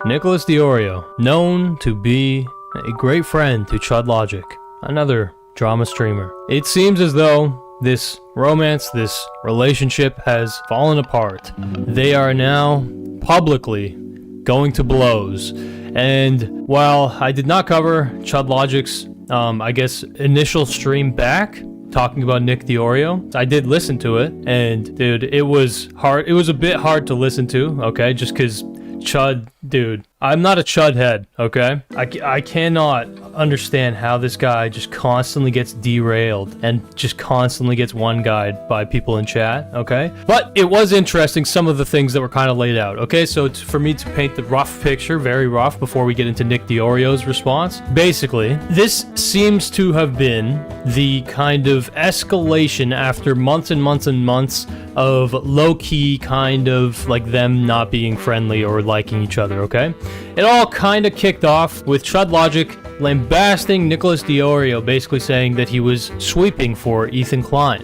Nicholas Deorio, known to be a great friend to Chud Logic, another drama streamer. It seems as though this romance, this relationship has fallen apart. They are now publicly going to blows. And while I did not cover Chud Logic's, I guess, initial stream back, talking about Nick Deorio, I did listen to it, and dude, it was hard. It was a bit hard to listen to, okay, just because Chud, dude, I'm not a Chud head, okay? I cannot understand how this guy just constantly gets derailed and just constantly gets one-guyed by people in chat, okay? But it was interesting, some of the things that were kind of laid out, okay? So for me to paint the rough picture, very rough, before we get into Nick Deorio's response, basically, this seems to have been the kind of escalation after months and months and months of low-key kind of like them not being friendly or liking each other, okay? It all kind of kicked off with Chud Logic lambasting Nicholas Deorio, basically saying that he was sweeping for Ethan Klein.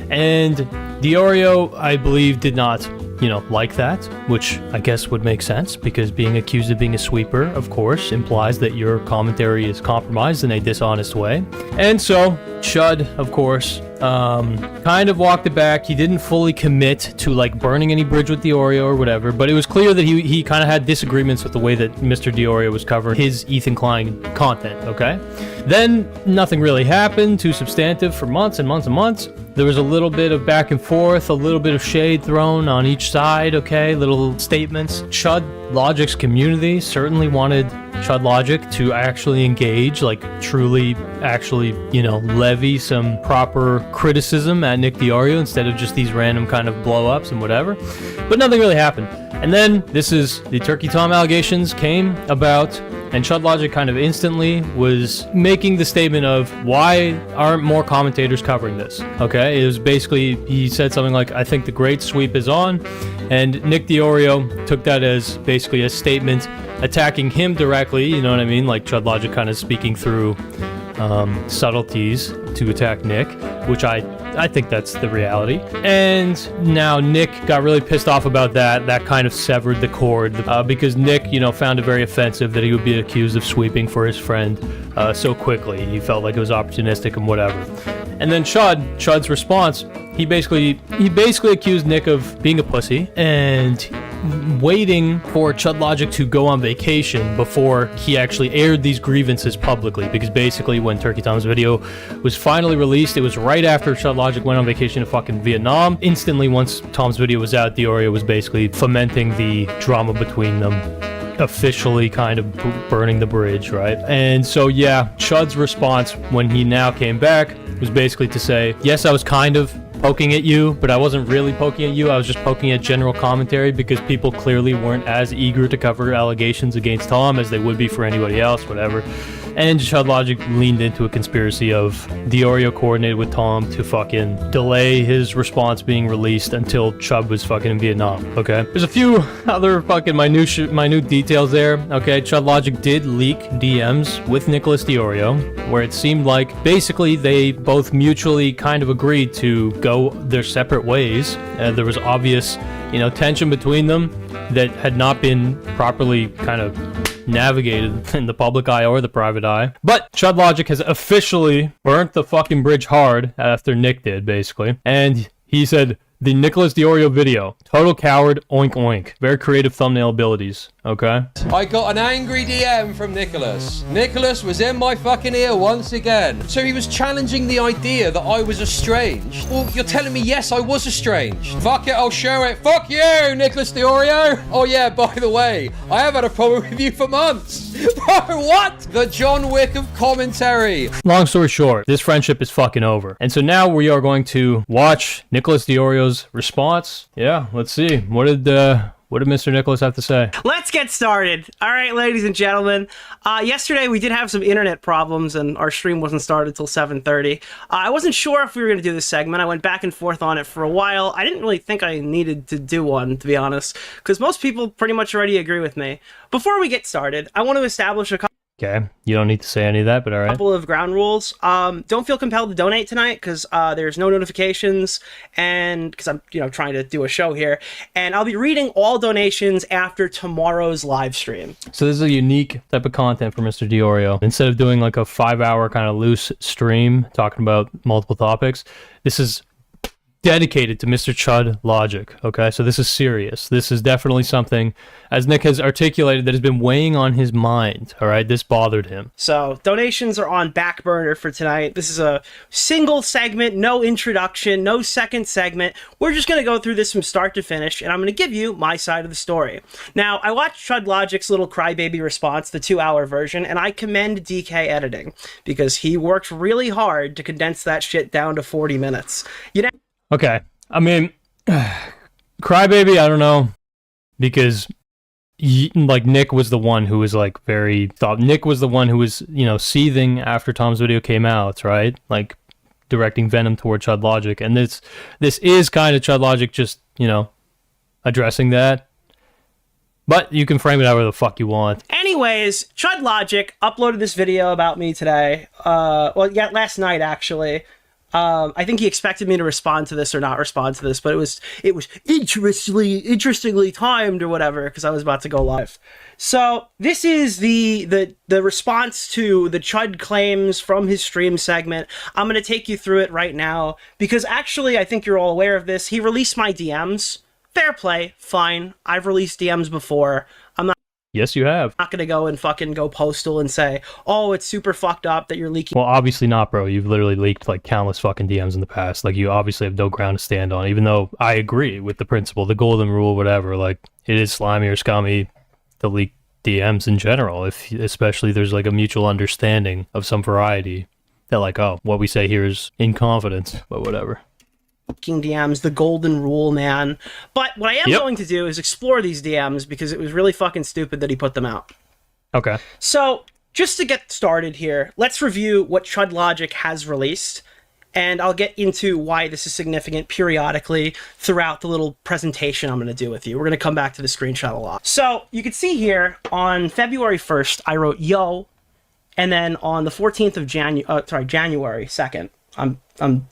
And Deorio, I believe, did not, like that, which I guess would make sense, because being accused of being a sweeper, of course, implies that your commentary is compromised in a dishonest way. And so, Chud, of course, kind of walked it back. He didn't fully commit to, like, burning any bridge with Deorio or whatever, but it was clear that he kind of had disagreements with the way that Mr. Deorio was covering his Ethan Klein content, okay? Then, nothing really happened, too substantive for months and months and months. There was a little bit of back and forth, a little bit of shade thrown on each side, okay? Little statements. Chud Logic's community certainly wanted Chud Logic to actually engage, like truly, actually, levy some proper criticism at Nick Deorio instead of just these random kind of blow-ups and whatever. But nothing really happened. And then the Turkey Tom allegations came about, and Chud Logic kind of instantly was making the statement of, why aren't more commentators covering this? Okay, it was basically, he said something like, I think the great sweep is on, and Nick Deorio took that as basically a statement attacking him directly, you know what I mean? Like Chud Logic kind of speaking through subtleties to attack Nick, which I think that's the reality. And now Nick got really pissed off about that. That kind of severed the cord because Nick, found it very offensive that he would be accused of sweeping for his friend so quickly. He felt like it was opportunistic and whatever. And then Chud's response, he basically accused Nick of being a pussy and waiting for Chud Logic to go on vacation before he actually aired these grievances publicly, because basically when Turkey Tom's video was finally released, it was right after Chud Logic went on vacation to fucking Vietnam. Instantly, once Tom's video was out, Deorio was basically fomenting the drama between them, officially kind of burning the bridge, right? And so yeah, Chud's response when he now came back was basically to say, yes, I was kind of poking at you, but I wasn't really poking at you. I was just poking at general commentary because people clearly weren't as eager to cover allegations against Tom as they would be for anybody else, whatever. And Chud Logic leaned into a conspiracy of Deorio coordinated with Tom to fucking delay his response being released until Chud was fucking in Vietnam, okay? There's a few other fucking minute details there, okay? Chud Logic did leak DMs with Nicholas Deorio, where it seemed like basically they both mutually kind of agreed to go their separate ways. There was obvious, tension between them that had not been properly kind of navigated in the public eye or the private eye. But Chud Logic has officially burnt the fucking bridge hard after Nick did, basically. And he said, the Nicholas Deorio video, total coward, oink oink. Very creative thumbnail abilities, okay? I got an angry DM from Nicholas. Nicholas was in my fucking ear once again. So he was challenging the idea that I was estranged. Well, you're telling me, yes, I was estranged. Fuck it, I'll show it. Fuck you, Nicholas Deorio. Oh yeah, by the way, I have had a problem with you for months. Bro, what? The John Wick of commentary. Long story short, this friendship is fucking over. And so now we are going to watch Nicholas Deorio's response. Yeah, let's see. What did Mr. Nicholas have to say? Let's get started. All right, ladies and gentlemen. Yesterday we did have some internet problems and our stream wasn't started until 7:30. I wasn't sure if we were going to do this segment. I went back and forth on it for a while. I didn't really think I needed to do one, to be honest, because most people pretty much already agree with me. Before we get started, I want to establish a Okay, you don't need to say any of that, but all right. Couple of ground rules. Don't feel compelled to donate tonight because there's no notifications, and because I'm trying to do a show here, and I'll be reading all donations after tomorrow's live stream. So this is a unique type of content for Mr. DeOrio. Instead of doing like a 5-hour kind of loose stream talking about multiple topics, this is dedicated to Mr. Chud Logic. Okay, so this is serious. This is definitely something, as Nick has articulated, that has been weighing on his mind. All right, this bothered him. So donations are on back burner for tonight. This is a single segment, no introduction, no second segment. We're just going to go through this from start to finish, and I'm going to give you my side of the story. Now, I watched Chud Logic's little crybaby response, the 2-hour version, and I commend DK editing because he worked really hard to condense that shit down to 40 minutes. Okay, I mean, crybaby, I don't know, because Nick was the one who was like Nick was the one who was seething after Tom's video came out, right? Like directing venom toward Chud Logic, and this is kind of Chud Logic just addressing that. But you can frame it however the fuck you want. Anyways, Chud Logic uploaded this video about me today. Last night actually. I think he expected me to respond to this or not respond to this, but it was interestingly timed or whatever because I was about to go live. So this is the response to the Chud claims from his stream segment. I'm going to take you through it right now because actually I think you're all aware of this. He released my DMs. Fair play, fine. I've released DMs before. I'm not. Yes, you have. Not gonna go and fucking go postal and say, oh, it's super fucked up that you're leaking. Well, obviously not, bro. You've literally leaked like countless fucking DMs in the past. Like, you obviously have no ground to stand on, even though I agree with the principle, the golden rule, whatever. Like, it is slimy or scummy to leak DMs in general, especially there's like a mutual understanding of some variety that like, oh, what we say here is in confidence, but whatever. DMs, the golden rule, man. But what I am going to do is explore these DMs because it was really fucking stupid that he put them out. Okay. So, just to get started here, let's review what Chud Logic has released, and I'll get into why this is significant periodically throughout the little presentation I'm going to do with you. We're going to come back to the screenshot a lot. So, you can see here, on February 1st, I wrote, yo, and then on the 14th of January 2nd, I'm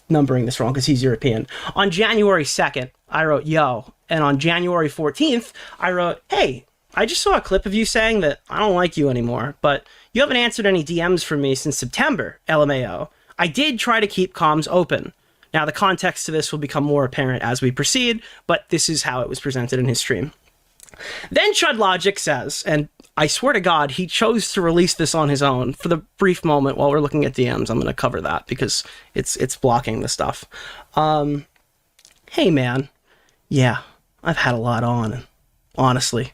numbering this wrong because he's European. On January 2nd, I wrote, yo. And on January 14th, I wrote, hey, I just saw a clip of you saying that I don't like you anymore, but you haven't answered any DMs from me since September, LMAO. I did try to keep comms open. Now, the context to this will become more apparent as we proceed, but this is how it was presented in his stream. Then Chud Logic says, and I swear to God, he chose to release this on his own. For the brief moment while we're looking at DMs, I'm going to cover that because it's blocking the stuff. Hey man, yeah, I've had a lot on, and honestly,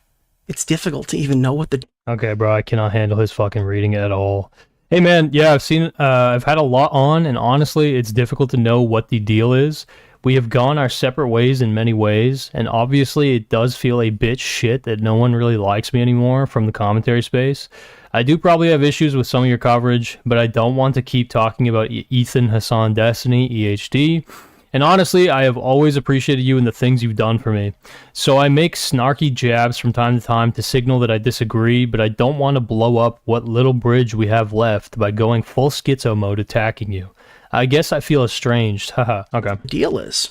it's difficult to even know what the... Okay, bro, I cannot handle his fucking reading at all. Hey man, yeah, I've had a lot on, and honestly, it's difficult to know what the deal is. We have gone our separate ways in many ways, and obviously it does feel a bit shit that no one really likes me anymore from the commentary space. I do probably have issues with some of your coverage, but I don't want to keep talking about Ethan Hassan Destiny, EHD. And honestly, I have always appreciated you and the things you've done for me. So I make snarky jabs from time to time to signal that I disagree, but I don't want to blow up what little bridge we have left by going full schizo mode attacking you. I guess I feel estranged. Haha. Okay. Deal is,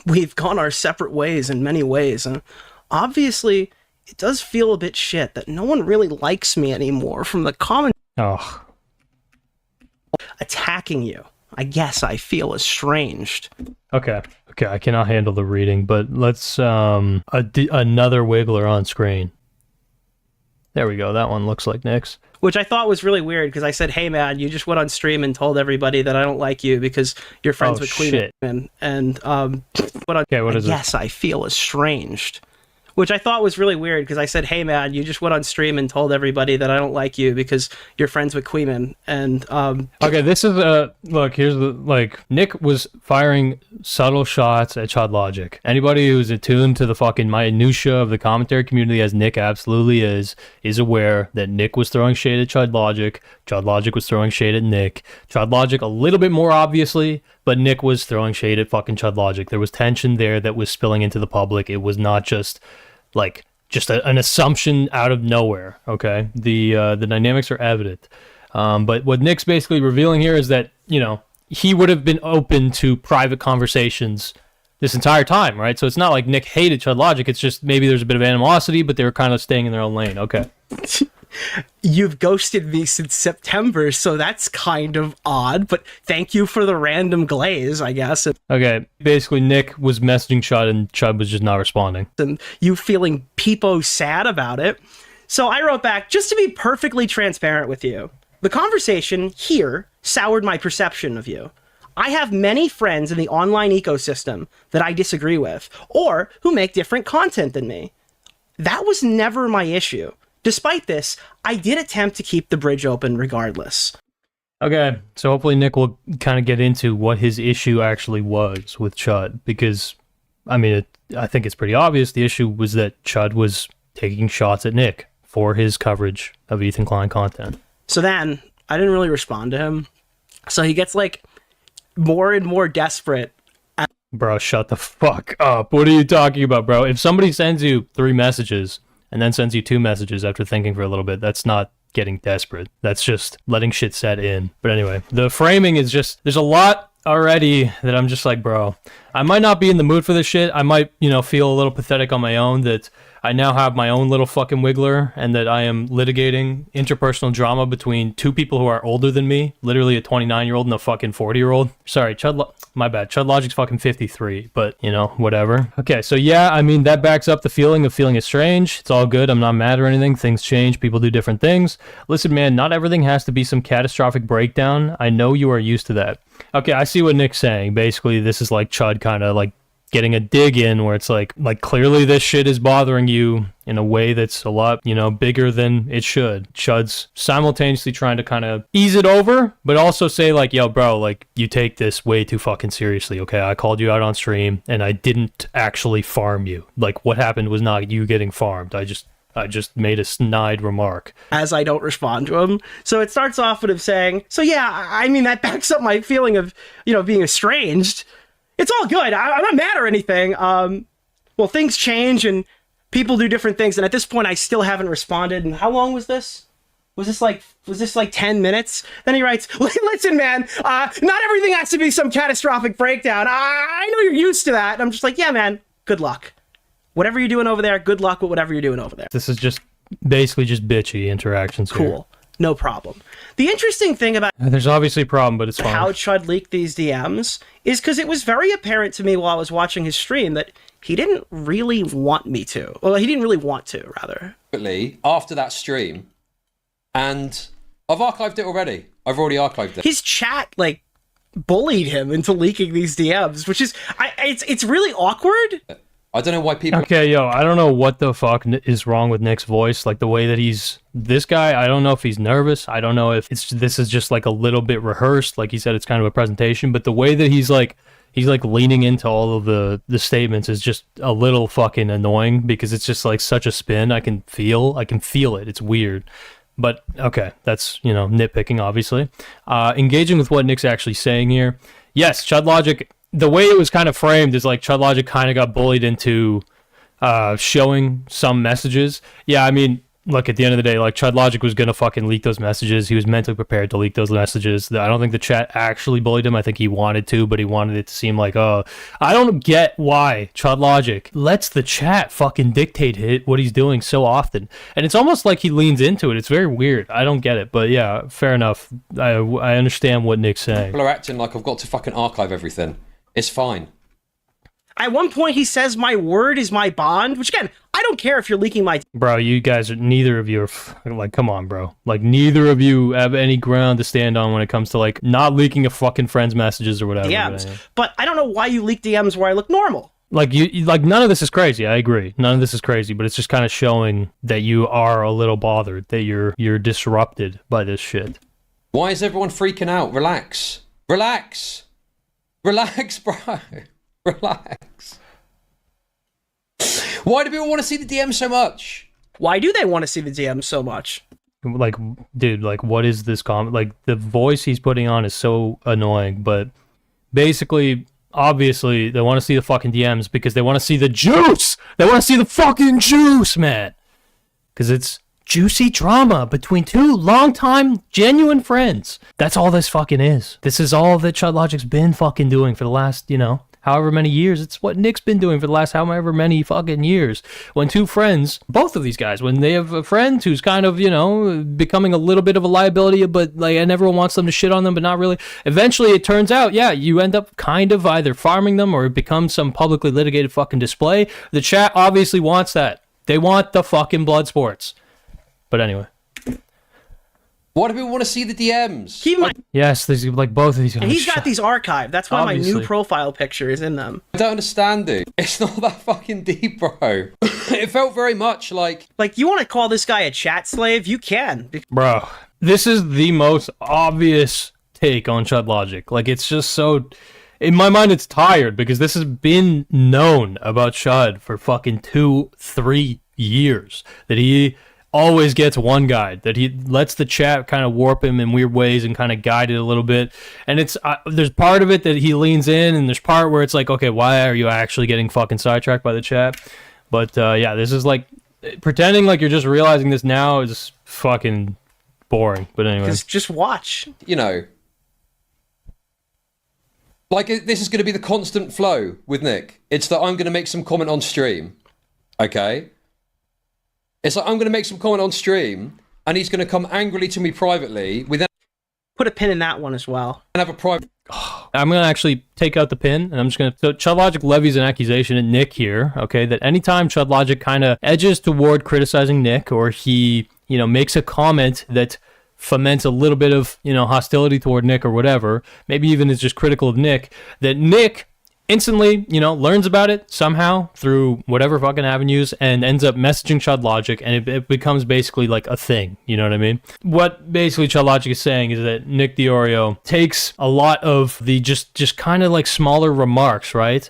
we've gone our separate ways in many ways, and obviously it does feel a bit shit that no one really likes me anymore from the comment attacking you. I guess I feel estranged. Okay, I cannot handle the reading, but let's another wiggler on screen. There we go. That one looks like Nick's. Which I thought was really weird because I said, hey man, you just went on stream and told everybody that I don't like you because you're friends with Queen. Okay, what is it? Yes, I feel estranged. Which I thought was really weird because I said, hey man, you just went on stream and told everybody that I don't like you because you're friends with Queeman. And okay, this is look, here's the Nick was firing subtle shots at Chud Logic. Anybody who's attuned to the fucking minutia of the commentary community, as Nick absolutely is aware that Nick was throwing shade at Chud Logic. Chud Logic was throwing shade at Nick. Chud Logic a little bit more obviously, but Nick was throwing shade at fucking Chud Logic. There was tension there that was spilling into the public. It was not just like just an assumption out of nowhere, okay? The dynamics are evident. But what Nick's basically revealing here is that, you know, he would have been open to private conversations this entire time, right? So it's not like Nick hated Chud Logic. It's just maybe there's a bit of animosity, but they were kind of staying in their own lane. Okay. You've ghosted me since September, so that's kind of odd, but thank you for the random glaze, I guess. Okay. Basically, Nick was messaging Chud, and Chud was just not responding. And you feeling peepo sad about it. So I wrote back, just to be perfectly transparent with you, the conversation here soured my perception of you. I have many friends in the online ecosystem that I disagree with, or who make different content than me. That was never my issue. Despite this, I did attempt to keep the bridge open regardless. Okay, so hopefully Nick will kind of get into what his issue actually was with Chud, because, I mean, I think it's pretty obvious the issue was that Chud was taking shots at Nick for his coverage of Ethan Klein content. So then, I didn't really respond to him. So he gets, like, more and more desperate. Bro, shut the fuck up. What are you talking about, bro? If somebody sends you 3 messages and then sends you 2 messages after thinking for a little bit, that's not getting desperate. That's just letting shit set in. But anyway, the framing is just, there's a lot already that I'm just like, bro, I might not be in the mood for this shit. I might, you know, feel a little pathetic on my own that I now have my own little fucking wiggler and that I am litigating interpersonal drama between 2 people who are older than me, literally a 29-year-old and a fucking 40-year-old. Sorry, my bad. Chud Logic's fucking 53, but, you know, whatever. Okay, so yeah, I mean, that backs up the feeling of feeling estranged. It's all good. I'm not mad or anything. Things change. People do different things. Listen, man, not everything has to be some catastrophic breakdown. I know you are used to that. Okay, I see what Nick's saying. Basically, this is like Chud kind of like getting a dig in where it's like clearly this shit is bothering you in a way that's a lot, you know, bigger than it should. Chud's simultaneously trying to kind of ease it over, but also say like, yo, bro, like you take this way too fucking seriously, okay? I called you out on stream and I didn't actually farm you. Like what happened was not you getting farmed. I just made a snide remark. As I don't respond to him. So it starts off with him saying, so yeah, I mean, that backs up my feeling of, you know, being estranged. It's all good. I'm not mad or anything. Well, things change and people do different things. And at this point, I still haven't responded. And how long was this? Was this like 10 minutes? Then he writes, listen, man, not everything has to be some catastrophic breakdown. I know you're used to that. And I'm just like, yeah, man, good luck. Whatever you're doing over there, good luck with whatever you're doing over there. This is just basically just bitchy interactions here. Cool. No problem. The interesting thing about there's obviously a problem, but it's fine. How Chud leaked these DMs is because it was very apparent to me while I was watching his stream that he didn't really want me to. Well, he didn't really want to, rather. After that stream, and I've archived it already. I've already archived it. His chat, like, bullied him into leaking these DMs, which is, it's really awkward. I don't know why people... Okay, yo, I don't know what the fuck is wrong with Nick's voice. Like, the way that he's... This guy, I don't know if he's nervous. I don't know if this is just, like, a little bit rehearsed. Like he said, it's kind of a presentation. But the way that he's leaning into all of the statements is just a little fucking annoying because it's just, like, such a spin. I can feel it. It's weird. But, okay, that's, you know, nitpicking, obviously. Engaging with what Nick's actually saying here. Yes, Chud Logic... The way it was kind of framed is like Chud Logic kind of got bullied into showing some messages. Yeah, I mean, look, at the end of the day, like Chud Logic was going to fucking leak those messages. He was mentally prepared to leak those messages. I don't think the chat actually bullied him. I think he wanted to, but he wanted it to seem like, oh, I don't get why Chud Logic lets the chat fucking dictate what he's doing so often. And it's almost like he leans into it. It's very weird. I don't get it. But yeah, fair enough. I understand what Nick's saying. People are acting like I've got to fucking archive everything. It's fine. At one point, he says, my word is my bond, which, again, I don't care if you're leaking my... Bro, you guys, neither of you are, like, come on, bro. Like, neither of you have any ground to stand on when it comes to, like, not leaking a fucking friend's messages or whatever. DMs. But I don't know why you leak DMs where I look normal. Like, like, none of this is crazy. I agree. None of this is crazy, but it's just kind of showing that you are a little bothered, that you're disrupted by this shit. Why is everyone freaking out? Relax. Relax. Relax, bro. Relax. Why do people want to see the DM so much? Why do they want to see the DM so much? Like, dude, like, what is this comment? Like, the voice he's putting on is so annoying, but basically, obviously they want to see the fucking DMs because they want to see the juice. They want to see the fucking juice, man. Because it's juicy drama between two longtime genuine friends. That's all this fucking is. This is all that Chud Logic's been fucking doing for the last, however many years. It's what Nick's been doing for the last however many fucking years. When two friends, both of these guys, when they have a friend who's kind of, becoming a little bit of a liability, but and everyone wants them to shit on them, but not really. Eventually it turns out, you end up kind of either farming them or it becomes some publicly litigated fucking display. The chat obviously wants that. They want the fucking blood sports. But anyway. Why do people want to see the DMs? Keep in mind, yes, there's both of these. and he's got these archived. That's why Obviously. my new profile picture is in them. I don't understand, dude. It's not that fucking deep, bro. It felt very much like... Like, you want to call this guy a chat slave? You can. Bro, this is the most obvious take on Chud Logic. Like, it's just so... In my mind, it's tired because this has been known about Chud for fucking 2-3 years. That he always gets one guide, that he lets the chat kind of warp him in weird ways and kind of guide it a little bit. And it's there's part of it that he leans in, and there's part where it's like, okay, why are you actually getting fucking sidetracked by the chat? But this is like pretending like you're just realizing this now is fucking boring. But anyway, just watch. Like, this is going to be the constant flow with Nick. It's that I'm going to make some comment on stream, okay? It's like I'm going to make some comment on stream, and he's going to come angrily to me privately. We then put a pin in that one as well. And have a private... I'm going to actually take out the pin, and I'm just going to... So Chud Logic levies an accusation at Nick here, okay, that anytime Chud Logic kind of edges toward criticizing Nick, or he, makes a comment that foments a little bit of, hostility toward Nick or whatever, maybe even is just critical of Nick, that Nick instantly, learns about it somehow through whatever fucking avenues and ends up messaging Chud Logic, and it becomes basically like a thing, you know what I mean? What basically Chud Logic is saying is that Nick DeOrio takes a lot of the just kind of like smaller remarks, right?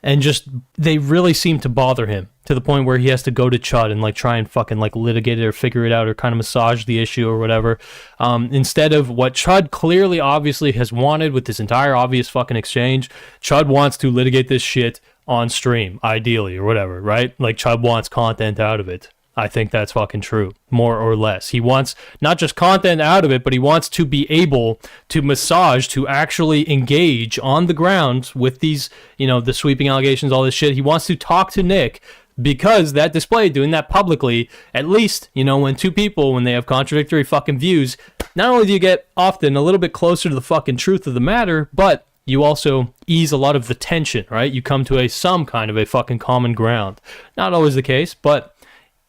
And just, they really seem to bother him to the point where he has to go to Chud and like try and fucking like litigate it or figure it out or kind of massage the issue or whatever. Instead of what Chud clearly obviously has wanted with this entire obvious fucking exchange, Chud wants to litigate this shit on stream, ideally, or whatever, right? Like Chud wants content out of it. I think that's fucking true, more or less. He wants not just content out of it, but he wants to be able to massage, to actually engage on the ground with these, the sweeping allegations, all this shit. He wants to talk to Nick because that display, doing that publicly, at least, when two people, when they have contradictory fucking views, not only do you get often a little bit closer to the fucking truth of the matter, but you also ease a lot of the tension, right? You come to some kind of a fucking common ground. Not always the case, but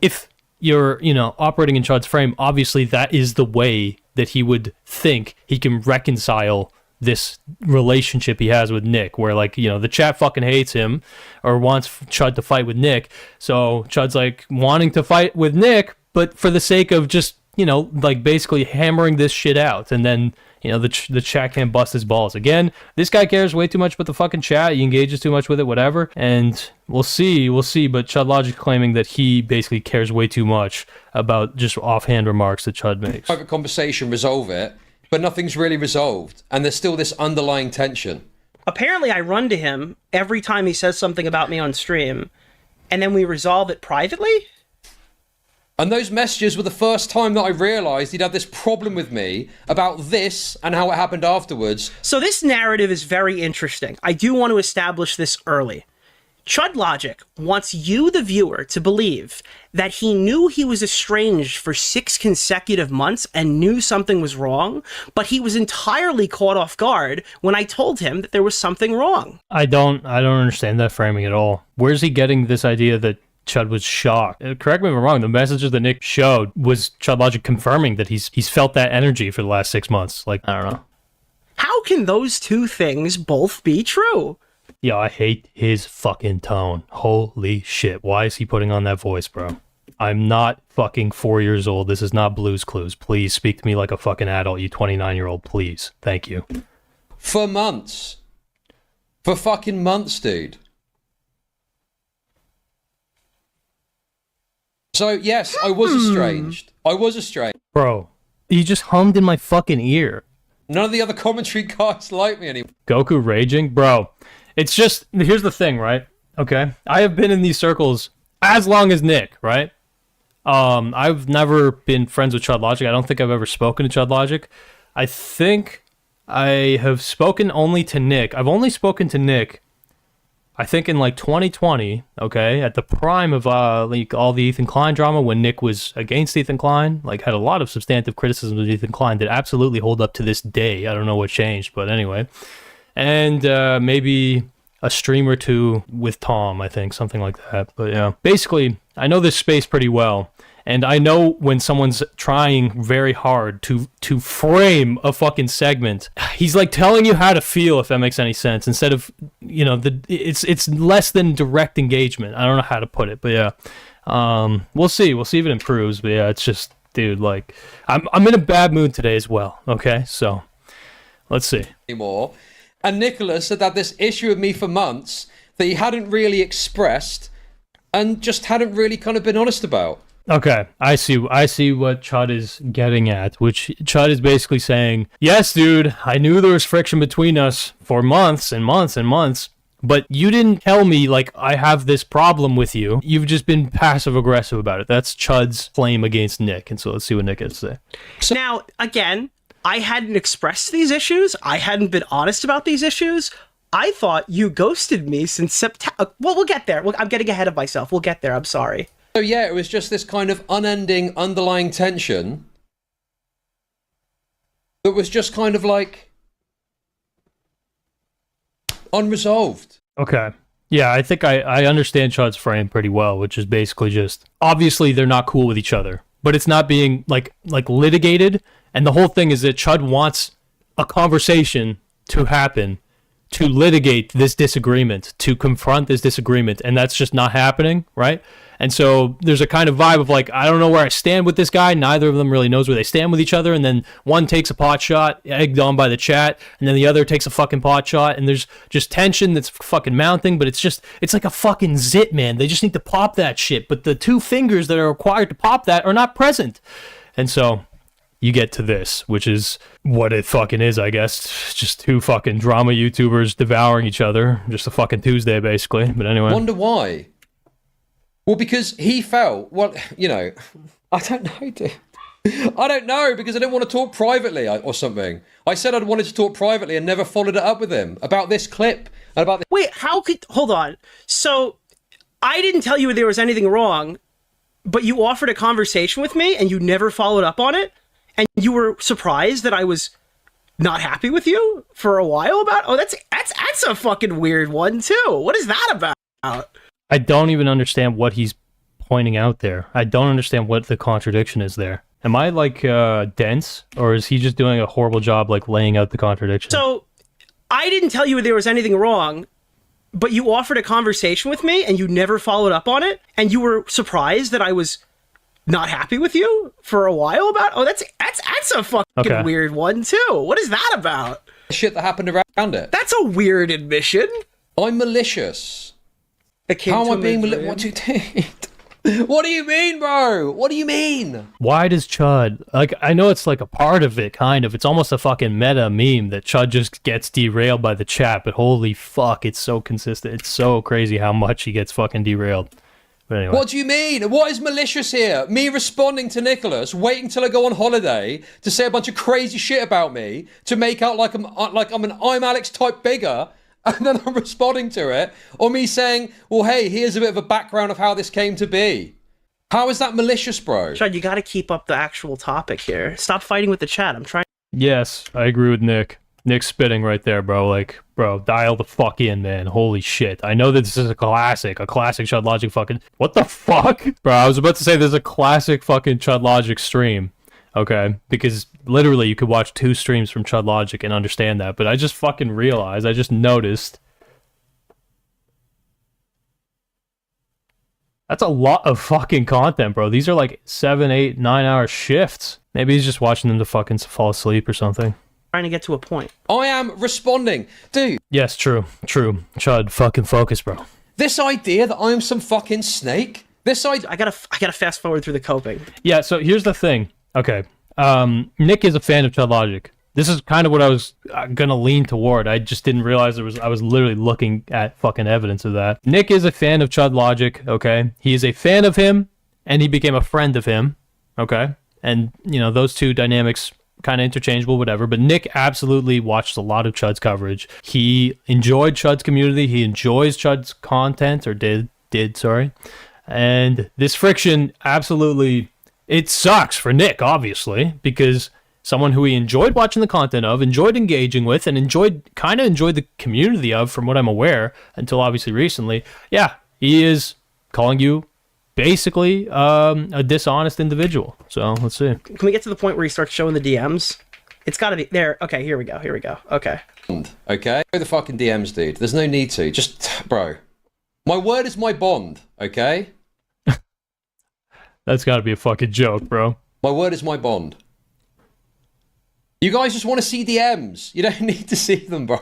if you're, operating in Chud's frame, obviously that is the way that he would think he can reconcile this relationship he has with Nick, where the chat fucking hates him or wants Chud to fight with Nick. So Chud's like wanting to fight with Nick, but for the sake of just, basically hammering this shit out. And then, the chat can't bust his balls. Again, this guy cares way too much about the fucking chat. He engages too much with it, whatever. And we'll see. But Chud Logic claiming that he basically cares way too much about just offhand remarks that Chud makes. Private conversation, resolve it, but nothing's really resolved. And there's still this underlying tension. Apparently, I run to him every time he says something about me on stream, and then we resolve it privately? And those messages were the first time that I realized he'd had this problem with me about this and how it happened afterwards. So this narrative is very interesting. I do want to establish this early. Chud Logic wants you, the viewer, to believe that he knew he was estranged for 6 consecutive months and knew something was wrong, but he was entirely caught off guard when I told him that there was something wrong. I don't understand that framing at all. Where's he getting this idea that Chud was shocked? Correct me if I'm wrong, the messages that Nick showed was Chud Logic confirming that he's felt that energy for the last 6 months. Like, I don't know. How can those two things both be true? Yeah, I hate his fucking tone. Holy shit. Why is he putting on that voice, bro? I'm not fucking 4 years old. This is not Blue's Clues. Please speak to me like a fucking adult, you 29-year-old. Please. Thank you. For months. For fucking months, dude. So, yes, I was estranged. Bro, he just hummed in my fucking ear. None of the other commentary guys like me anymore. Goku raging? Bro, It's just, here's the thing, right? Okay. I have been in these circles as long as Nick, right? I've never been friends with Chud Logic. I don't think I've ever spoken to Chud Logic. I think I have spoken only to Nick. I've only spoken to Nick, I think in like 2020, okay, at the prime of like all the Ethan Klein drama, when Nick was against Ethan Klein, like had a lot of substantive criticisms of Ethan Klein that absolutely hold up to this day. I don't know what changed, but anyway. And maybe a stream or two with Tom, I think, something like that. But yeah, basically, I know this space pretty well. And I know when someone's trying very hard to frame a fucking segment, he's like telling you how to feel, if that makes any sense, instead of, you know, it's less than direct engagement. I don't know how to put it, but yeah, we'll see if it improves. But yeah, it's just, dude, like I'm in a bad mood today as well. Okay, so let's see. Anymore, and Nicholas had had this issue with me for months that he hadn't really expressed and just hadn't really kind of been honest about. Okay, I see what Chud is getting at, which Chud is basically saying, yes, dude, I knew there was friction between us for months and months and months, but you didn't tell me, like, I have this problem with you. You've just been passive-aggressive about it. That's Chud's claim against Nick, and so let's see what Nick has to say. Now, again, I hadn't expressed these issues. I hadn't been honest about these issues. I thought you ghosted me since September. Well, we'll get there. I'm getting ahead of myself. We'll get there. I'm sorry. So yeah, it was just this kind of unending underlying tension that was just kind of like unresolved. Okay. Yeah, I think I understand Chud's frame pretty well, which is basically just, obviously they're not cool with each other, but it's not being like litigated, and the whole thing is that Chud wants a conversation to happen to litigate this disagreement, to confront this disagreement, and that's just not happening, right? And so there's a kind of vibe of like, I don't know where I stand with this guy. Neither of them really knows where they stand with each other. And then one takes a pot shot, egged on by the chat, and then the other takes a fucking pot shot. And there's just tension that's fucking mounting, but it's like a fucking zit, man. They just need to pop that shit. But the two fingers that are required to pop that are not present. And so you get to this, which is what it fucking is, I guess. It's just two fucking drama YouTubers devouring each other. Just a fucking Tuesday, basically. But anyway. Wonder why? Well, because he felt, well, you know, I don't know, dude. I don't know, because I didn't want to talk privately or something. I said I'd wanted to talk privately and never followed it up with him about this clip and about this. Wait, hold on. So I didn't tell you there was anything wrong, but you offered a conversation with me and you never followed up on it? And you were surprised that I was not happy with you for a while about? Oh, that's a fucking weird one, too. What is that about? I don't even understand what he's pointing out there. I don't understand what the contradiction is there. Am I like dense, or is he just doing a horrible job like laying out the contradiction? So I didn't tell you there was anything wrong, but you offered a conversation with me and you never followed up on it, and you were surprised that I was not happy with you for a while about? Oh, that's a fucking weird one too. What is that about? Shit that happened around it. That's a weird admission. I'm malicious. How am I being malicious? What do you think? What do you mean, bro? What do you mean? Why does Chud, like, I know it's like a part of it, kind of. It's almost a fucking meta meme that Chud just gets derailed by the chat, but holy fuck, it's so consistent. It's so crazy how much he gets fucking derailed. But anyway. What do you mean? What is malicious here? Me responding to Nicholas, waiting till I go on holiday to say a bunch of crazy shit about me, to make out like I'm an I'm Alex type bigger, and then I'm responding to it, or me saying, well, hey, here's a bit of a background of how this came to be. How is that malicious, bro? Chud, you gotta keep up the actual topic here. Stop fighting with the chat. I'm trying. Yes, I agree with Nick. Nick's spitting right there, bro. Like, bro, dial the fuck in, man. Holy shit. I know that this is a classic Chud Logic fucking... What the fuck? Bro, I was about to say there's a classic fucking Chud Logic stream. Okay? Because literally you could watch 2 streams from Chud Logic and understand that. But I just fucking realized, I just noticed... That's a lot of fucking content, bro. These are like 7, 8, 9 hour shifts. Maybe he's just watching them to fucking fall asleep or something. Trying to get to a point. I am responding. Dude. Yes, true. Chud, fucking focus, bro. This idea that I'm some fucking snake? This idea... I gotta fast forward through the coping. Yeah, so here's the thing. Okay. Nick is a fan of Chud Logic. This is kind of what I was gonna lean toward. I just didn't realize I was literally looking at fucking evidence of that. Nick is a fan of Chud Logic, okay? He is a fan of him, and he became a friend of him, okay? And, you know, those two dynamics kind of interchangeable, whatever. But Nick absolutely watched a lot of Chud's coverage. He enjoyed Chud's community. He enjoys Chud's content, or did, sorry. And this friction absolutely, it sucks for Nick, obviously, because someone who he enjoyed watching the content of, enjoyed engaging with, and enjoyed the community of, from what I'm aware, until obviously recently, yeah, he is calling you basically a dishonest individual. So let's see. Can we get to the point where he starts showing the DMs? It's got to be there. Okay, here we go. Okay. Okay? Go the fucking DMs, dude. There's no need to. Just, bro. My word is my bond, okay? That's got to be a fucking joke, bro. My word is my bond. You guys just want to see DMs. You don't need to see them, bro.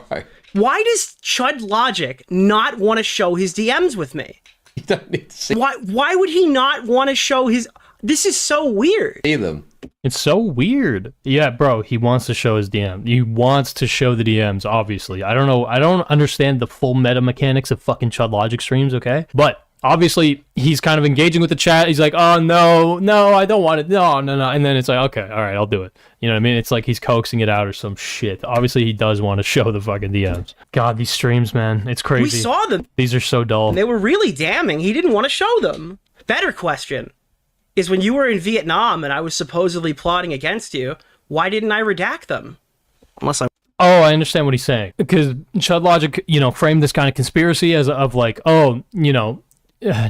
Why does Chud Logic not want to show his DMs with me? You don't need to see Why would he not want to show his... This is so weird. them. It's so weird. Yeah, bro, he wants to show his DM. He wants to show the DMs, obviously. I don't know. I don't understand the full meta mechanics of fucking Chud Logic streams, okay? But obviously, he's kind of engaging with the chat. He's like, oh, no, I don't want it. No. And then it's like, okay, all right, I'll do it. You know what I mean? It's like he's coaxing it out or some shit. Obviously, he does want to show the fucking DMs. God, these streams, man, it's crazy. We saw them. These are so dull. They were really damning. He didn't want to show them. Better question is, when you were in Vietnam and I was supposedly plotting against you, why didn't I redact them? Unless I... Oh, I understand what he's saying. Because Chud Logic, you know, framed this kind of conspiracy as of like, oh, you know,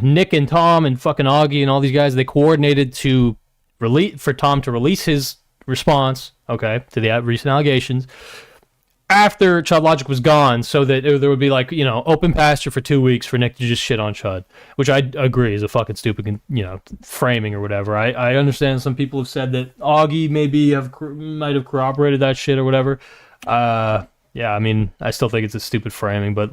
Nick and Tom and fucking Augie and all these guys, they coordinated to for Tom to release his response, okay, to the recent allegations after Chud Logic was gone, so that there would be, like, you know, open pasture for 2 weeks for Nick to just shit on Chud, which I agree is a fucking stupid, you know, framing or whatever. I understand some people have said that Augie might have corroborated that shit or whatever. Yeah, I mean, I still think it's a stupid framing, but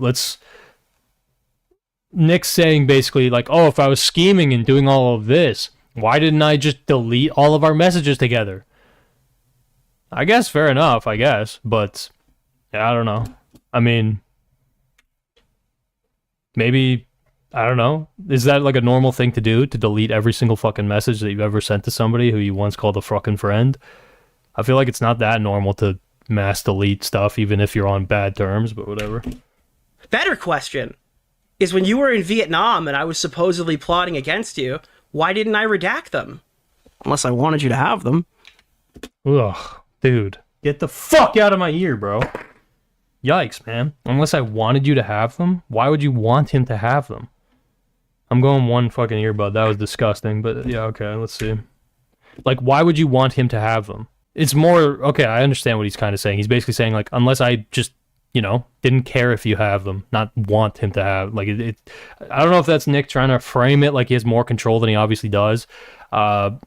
Nick's saying basically like, oh, if I was scheming and doing all of this, why didn't I just delete all of our messages together? I guess fair enough, but yeah, I don't know. I mean, maybe, I don't know. Is that like a normal thing to do, to delete every single fucking message that you've ever sent to somebody who you once called a fucking friend? I feel like it's not that normal to mass delete stuff, even if you're on bad terms, but whatever. Better question is, when you were in Vietnam and I was supposedly plotting against you, why didn't I redact them? Unless I wanted you to have them. Ugh, dude. Get the fuck out of my ear, bro. Yikes, man. Unless I wanted you to have them? Why would you want him to have them? I'm going one fucking earbud. That was disgusting, but yeah, okay, let's see. Like, why would you want him to have them? It's more, okay, I understand what he's kind of saying. He's basically saying, like, unless I just, you know, didn't care if you have them, not want him to have, like, I don't know if that's Nick trying to frame it like he has more control than he obviously does. I'm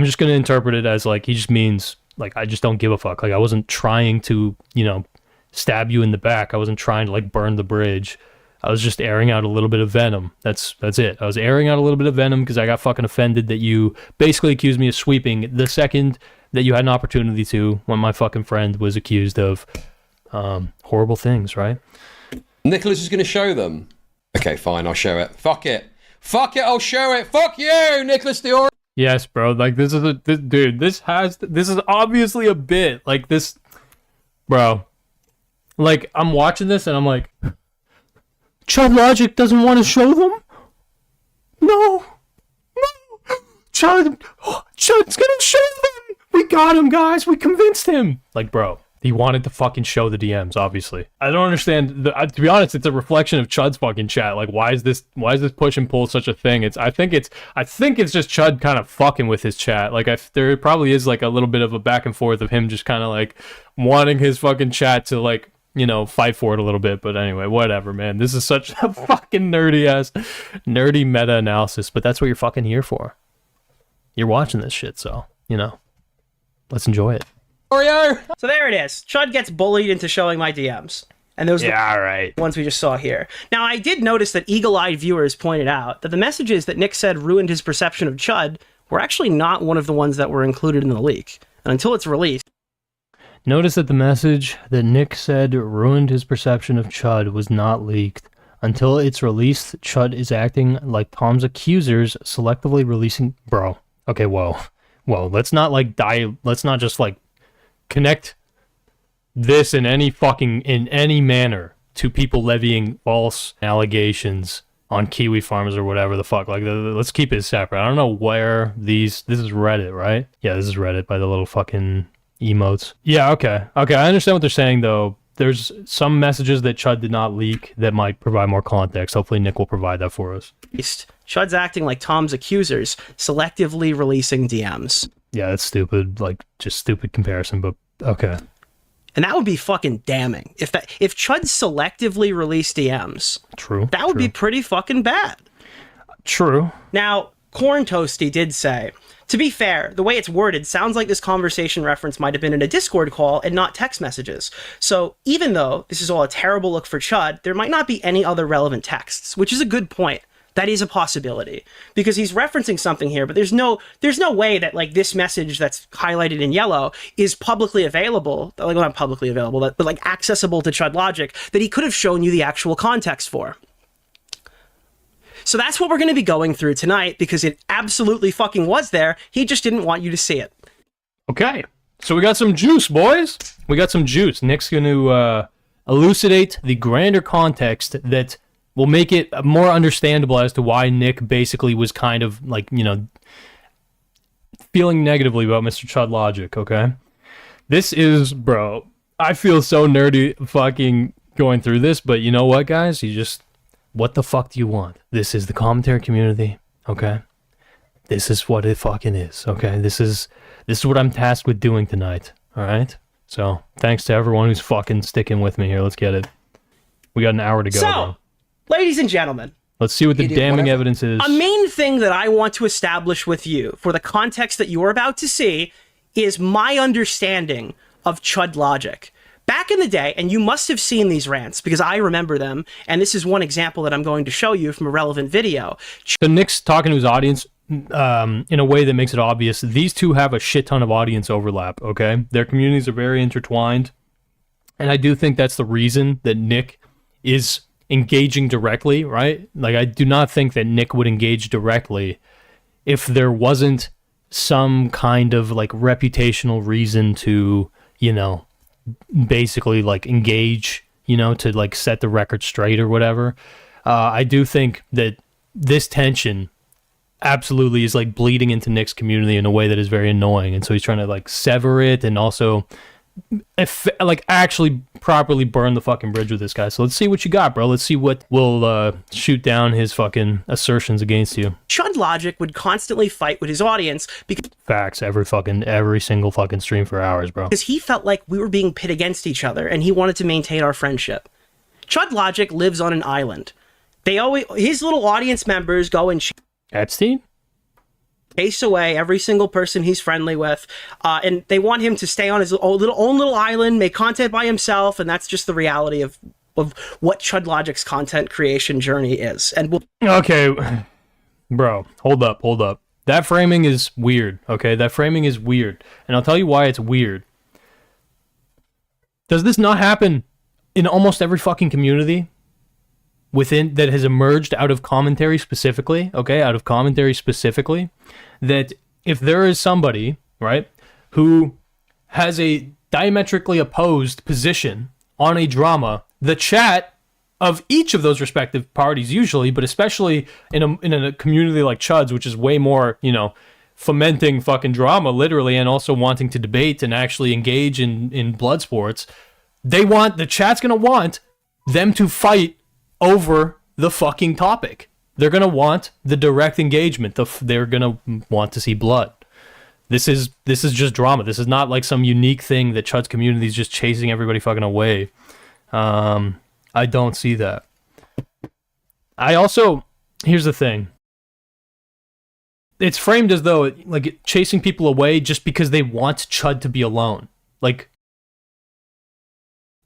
just going to interpret it as, like, he just means, like, I just don't give a fuck. Like, I wasn't trying to, you know, stab you in the back. I wasn't trying to, like, burn the bridge. I was just airing out a little bit of venom. That's it. I was airing out a little bit of venom because I got fucking offended that you basically accused me of sweeping the second that you had an opportunity to, when my fucking friend was accused of horrible things, right? Nicholas is going to show them. Okay, fine, I'll show it. Fuck it, I'll show it. Fuck you, Nicholas Deorio. Yes, bro. Like, this is obviously a bit. Like, this, bro. Like, I'm watching this and I'm like, Chud Logic doesn't want to show them? No. Chud's gonna show them. We got him, guys. We convinced him. Like, bro, he wanted to fucking show the DMs, obviously. I don't understand. To be honest, it's a reflection of Chud's fucking chat. Like, why is this push and pull such a thing? I think it's just Chud kind of fucking with his chat. Like, there probably is, like, a little bit of a back and forth of him just kind of, like, wanting his fucking chat to, like, you know, fight for it a little bit. But anyway, whatever, man. This is such a fucking nerdy meta analysis, but that's what you're fucking here for. You're watching this shit, so, you know, let's enjoy it. So there it is. Chud gets bullied into showing my DMs. And those are the ones we just saw here. Now, I did notice that eagle-eyed viewers pointed out that the messages that Nick said ruined his perception of Chud were actually not one of the ones that were included in the leak. And until it's released... Notice that the message that Nick said ruined his perception of Chud was not leaked. Until it's released, Chud is acting like Tom's accusers, selectively releasing... Bro. Okay, whoa. Whoa, let's not, like, let's not just, like, connect this in any manner to people levying false allegations on Kiwi farmers or whatever the fuck. Like, let's keep it separate. I don't know where this is Reddit, right? Yeah, this is Reddit by the little fucking emotes. Yeah, okay. Okay, I understand what they're saying, though. There's some messages that Chud did not leak that might provide more context. Hopefully Nick will provide that for us. Chud's acting like Tom's accusers, selectively releasing DMs. Yeah, that's stupid. Like, just stupid comparison, but okay. And that would be fucking damning. If Chud selectively released DMs, True. That would be pretty fucking bad. True. Now, Corn Toasty did say, to be fair, the way it's worded sounds like this conversation reference might have been in a Discord call and not text messages. So even though this is all a terrible look for Chud, there might not be any other relevant texts, which is a good point. That is a possibility because he's referencing something here, but there's no way that like this message that's highlighted in yellow is publicly available, like not publicly available, but like accessible to Chud Logic that he could have shown you the actual context for. So that's what we're going to be going through tonight because it absolutely fucking was there. He just didn't want you to see it. Okay. So we got some juice, boys. We got some juice. Nick's going to elucidate the grander context that will make it more understandable as to why Nick basically was kind of like, you know, feeling negatively about Mr. Chud Logic, okay? This is, bro, I feel so nerdy fucking going through this, but you know what, guys? What the fuck do you want? This is the commentary community, okay? This is what it fucking is, okay? This is what I'm tasked with doing tonight, all right? So, thanks to everyone who's fucking sticking with me here. Let's get it. We got an hour to go. So, ladies and gentlemen, let's see what the damning evidence is. A main thing that I want to establish with you for the context that you're about to see is my understanding of Chud Logic. Back in the day, and you must have seen these rants because I remember them, and this is one example that I'm going to show you from a relevant video. So Nick's talking to his audience in a way that makes it obvious. These two have a shit ton of audience overlap, okay? Their communities are very intertwined, and I do think that's the reason that Nick is engaging directly, right? Like, I do not think that Nick would engage directly if there wasn't some kind of, like, reputational reason to, you know, basically like engage, you know, to like set the record straight or whatever. I do think that this tension absolutely is like bleeding into Nick's community in a way that is very annoying, and so he's trying to like sever it and also like actually properly burn the fucking bridge with this guy. So let's see what you got, bro. Let's see what will shoot down his fucking assertions against you. Chud Logic would constantly fight with his audience because facts every single fucking stream for hours, bro. Because he felt like we were being pit against each other and he wanted to maintain our friendship. Chud Logic lives on an island. His little audience members go and Epstein? chase away every single person he's friendly with, and they want him to stay on his own little island, make content by himself, and that's just the reality of what Chud Logic's content creation journey is. And okay, bro, hold up. That framing is weird, okay? That framing is weird, and I'll tell you why it's weird. Does this not happen in almost every fucking community within that has emerged out of commentary specifically, okay? Out of commentary specifically, that if there is somebody, right, who has a diametrically opposed position on a drama, the chat of each of those respective parties usually, but especially in a community like Chud's, which is way more, you know, fomenting fucking drama literally and also wanting to debate and actually engage in blood sports, the chat's gonna want them to fight over the fucking topic. They're gonna want the direct engagement. They're gonna want to see blood. This is just drama. This is not like some unique thing that Chud's community is just chasing everybody fucking away. I don't see that. Here's the thing. It's framed as though like chasing people away just because they want Chud to be alone. Like,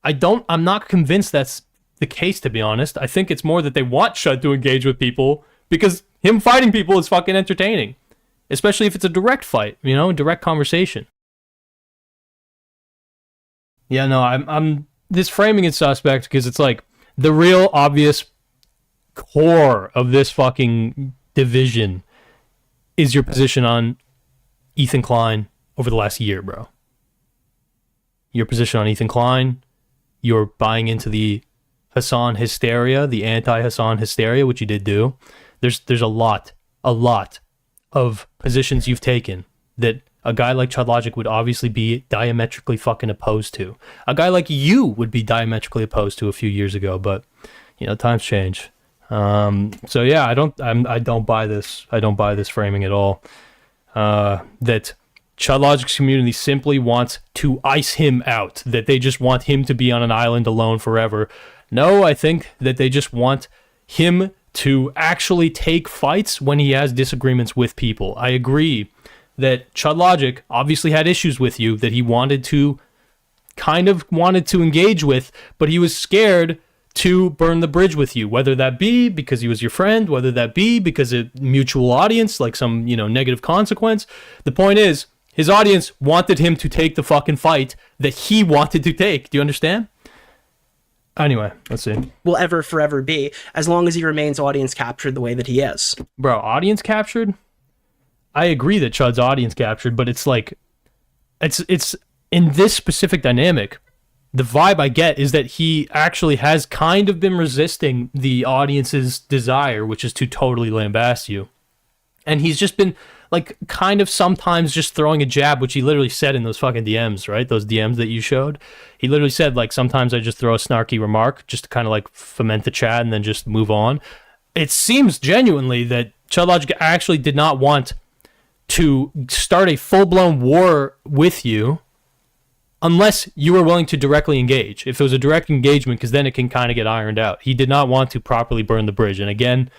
I'm not convinced that's the case, to be honest. I think it's more that they want Chud to engage with people because him fighting people is fucking entertaining. Especially if it's a direct fight, you know, direct conversation. Yeah, no, I'm this framing it suspect because it's like the real obvious core of this fucking division is your position on Ethan Klein over the last year, bro. Your position on Ethan Klein, you're buying into the Hassan hysteria, the anti-Hassan hysteria, which you did do. There's a lot of positions you've taken that a guy like Chud Logic would obviously be diametrically fucking opposed to. A guy like you would be diametrically opposed to a few years ago, but you know, times change. So yeah, I don't buy this. I don't buy this framing at all. That Chud Logic's community simply wants to ice him out. That they just want him to be on an island alone forever. No, I think that they just want him to actually take fights when he has disagreements with people. I agree that Chud Logic obviously had issues with you that he wanted to engage with, but he was scared to burn the bridge with you, whether that be because he was your friend, whether that be because of mutual audience, like some, you know, negative consequence. The point is, his audience wanted him to take the fucking fight that he wanted to take. Do you understand? Anyway, let's see. Will ever forever be, as long as he remains audience captured the way that he is. Bro, audience captured? I agree that Chud's audience captured, but it's like, it's in this specific dynamic, the vibe I get is that he actually has kind of been resisting the audience's desire, which is to totally lambast you. And he's just been, like, kind of sometimes just throwing a jab, which he literally said in those fucking DMs, right? Those DMs that you showed. He literally said, like, sometimes I just throw a snarky remark just to kind of, like, foment the chat and then just move on. It seems genuinely that Chud Logic actually did not want to start a full-blown war with you unless you were willing to directly engage. If it was a direct engagement, because then it can kind of get ironed out. He did not want to properly burn the bridge. And again,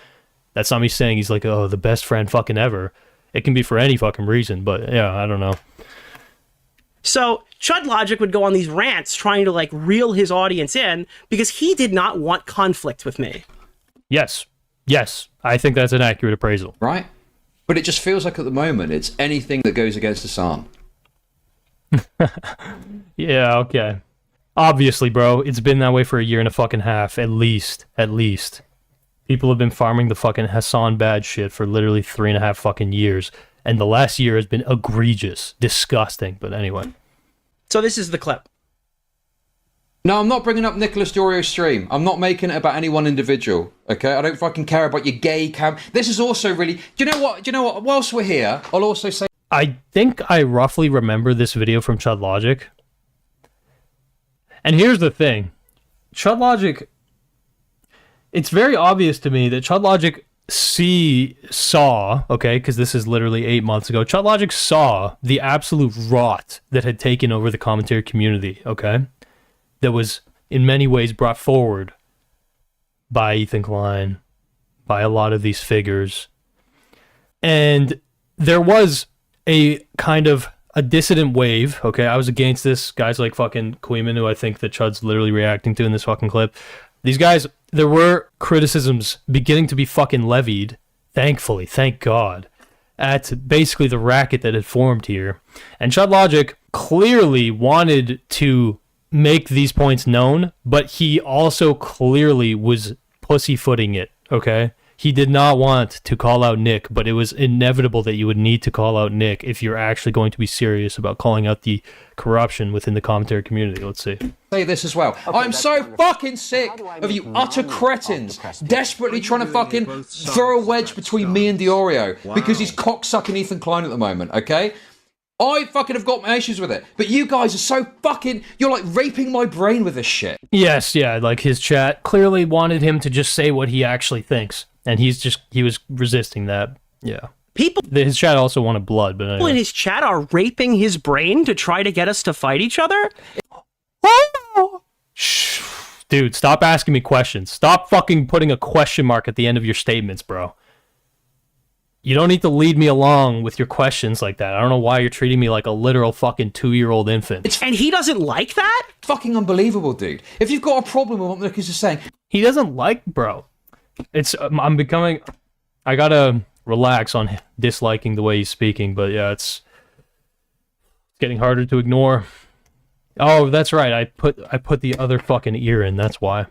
that's not me saying he's like, oh, the best friend fucking ever. It can be for any fucking reason, but yeah, I don't know. So Chud Logic would go on these rants trying to like reel his audience in because he did not want conflict with me. Yes, I think that's an accurate appraisal. Right? But it just feels like at the moment it's anything that goes against Hassan. Yeah, okay. Obviously, bro, it's been that way for a year and a fucking half, at least. People have been farming the fucking Hassan bad shit for literally 3.5 fucking years, and the last year has been egregious, disgusting, but anyway. So this is the clip. No, I'm not bringing up Nicholas Deorio's stream. I'm not making it about any one individual, okay? I don't fucking care about your gay cam. This is also really... Do you know what? Whilst we're here, I'll also say... I think I roughly remember this video from Chud Logic. And here's the thing. Chud Logic... It's very obvious to me that Chud Logic saw, okay, because this is literally 8 months ago, Chud Logic saw the absolute rot that had taken over the commentary community, okay? That was in many ways brought forward by Ethan Klein, by a lot of these figures. And there was a kind of a dissident wave, okay? I was against this. Guys like fucking Queeman, who I think that Chud's literally reacting to in this fucking clip. These guys, there were criticisms beginning to be fucking levied, thankfully, thank God, at basically the racket that had formed here. And Chud Logic clearly wanted to make these points known, but he also clearly was pussyfooting it, okay? He did not want to call out Nick, but it was inevitable that you would need to call out Nick if you're actually going to be serious about calling out the corruption within the commentary community. Let's see. Say this as well. Okay, I'm so fucking sick of you utter cretins desperately trying to fucking throw a wedge between me and DeOrio because he's cocksucking Ethan Klein at the moment, okay? I fucking have got my issues with it, but you guys are so fucking... You're like raping my brain with this shit. Yes, yeah, like his chat clearly wanted him to just say what he actually thinks. And he was resisting that. Yeah. His chat also wanted blood, but anyway. People in his chat are raping his brain to try to get us to fight each other? Shh. Dude, stop asking me questions. Stop fucking putting a question mark at the end of your statements, bro. You don't need to lead me along with your questions like that. I don't know why you're treating me like a literal fucking 2-year-old infant. And he doesn't like that? Fucking unbelievable, dude. If you've got a problem with what Nick is just saying... He doesn't like, bro. I gotta relax on disliking the way he's speaking, but yeah, it's getting harder to ignore. Oh, that's right. I put the other fucking ear in. That's why.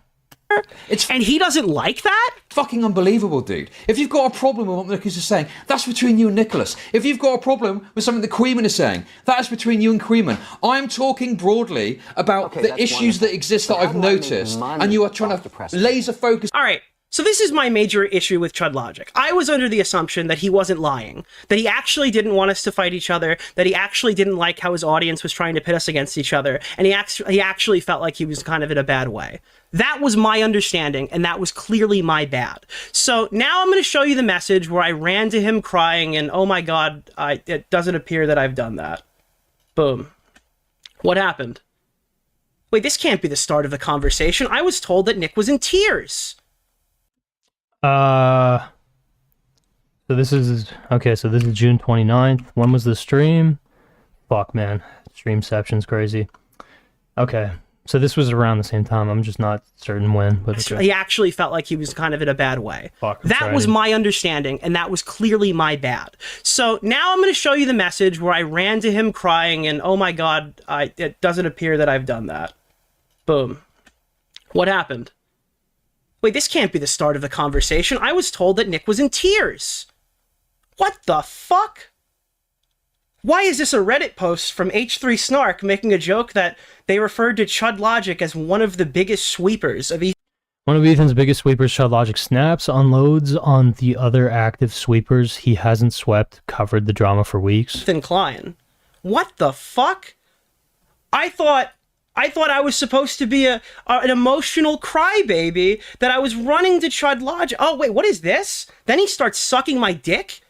And he doesn't like that? Fucking unbelievable, dude. If you've got a problem with what Nicholas is saying, that's between you and Nicholas. If you've got a problem with something that Creeman is saying, that is between you and Creeman. I'm talking broadly about the issues that exist that I've noticed, and you are trying to laser focus. All right. So this is my major issue with Chud Logic. I was under the assumption that he wasn't lying, that he actually didn't want us to fight each other, that he actually didn't like how his audience was trying to pit us against each other, and he actually felt like he was kind of in a bad way. That was my understanding, and that was clearly my bad. So now I'm going to show you the message where I ran to him crying, and oh my god, it doesn't appear that I've done that. Boom. What happened? Wait, this can't be the start of the conversation. I was told that Nick was in tears. So this is June 29th. When was the stream? Fuck, man. Streamception's crazy. Okay. So this was around the same time. I'm just not certain when, but okay. He actually felt like he was kind of in a bad way. Fuck, that was my understanding, and that was clearly my bad. So now I'm going to show you the message where I ran to him crying, and oh my god, it doesn't appear that I've done that. Boom. What happened? Wait, this can't be the start of the conversation. I was told that Nick was in tears. What the fuck? Why is this a Reddit post from H3 Snark making a joke that they referred to Chud Logic as one of the biggest sweepers of One of Ethan's biggest sweepers, Chud Logic, snaps, unloads on the other active sweepers he hasn't swept, covered the drama for weeks. Ethan Klein. What the fuck? I thought I was supposed to be an emotional crybaby, that I was running to Chud Logic. Oh, wait, what is this? Then he starts sucking my dick?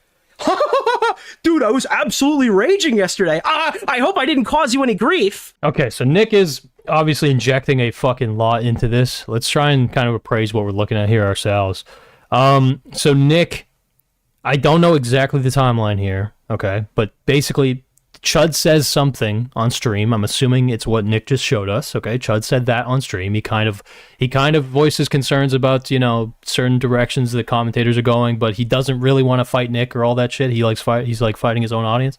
Dude, I was absolutely raging yesterday. I hope I didn't cause you any grief. Okay, so Nick is obviously injecting a fucking lot into this. Let's try and kind of appraise what we're looking at here ourselves. So Nick, I don't know exactly the timeline here, okay? But basically, Chud says something on stream. I'm assuming it's what Nick just showed us. Okay, Chud said that on stream. He kind of voices concerns about, you know, certain directions that commentators are going, but he doesn't really want to fight Nick or all that shit. He's like fighting his own audience.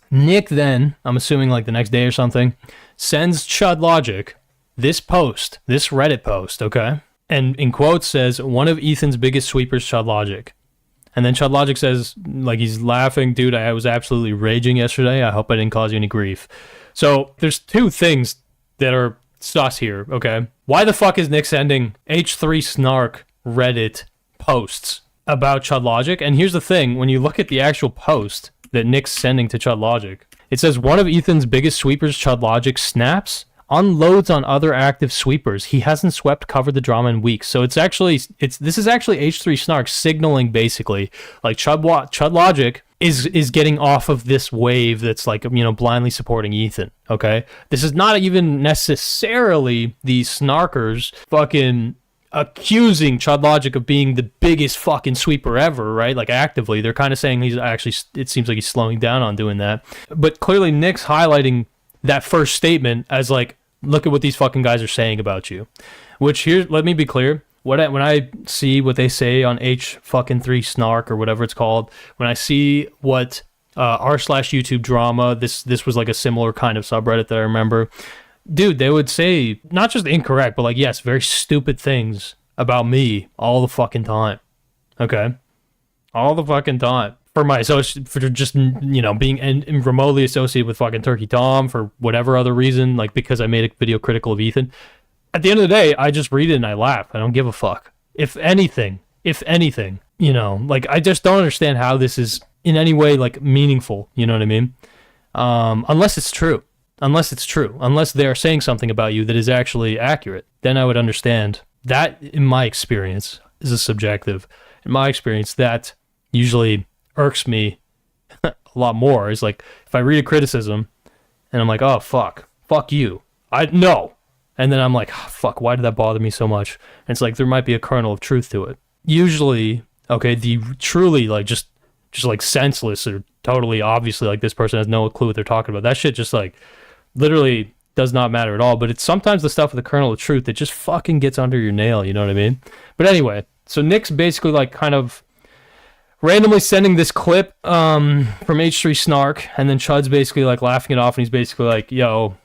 Nick then, I'm assuming like the next day or something, sends Chud Logic this post, this Reddit post, okay? And in quotes says, one of Ethan's biggest sweepers, Chud Logic. And then Chud Logic says, like, he's laughing, dude, I was absolutely raging yesterday. I hope I didn't cause you any grief. So there's two things that are sus here, okay? Why the fuck is Nick sending H3 Snark Reddit posts about Chud Logic? And here's the thing, when you look at the actual post that Nick's sending to Chud Logic, it says, one of Ethan's biggest sweepers, Chud Logic, snaps, unloads on other active sweepers. He hasn't swept, covered the drama in weeks. So this is actually H3 Snark signaling basically like Chud Logic is getting off of this wave that's like, you know, blindly supporting Ethan. Okay, this is not even necessarily these snarkers fucking accusing Chud Logic of being the biggest fucking sweeper ever, right? Like actively, they're kind of saying he's actually, it seems like he's slowing down on doing that. But clearly Nick's highlighting that first statement as like, look at what these fucking guys are saying about you. Which here, let me be clear. When I see what they say on H3 Snark or whatever it's called, when I see what r/YouTube drama, this was like a similar kind of subreddit that I remember. Dude, they would say not just incorrect, but like, yes, very stupid things about me all the fucking time. Okay? All the fucking time. For just, you know, being remotely associated with fucking Turkey Tom for whatever other reason, like because I made a video critical of Ethan. At the end of the day, I just read it and I laugh. I don't give a fuck. If anything, you know, like I just don't understand how this is in any way like meaningful. You know what I mean? Unless it's true. Unless they're saying something about you that is actually accurate, then I would understand. That, in my experience, is a subjective. In my experience, that usually irks me a lot more. Is like if I read a criticism and I'm like, oh fuck you, I know, and then I'm like, oh, fuck, why did that bother me so much? And it's like there might be a kernel of truth to it. Usually, okay, the truly like just like senseless or totally obviously like this person has no clue what they're talking about, that shit just like literally does not matter at all. But it's sometimes the stuff with the kernel of truth that just fucking gets under your nail, you know what I mean? But anyway, so Nick's basically like kind of randomly sending this clip from H3 Snark, and then Chud's basically like laughing it off, and he's basically like, yo,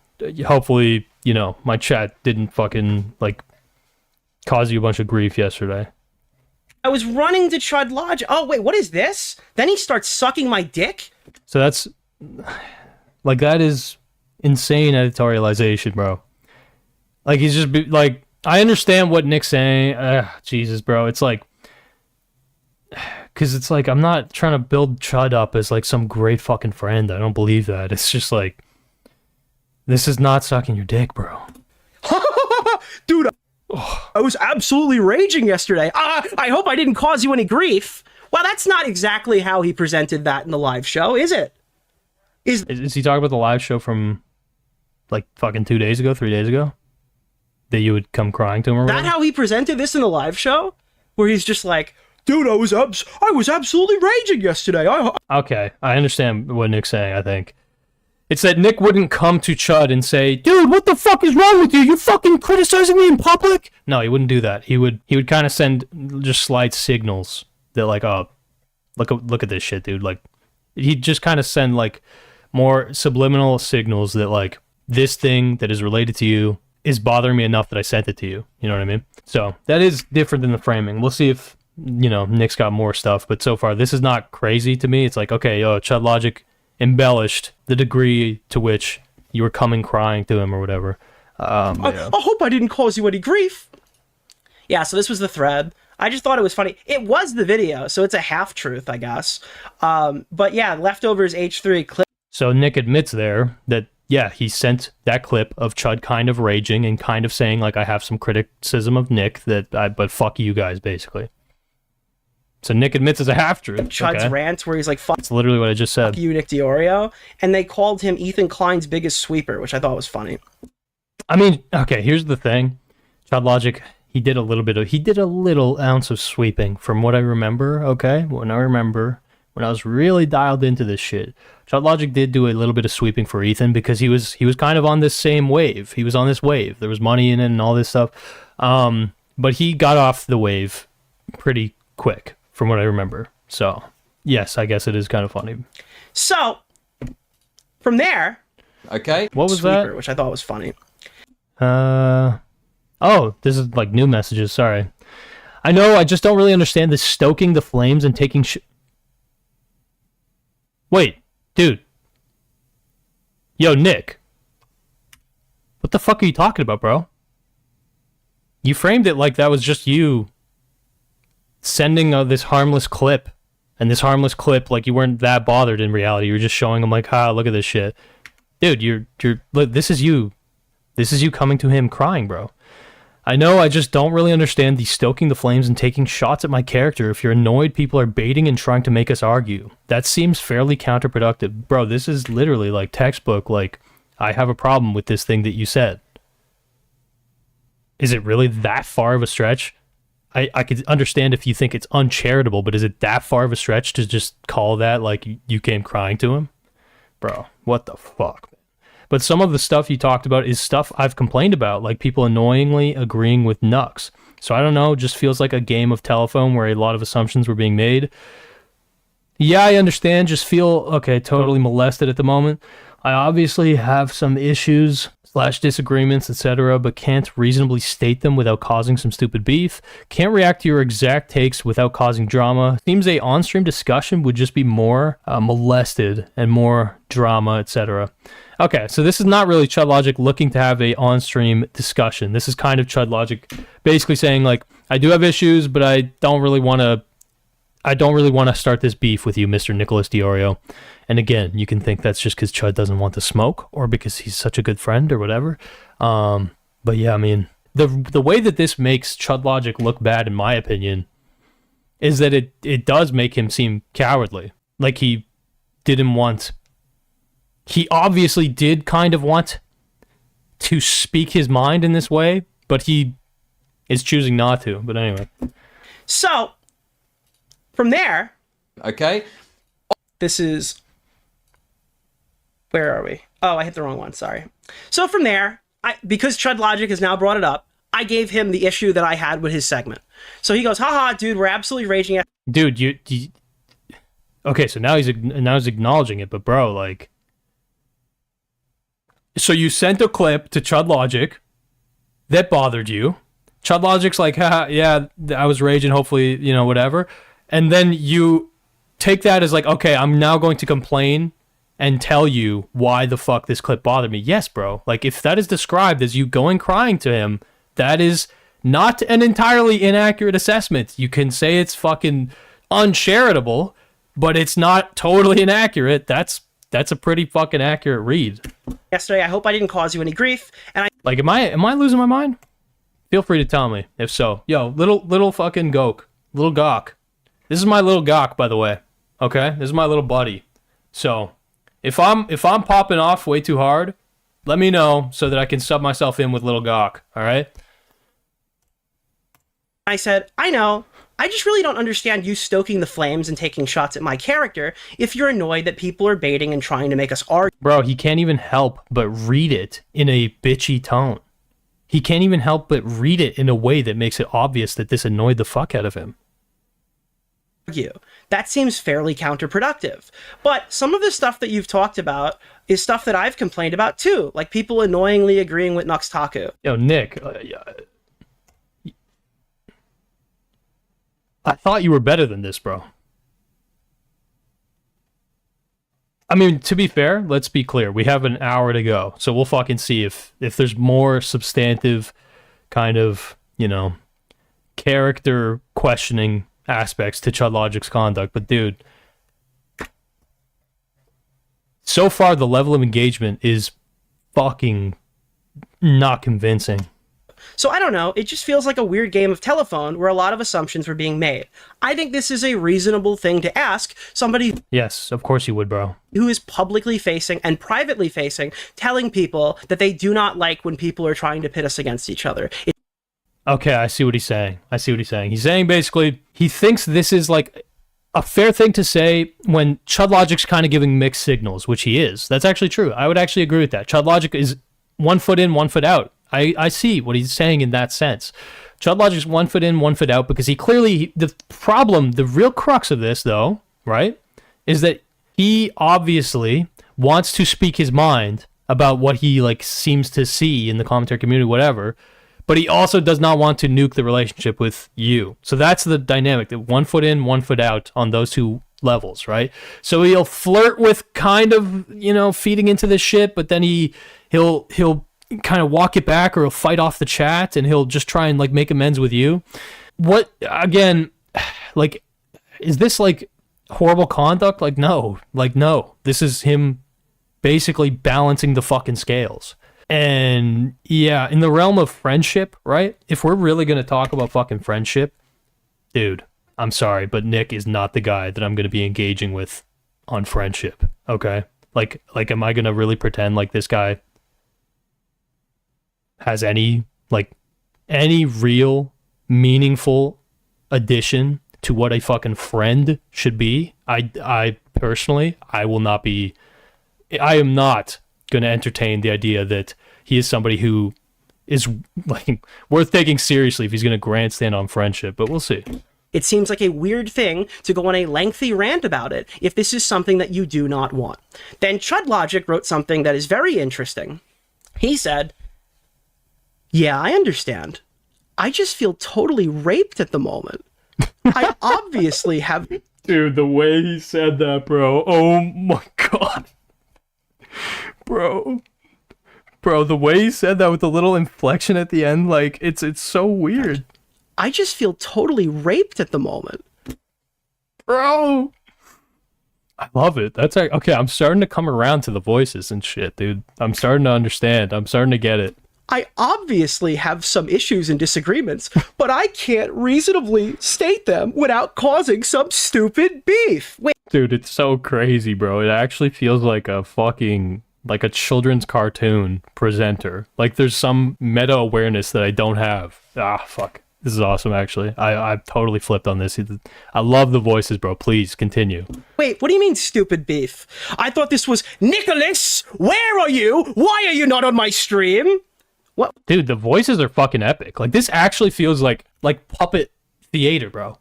hopefully, you know, my chat didn't fucking like cause you a bunch of grief yesterday. I was running to Chud Logic. Oh, wait, what is this? Then he starts sucking my dick? So that's, like, that is insane editorialization, bro. Like, he's just, like, I understand what Nick's saying. Jesus, bro. It's like, because it's like, I'm not trying to build Chud up as, like, some great fucking friend. I don't believe that. It's just like, this is not sucking your dick, bro. Dude, I was absolutely raging yesterday. I hope I didn't cause you any grief. Well, that's not exactly how he presented that in the live show, is it? Is he talking about the live show from, like, fucking 3 days ago? That you would come crying to him or whatever? That how he presented this in the live show? Where he's just like, dude, I was absolutely raging yesterday. Okay, I understand what Nick's saying, I think. It's that Nick wouldn't come to Chud and say, dude, what the fuck is wrong with you? You fucking criticizing me in public? No, he wouldn't do that. He would kind of send just slight signals that like, oh, look at this shit, dude. Like, he'd just kind of send like more subliminal signals that like, this thing that is related to you is bothering me enough that I sent it to you. You know what I mean? So that is different than the framing. We'll see if, you know, Nick's got more stuff, but so far this is not crazy to me. It's like, okay, Chud Logic embellished the degree to which you were coming crying to him or whatever. I hope I didn't cause you any grief. Yeah, so this was the thread. I just thought it was funny. It was the video, so it's a half-truth, I guess. But yeah, leftovers H3 clip. So Nick admits there that, yeah, he sent that clip of Chud kind of raging and kind of saying, like, I have some criticism of Nick, but fuck you guys, basically. So Nick admits it's a half-truth. Chud's rant where he's like, fuck. That's literally what I just said. Fuck you, Nick Deorio. And they called him Ethan Klein's biggest sweeper, which I thought was funny. I mean, okay, here's the thing. Chud Logic, he did a little ounce of sweeping from what I remember, okay? When I was really dialed into this shit. Chud Logic did do a little bit of sweeping for Ethan because he was kind of on this same wave. He was on this wave. There was money in it and all this stuff. But he got off the wave pretty quick, from what I remember. So, yes, I guess it is kind of funny. So, from there... Okay. What was sweeper, that? Which I thought was funny. Oh, this is like new messages, sorry. I know, I just don't really understand this stoking the flames and taking Wait, dude. Yo, Nick. What the fuck are you talking about, bro? You framed it like that was just you sending this harmless clip, and this harmless clip, like you weren't that bothered in reality. You were just showing him like, look at this shit. Dude, look, this is you. This is you coming to him crying, bro. I know, I just don't really understand the stoking the flames and taking shots at my character. If you're annoyed, people are baiting and trying to make us argue. That seems fairly counterproductive. Bro, this is literally like textbook, like, I have a problem with this thing that you said. Is it really that far of a stretch? I could understand if you think it's uncharitable, but is it that far of a stretch to just call that like you came crying to him? Bro, what the fuck? But some of the stuff you talked about is stuff I've complained about, like people annoyingly agreeing with Nux. So I don't know, just feels like a game of telephone where a lot of assumptions were being made. Yeah, I understand, just feel, okay, totally molested at the moment. I obviously have some issues / disagreements, etc., but can't reasonably state them without causing some stupid beef. Can't react to your exact takes without causing drama. Seems a on-stream discussion would just be more molested and more drama, etc. Okay, so this is not really Chud Logic looking to have a on-stream discussion. This is kind of Chud Logic basically saying, like, I do have issues, but I don't really want to start this beef with you, Mr. Nicholas Deorio. And again, you can think that's just because Chud doesn't want to smoke or because he's such a good friend or whatever. But yeah, I mean, the way that this makes Chud Logic look bad, in my opinion, is that it does make him seem cowardly. Like he obviously did kind of want to speak his mind in this way, but he is choosing not to. But anyway. So, from there... Okay. This is... Where are we? Oh, I hit the wrong one, sorry. So from there, because Chud Logic has now brought it up, I gave him the issue that I had with his segment. So he goes, haha, dude, we're absolutely raging at... Dude, Okay, so now he's acknowledging it, but bro, like, so you sent a clip to Chud Logic that bothered you. Chud Logic's like, haha, yeah, I was raging, hopefully, you know, whatever. And then you take that as like, okay, I'm now going to complain and tell you why the fuck this clip bothered me. Yes, bro. Like, if that is described as you going crying to him, that is not an entirely inaccurate assessment. You can say it's fucking uncharitable, but it's not totally inaccurate. That's a pretty fucking accurate read. Yesterday, I hope I didn't cause you any grief. And Like, am I losing my mind? Feel free to tell me if so. Yo, little fucking little Gok. This is my little Gok, by the way. Okay, this is my little buddy. So, if I'm popping off way too hard, let me know so that I can sub myself in with little Gok. All right. I said, I know. I just really don't understand you stoking the flames and taking shots at my character if you're annoyed that people are baiting and trying to make us argue. Bro, he can't even help but read it in a bitchy tone. He can't even help but read it in a way that makes it obvious that this annoyed the fuck out of him. That seems fairly counterproductive. But some of the stuff that you've talked about is stuff that I've complained about too, like people annoyingly agreeing with Nuxtaku. Yo, Nick, I thought you were better than this, bro. I mean, to be fair, let's be clear. We have an hour to go, so we'll fucking see if there's more substantive kind of, you know, character questioning aspects to Chud Logic's conduct. But dude, so far the level of engagement is fucking not convincing. So I don't know, it just feels like a weird game of telephone where a lot of assumptions were being made. I think this is a reasonable thing to ask somebody Yes, of course you would, bro. who is publicly facing and privately facing, telling people that they do not like when people are trying to pit us against each other. Okay, I see what he's saying. He's saying basically he thinks this is like a fair thing to say when Chud Logic's kind of giving mixed signals, which he is. That's actually true. I would actually agree with that. Chud Logic is 1 foot in, 1 foot out. I see what he's saying in that sense. Chud Logic's 1 foot in, 1 foot out because he clearly, the problem, the real crux of this though, right, is that he obviously wants to speak his mind about what he like seems to see in the commentary community, whatever, but he also does not want to nuke the relationship with you. So that's the dynamic, that 1 foot in, 1 foot out on those two levels, right? So he'll flirt with kind of, you know, feeding into this shit, but then he'll kind of walk it back, or he'll fight off the chat and he'll just try and like make amends with you. What, again, like, is this like horrible conduct? Like, no. This is him basically balancing the fucking scales. And yeah, in the realm of friendship, right? If we're really going to talk about fucking friendship, dude, I'm sorry, but Nick is not the guy that I'm going to be engaging with on friendship, okay? Like, am I going to really pretend like this guy has any real meaningful addition to what a fucking friend should be? I personally, I am not going to entertain the idea that he is somebody who is like worth taking seriously if he's going to grandstand on friendship, but we'll see. It seems like a weird thing to go on a lengthy rant about it if this is something that you do not want. Then Chud Logic wrote something that is very interesting. He said, yeah, I understand. I just feel totally raped at the moment. I obviously have... Dude, the way he said that, bro. Oh my god. Bro, the way he said that with the little inflection at the end, like, it's so weird. I just feel totally raped at the moment. Bro. I love it. That's like, okay, I'm starting to come around to the voices and shit, dude. I'm starting to understand. I'm starting to get it. I obviously have some issues and disagreements, but I can't reasonably state them without causing some stupid beef. Wait. Dude, it's so crazy, bro. It actually feels like a fucking, like a children's cartoon presenter. Like there's some meta awareness that I don't have. Ah, fuck. This is awesome, actually. I totally flipped on this. I love the voices, bro. Please continue. Wait, what do you mean stupid beef? I thought this was, Nicholas, where are you? Why are you not on my stream? What? Dude, the voices are fucking epic. Like, this actually feels like puppet theater, bro.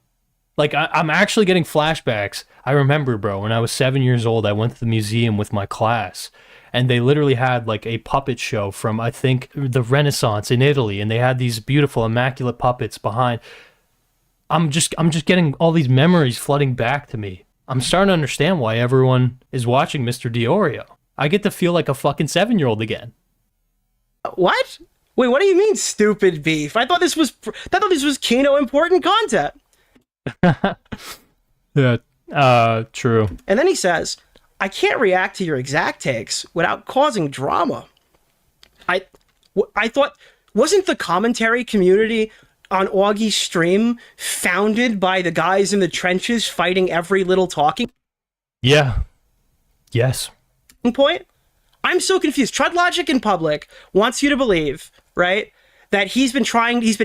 Like, I'm actually getting flashbacks. I remember, bro, when I was 7 years old, I went to the museum with my class, and they literally had, like, a puppet show from, I think, the Renaissance in Italy, and they had these beautiful, immaculate puppets behind. I'm just getting all these memories flooding back to me. I'm starting to understand why everyone is watching Mr. Deorio. I get to feel like a fucking 7-year-old again. What? Wait, what do you mean, stupid beef? I thought this was Kino important content. Yeah, true. And then he says, I can't react to your exact takes without causing drama. I thought, wasn't the commentary community on Augie's stream founded by the guys in the trenches fighting every little talking Yeah. Yes. point? I'm so confused. Chud Logic in public wants you to believe, right, that he's been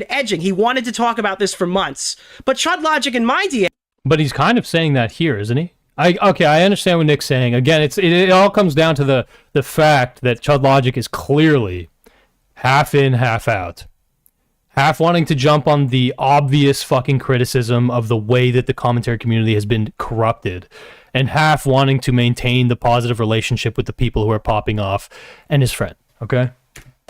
edging. He wanted to talk about this for months. But Chud Logic in my DM... But he's kind of saying that here, isn't he? I understand what Nick's saying. Again, it all comes down to the fact that Chud Logic is clearly half in, half out. Half wanting to jump on the obvious fucking criticism of the way that the commentary community has been corrupted, and half wanting to maintain the positive relationship with the people who are popping off and his friend, okay?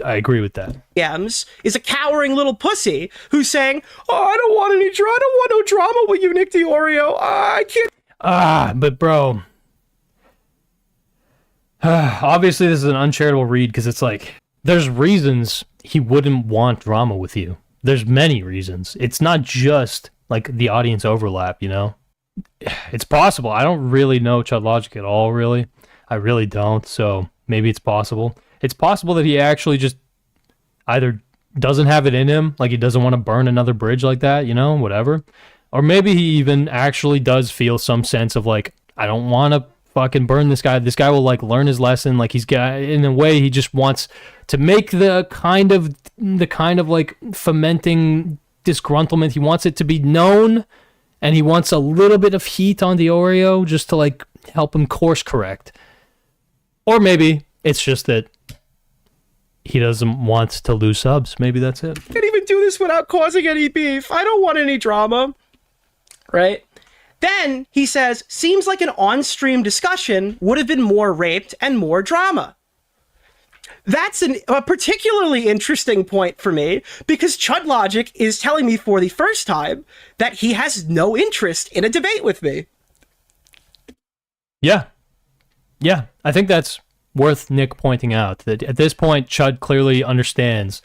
I agree with that. DMs is a cowering little pussy who's saying, oh, I don't want any drama. I don't want no drama with you, Nick DeOrio. I can't... But bro... obviously this is an uncharitable read, because it's like, there's reasons he wouldn't want drama with you. There's many reasons. It's not just, like, the audience overlap, you know? It's possible. I don't really know Chud Logic at all, really. I really don't, so maybe it's possible. It's possible that he actually just either doesn't have it in him, like he doesn't want to burn another bridge like that, you know, whatever. Or maybe he even actually does feel some sense of, like, I don't want to fucking burn this guy. This guy will, like, learn his lesson. Like, he's got, in a way, he just wants to make the kind of like fomenting disgruntlement. He wants it to be known, and he wants a little bit of heat on DeOrio just to, like, help him course correct. Or maybe it's just that he doesn't want to lose subs. Maybe that's it. Can't even do this without causing any beef. I don't want any drama. Right? Then he says, seems like an on-stream discussion would have been more raped and more drama. That's a particularly interesting point for me, because Chud Logic is telling me for the first time that he has no interest in a debate with me. Yeah. Yeah, I think that's worth Nick pointing out, that at this point, Chud clearly understands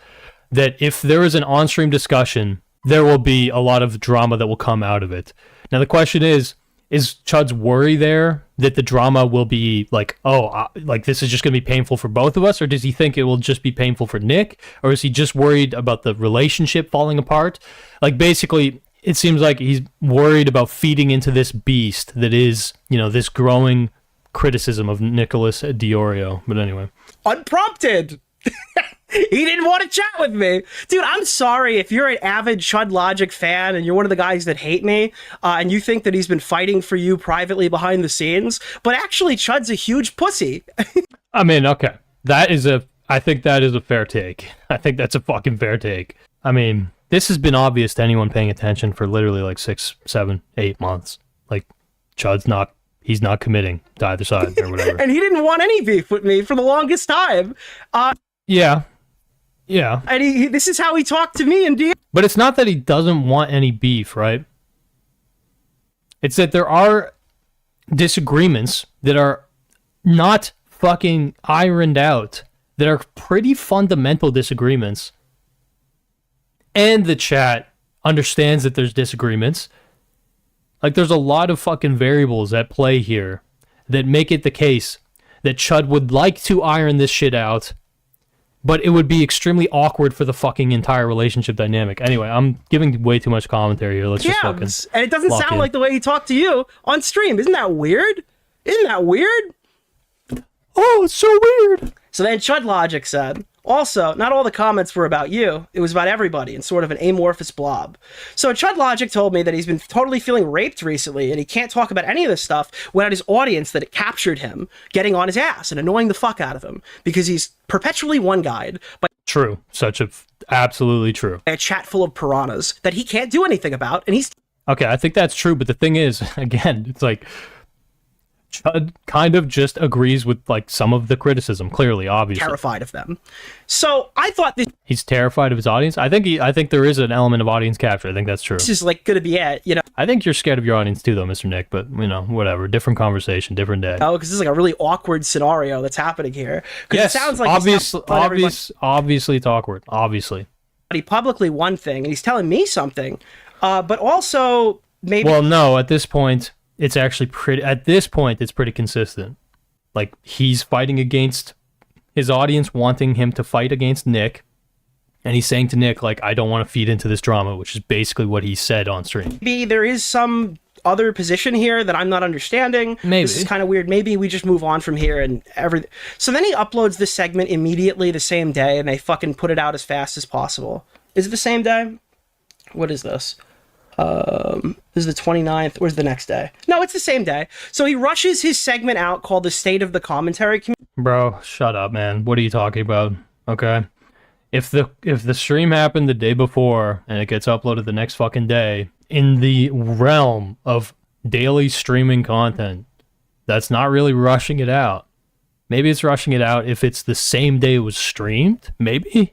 that if there is an on-stream discussion, there will be a lot of drama that will come out of it. Now, the question is Chud's worry there that the drama will be like, like this is just going to be painful for both of us, or does he think it will just be painful for Nick, or is he just worried about the relationship falling apart? Like, basically, it seems like he's worried about feeding into this beast that is, you know, this growing criticism of Nicholas Deorio. But anyway. Unprompted! He didn't want to chat with me. Dude, I'm sorry if you're an avid Chud Logic fan and you're one of the guys that hate me, and you think that he's been fighting for you privately behind the scenes, but actually Chud's a huge pussy. I mean, okay. I think that is a fair take. I think that's a fucking fair take. I mean, this has been obvious to anyone paying attention for literally like 6, 7, 8 months. Like, he's not committing to either side or whatever. And he didn't want any beef with me for the longest time. Yeah. And this is how he talked to me and D. But it's not that he doesn't want any beef, right? It's that there are disagreements that are not fucking ironed out, that are pretty fundamental disagreements. And the chat understands that there's disagreements. Like, there's a lot of fucking variables at play here that make it the case that Chud would like to iron this shit out, but it would be extremely awkward for the fucking entire relationship dynamic. Anyway, I'm giving way too much commentary here. Let's just fucking... And it doesn't sound like the way he talked to you on stream. Isn't that weird? Oh, it's so weird. So then Chud Logic said, also, not all the comments were about you. It was about everybody in sort of an amorphous blob. So Chud Logic told me that he's been totally feeling raped recently, and he can't talk about any of this stuff without his audience that it captured him getting on his ass and annoying the fuck out of him, because he's perpetually one-guyed by True. Absolutely true. a chat full of piranhas that he can't do anything about, and he's... Okay, I think that's true, but the thing is, again, it's like Chud kind of just agrees with like some of the criticism, clearly, obviously. Terrified of them. So I thought He's terrified of his audience. I think there is an element of audience capture. I think that's true. this is like going to be it, you know? I think you're scared of your audience too, though, Mr. Nick. But you know, whatever. Different conversation, different day. Oh, because this is like a really awkward scenario that's happening here. Because it sounds like obviously it's awkward. Obviously. he publicly one thing and he's telling me something, but also maybe. Well, no. At this point, it's actually pretty. At this point, it's pretty consistent. Like he's fighting against his audience, wanting him to fight against Nick, and he's saying to Nick, like, "I don't want to feed into this drama," which is basically what he said on stream. Maybe there is some other position here that I'm not understanding. Maybe. This is kind of weird. Maybe we just move on from here and everything. So then he uploads this segment immediately the same day, and they fucking put it out as fast as possible. Is it the same day? What is this? This is the 29th. Where's the next day? No, it's the same day. So he rushes his segment out called The State of the Commentary Community. Bro, shut up, man. What are you talking about? Okay. If the stream happened the day before and it gets uploaded the next fucking day, in the realm of daily streaming content, that's not really rushing it out. Maybe it's rushing it out if it's the same day it was streamed, maybe.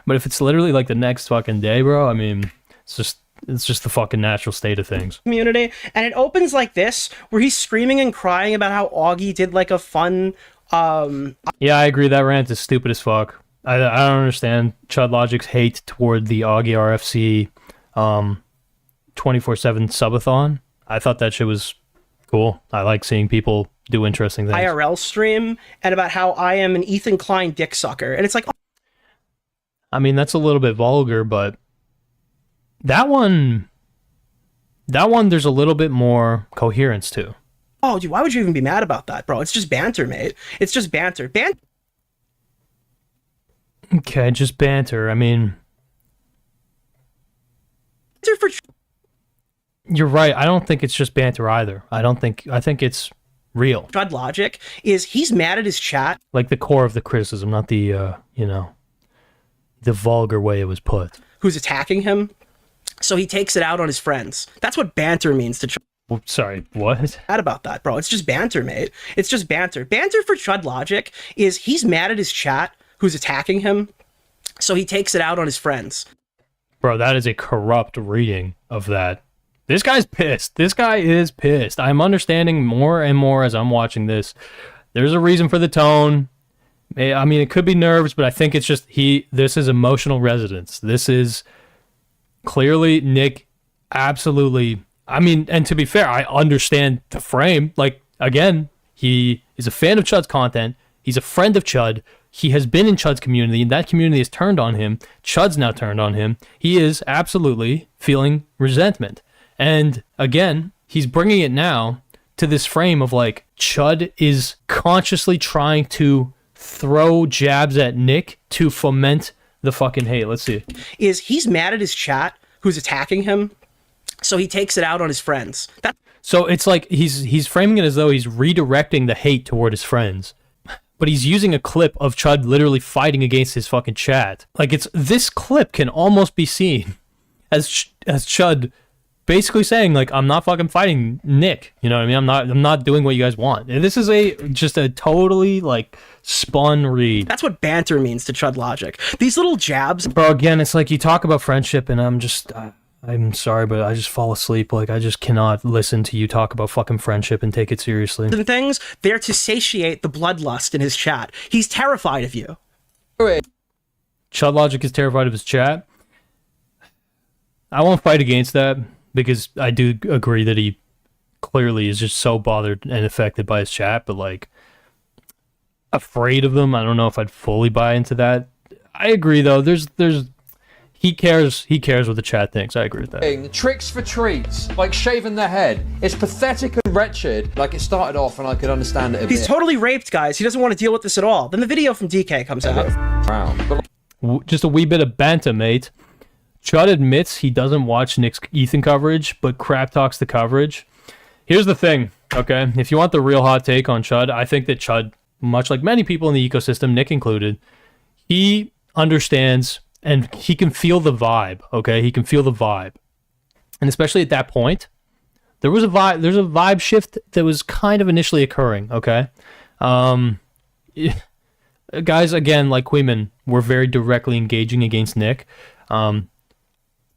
But if it's literally like the next fucking day, bro, I mean, it's just the fucking natural state of things. Community, and it opens like this, where he's screaming and crying about how Augie did like a fun. Yeah, I agree. That rant is stupid as fuck. I don't understand Chud Logic's hate toward the augierfc 24/7 subathon. I thought that shit was cool. I like seeing people do interesting things. IRL stream, and about how I am an Ethan Klein dick sucker, and it's like, I mean, that's a little bit vulgar, but that one, there's a little bit more coherence to. oh, dude, why would you even be mad about that, bro? It's just banter, mate. It's just banter. Okay, just banter. I mean, For you're right. I don't think it's just banter either. I think it's real. Chud Logic is he's mad at his chat. Like the core of the criticism, not the the vulgar way it was put. Who's attacking him? So he takes it out on his friends. That's what banter means to Chud. Well, sorry, what? Mad about that, bro. It's just banter, mate. It's just banter. Banter for Chud Logic is he's mad at his chat who's attacking him. So he takes it out on his friends. Bro, that is a corrupt reading of that. This guy's pissed. This guy is pissed. I'm understanding more and more as I'm watching this. There's a reason for the tone. I mean, it could be nerves, but I think it's just this is emotional resonance. This is clearly Nick absolutely. I mean, and to be fair, I understand the frame. Like, again, he is a fan of Chud's content. He's a friend of Chud. He has been in Chud's community, and that community has turned on him. Chud's now turned on him. He is absolutely feeling resentment. And again, he's bringing it now to this frame of like, Chud is consciously trying to throw jabs at Nick to foment the fucking hate. Let's see. Is he's mad at his chat who's attacking him. So he takes it out on his friends. So it's like he's framing it as though he's redirecting the hate toward his friends. But he's using a clip of Chud literally fighting against his fucking chat. Like, this clip can almost be seen as Chud basically saying, like, I'm not fucking fighting Nick. You know what I mean? I'm not doing what you guys want. And this is just a totally like spun read. That's what banter means to Chud Logic. These little jabs. Bro, again, it's like you talk about friendship and I'm sorry, but I just fall asleep. Like, I just cannot listen to you talk about fucking friendship and take it seriously. And things, they're to satiate the bloodlust in his chat. He's terrified of you. Chud Logic is terrified of his chat. I won't fight against that because I do agree that he clearly is just so bothered and affected by his chat, but like, afraid of them, I don't know if I'd fully buy into that. I agree though. He cares what the chat thinks. I agree with that. Tricks for treats, like shaving their head. It's pathetic and wretched. Like, it started off and I could understand it a bit. He's totally raped, guys. He doesn't want to deal with this at all. Then the video from DK comes out. Just a wee bit of banter, mate. Chud admits he doesn't watch Nick's Ethan coverage, but crap talks the coverage. Here's the thing, okay? If you want the real hot take on Chud, I think that Chud, much like many people in the ecosystem, Nick included, he understands and he can feel the vibe, okay? He can feel the vibe. And especially at that point, there's a vibe shift that was kind of initially occurring, okay? Guys, again, like Queeman, were very directly engaging against Nick.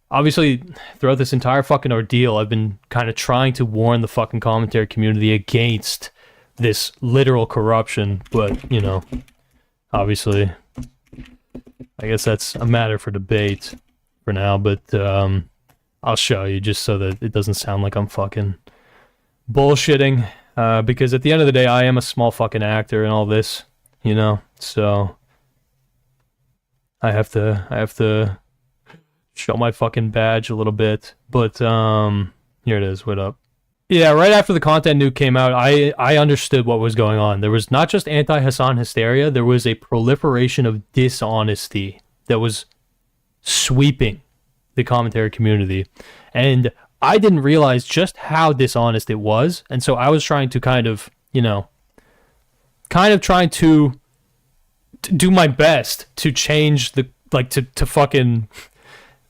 Obviously, throughout this entire fucking ordeal, I've been kind of trying to warn the fucking commentary community against this literal corruption, but, you know, obviously, I guess that's a matter for debate for now, but I'll show you just so that it doesn't sound like I'm fucking bullshitting, because at the end of the day, I am a small fucking actor in all this, you know, so I have to show my fucking badge a little bit, but here it is. What up? Yeah, right after the content nuke came out, I understood what was going on. There was not just anti-Hassan hysteria, there was a proliferation of dishonesty that was sweeping the commentary community, and I didn't realize just how dishonest it was, and so I was trying to kind of trying to do my best to change the, like, to fucking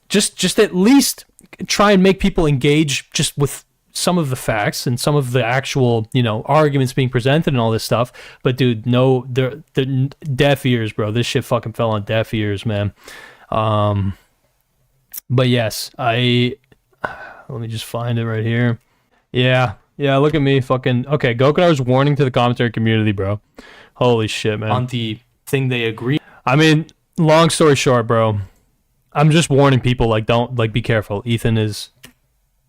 just at least try and make people engage just with some of the facts and some of the actual, you know, arguments being presented and all this stuff. But dude, no, they're deaf ears, bro. This shit fucking fell on deaf ears, man. But yes, let me just find it right here. Yeah, look at me, fucking, okay, Gokanaru's warning to the commentary community, bro. Holy shit, man. On the thing they agree. I mean, long story short, bro, I'm just warning people, like, don't, like, be careful. Ethan is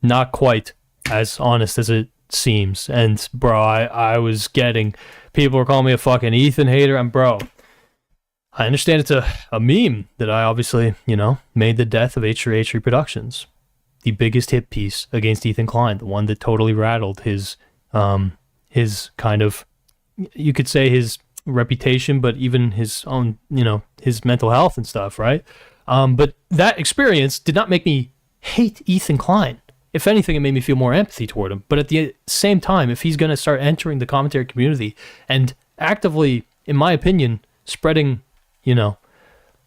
not quite as honest as it seems. And, bro, I was getting, people were calling me a fucking Ethan hater, and, bro, I understand it's a meme that I obviously, you know, made the death of H3H3 Productions. The biggest hit piece against Ethan Klein, the one that totally rattled his kind of, you could say his reputation, but even his own, you know, his mental health and stuff, right? But that experience did not make me hate Ethan Klein. If anything, it made me feel more empathy toward him. But at the same time, if he's going to start entering the commentary community and actively, in my opinion, spreading, you know,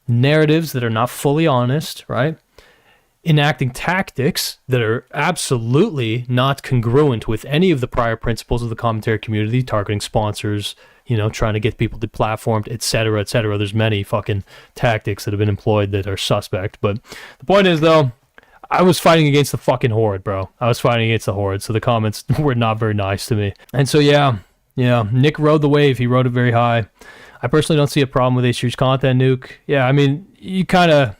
narratives that are not fully honest, right? Enacting tactics that are absolutely not congruent with any of the prior principles of the commentary community, targeting sponsors, you know, trying to get people deplatformed, etc., etc. There's many fucking tactics that have been employed that are suspect. But the point is, though, I was fighting against the fucking horde, bro. I was fighting against the horde, so the comments were not very nice to me. And so, yeah, Nick rode the wave. He rode it very high. I personally don't see a problem with H3's content nuke. Yeah, I mean, you kind of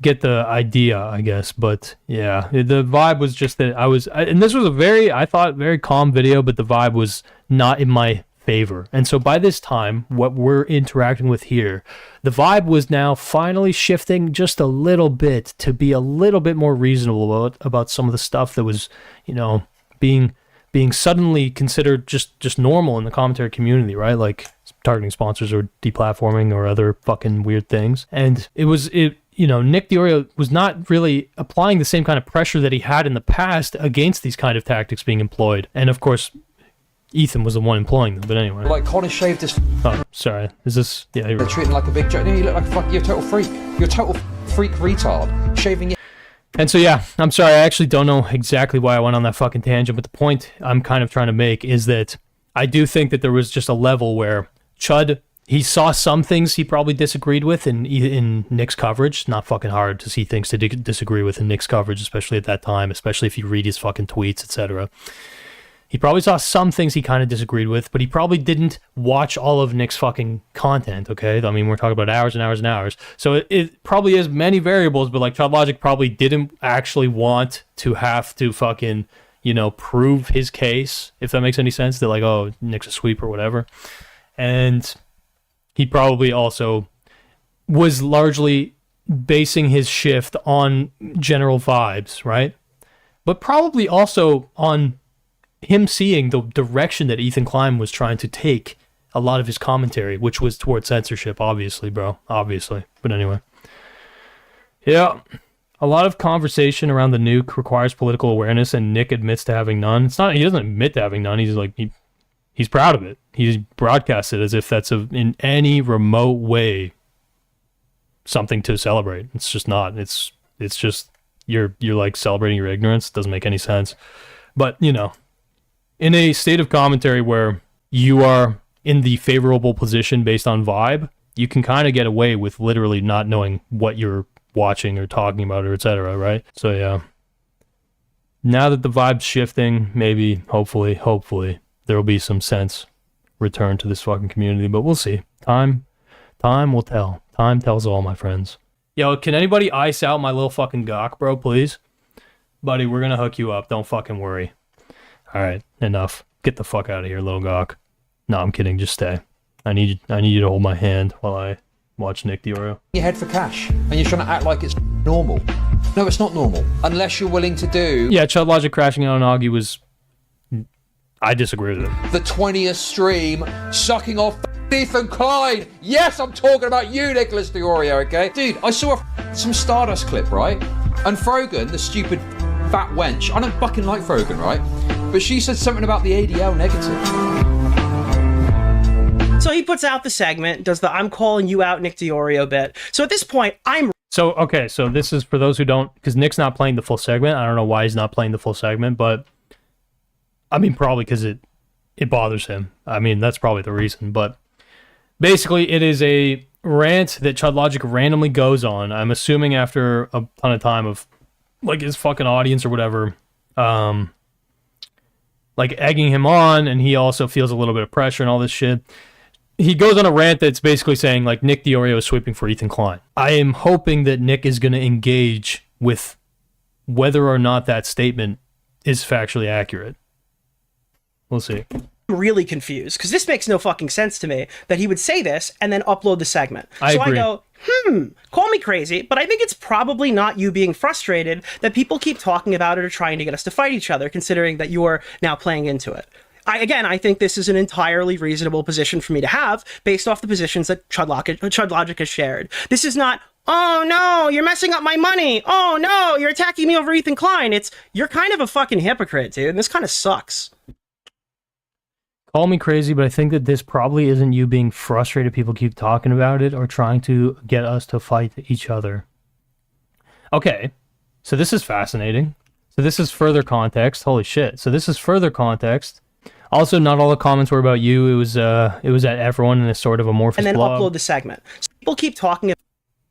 get the idea, I guess. But, yeah, the vibe was just that and this was a very, I thought, very calm video, but the vibe was not in my favor. And so by this time, what we're interacting with here, the vibe was now finally shifting just a little bit to be a little bit more reasonable about some of the stuff that was, you know, being suddenly considered just normal in the commentary community, right? Like targeting sponsors or deplatforming or other fucking weird things. And you know, Nick Deorio was not really applying the same kind of pressure that he had in the past against these kind of tactics being employed. And of course, Ethan was the one employing them, but anyway. Like, Connor shaved his... Oh, sorry. Is this... Yeah, They're treating like a big joke. You look like a fuck. You're a total freak. You're a total freak retard. Shaving... And so, yeah, I'm sorry. I actually don't know exactly why I went on that fucking tangent, but the point I'm kind of trying to make is that I do think that there was just a level where Chud, he saw some things he probably disagreed with in Nick's coverage. It's not fucking hard to see things to disagree with in Nick's coverage, especially at that time, especially if you read his fucking tweets, etc. He probably saw some things he kind of disagreed with, but he probably didn't watch all of Nick's fucking content, okay? I mean, we're talking about hours and hours and hours. So it probably is many variables, but like Chud Logic probably didn't actually want to have to fucking, you know, prove his case, if that makes any sense, that like, oh, Nick's a sweep or whatever. And he probably also was largely basing his shift on general vibes, right? But probably also on him seeing the direction that Ethan Klein was trying to take a lot of his commentary, which was towards censorship, obviously, bro. Obviously. But anyway. Yeah. A lot of conversation around the nuke requires political awareness, and Nick admits to having none. It's not, he doesn't admit to having none. He's like, he's proud of it. He's broadcasted as if that's in any remote way something to celebrate. It's just not. It's just, you're like celebrating your ignorance. It doesn't make any sense. But, you know, in a state of commentary where you are in the favorable position based on vibe, you can kind of get away with literally not knowing what you're watching or talking about or etc., right? So yeah. Now that the vibe's shifting, maybe, hopefully, there will be some sense return to this fucking community, but we'll see. Time will tell. Time tells all, my friends. Yo, can anybody ice out my little fucking gawk, bro, please? Buddy, we're gonna hook you up. Don't fucking worry. Alright, enough. Get the fuck out of here, little gawk. No, I'm kidding. Just stay. I need you to hold my hand while I watch Nick Deorio. Your head for cash, and you're trying to act like it's normal. No, it's not normal. Unless you're willing to do... Yeah, Chud Logic crashing out on Augie was... I disagree with it. The 20th stream, sucking off Ethan Klein. Yes, I'm talking about you, Nicholas Deorio, okay? Dude, I saw some Stardust clip, right? And Frogan, the stupid fat wench, I don't fucking like Frogan, right? But she said something about the ADL negative. So he puts out the segment, does the I'm calling you out Nick Deorio bit. So at this point, So, okay, so this is for those who don't... Because Nick's not playing the full segment. I don't know why he's not playing the full segment, but... I mean, probably because it bothers him. I mean, that's probably the reason, but... Basically, it is a rant that Chud Logic randomly goes on. I'm assuming after a ton of time of, like, his fucking audience or whatever, like, egging him on, and he also feels a little bit of pressure and all this shit. He goes on a rant that's basically saying, like, Nick Deorio is sweeping for Ethan Klein. I am hoping that Nick is going to engage with whether or not that statement is factually accurate. We'll see. Really confused, because this makes no fucking sense to me that he would say this and then upload the segment. I agree. I go, call me crazy, but I think it's probably not you being frustrated that people keep talking about it or trying to get us to fight each other, considering that you're now playing into it. I think this is an entirely reasonable position for me to have based off the positions that Chud Logic has shared. This is not, oh no, you're messing up my money. Oh no, you're attacking me over Ethan Klein. It's, you're kind of a fucking hypocrite, dude, and this kind of sucks. Call me crazy, but I think that this probably isn't you being frustrated people keep talking about it or trying to get us to fight each other. Okay, so this is fascinating. So this is further context. Holy shit. So this is further context. Also, not all the comments were about you. It was at everyone in a sort of amorphous and then blob. Upload the segment. So people keep talking.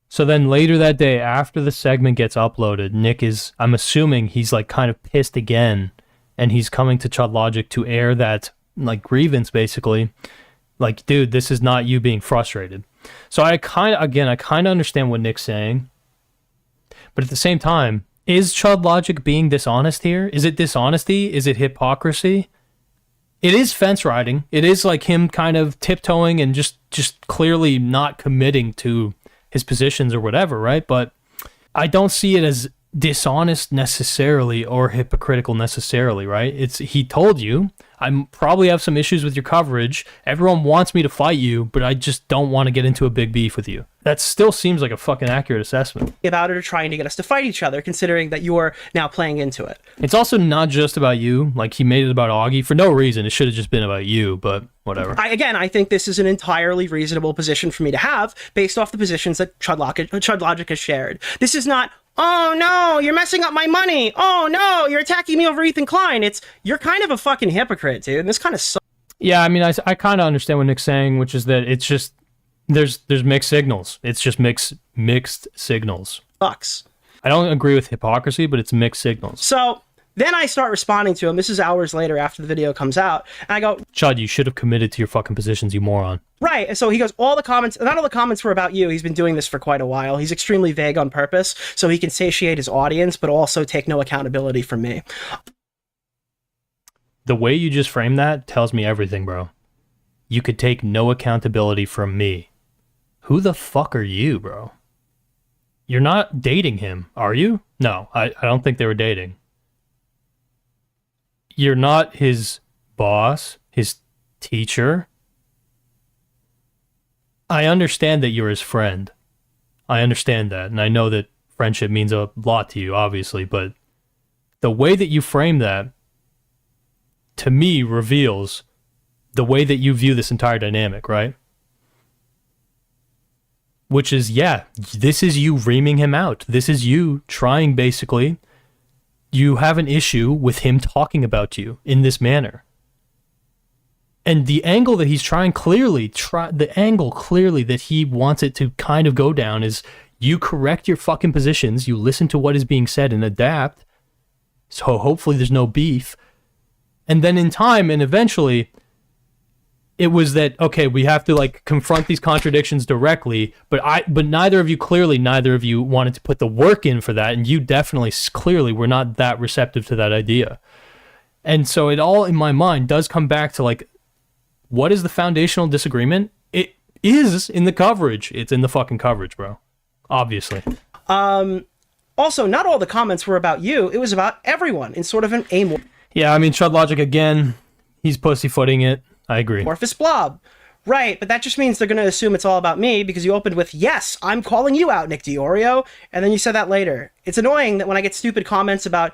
So then later that day, after the segment gets uploaded, Nick is, I'm assuming he's like kind of pissed again, and he's coming to Chud Logic to air that like grievance, basically. Like, dude, this is not you being frustrated. So I kind of understand what Nick's saying, but at the same time, is Chud Logic being dishonest here? Is it dishonesty? Is it hypocrisy? It is fence riding. It is like him kind of tiptoeing and just clearly not committing to his positions or whatever, right? But I don't see it as dishonest necessarily or hypocritical necessarily, right? It's, he told you, I probably have some issues with your coverage. Everyone wants me to fight you, but I just don't want to get into a big beef with you. That still seems like a fucking accurate assessment. About it or trying to get us to fight each other, considering that you're now playing into it. It's also not just about you. Like, he made it about Augie for no reason. It should have just been about you, but whatever. I think this is an entirely reasonable position for me to have based off the positions that Chud Logic has shared. This is not, oh no, you're messing up my money. Oh no, you're attacking me over Ethan Klein. It's, you're kind of a fucking hypocrite, dude. And this kind of sucks. Yeah, I mean, I kind of understand what Nick's saying, which is that it's just, there's mixed signals. It's just mixed signals. Sucks. I don't agree with hypocrisy, but it's mixed signals. So then I start responding to him. This is hours later after the video comes out. And I go, Chud, you should have committed to your fucking positions, you moron. Right. And so he goes, all the comments, not all the comments were about you. He's been doing this for quite a while. He's extremely vague on purpose, so he can satiate his audience, but also take no accountability from me. The way you just framed that tells me everything, bro. You could take no accountability from me. Who the fuck are you, bro? You're not dating him, are you? No, I don't think they were dating. You're not his boss, his teacher. I understand that you're his friend. I understand that, and I know that friendship means a lot to you, obviously, but the way that you frame that, to me, reveals the way that you view this entire dynamic, right? which is, yeah, this is you reaming him out. This is you trying, basically, you have an issue with him talking about you in this manner. And the angle that he's trying the angle clearly that he wants it to kind of go down is you correct your fucking positions, you listen to what is being said and adapt, so hopefully there's no beef. And then in time and eventually, it was that, okay, we have to like confront these contradictions directly, but neither of you wanted to put the work in for that, and you definitely clearly were not that receptive to that idea. And so it all in my mind does come back to like, what is the foundational disagreement? It is in the coverage. It's in the fucking coverage, bro. Obviously. Also, not all the comments were about you. It was about everyone in sort of an Yeah, I mean, Chud Logic, again, he's pussyfooting it. I agree. amorphous blob. Right, but that just means they're going to assume it's all about me because you opened with, yes, I'm calling you out, Nick DeOrio, and then you said that later. It's annoying that when I get stupid comments about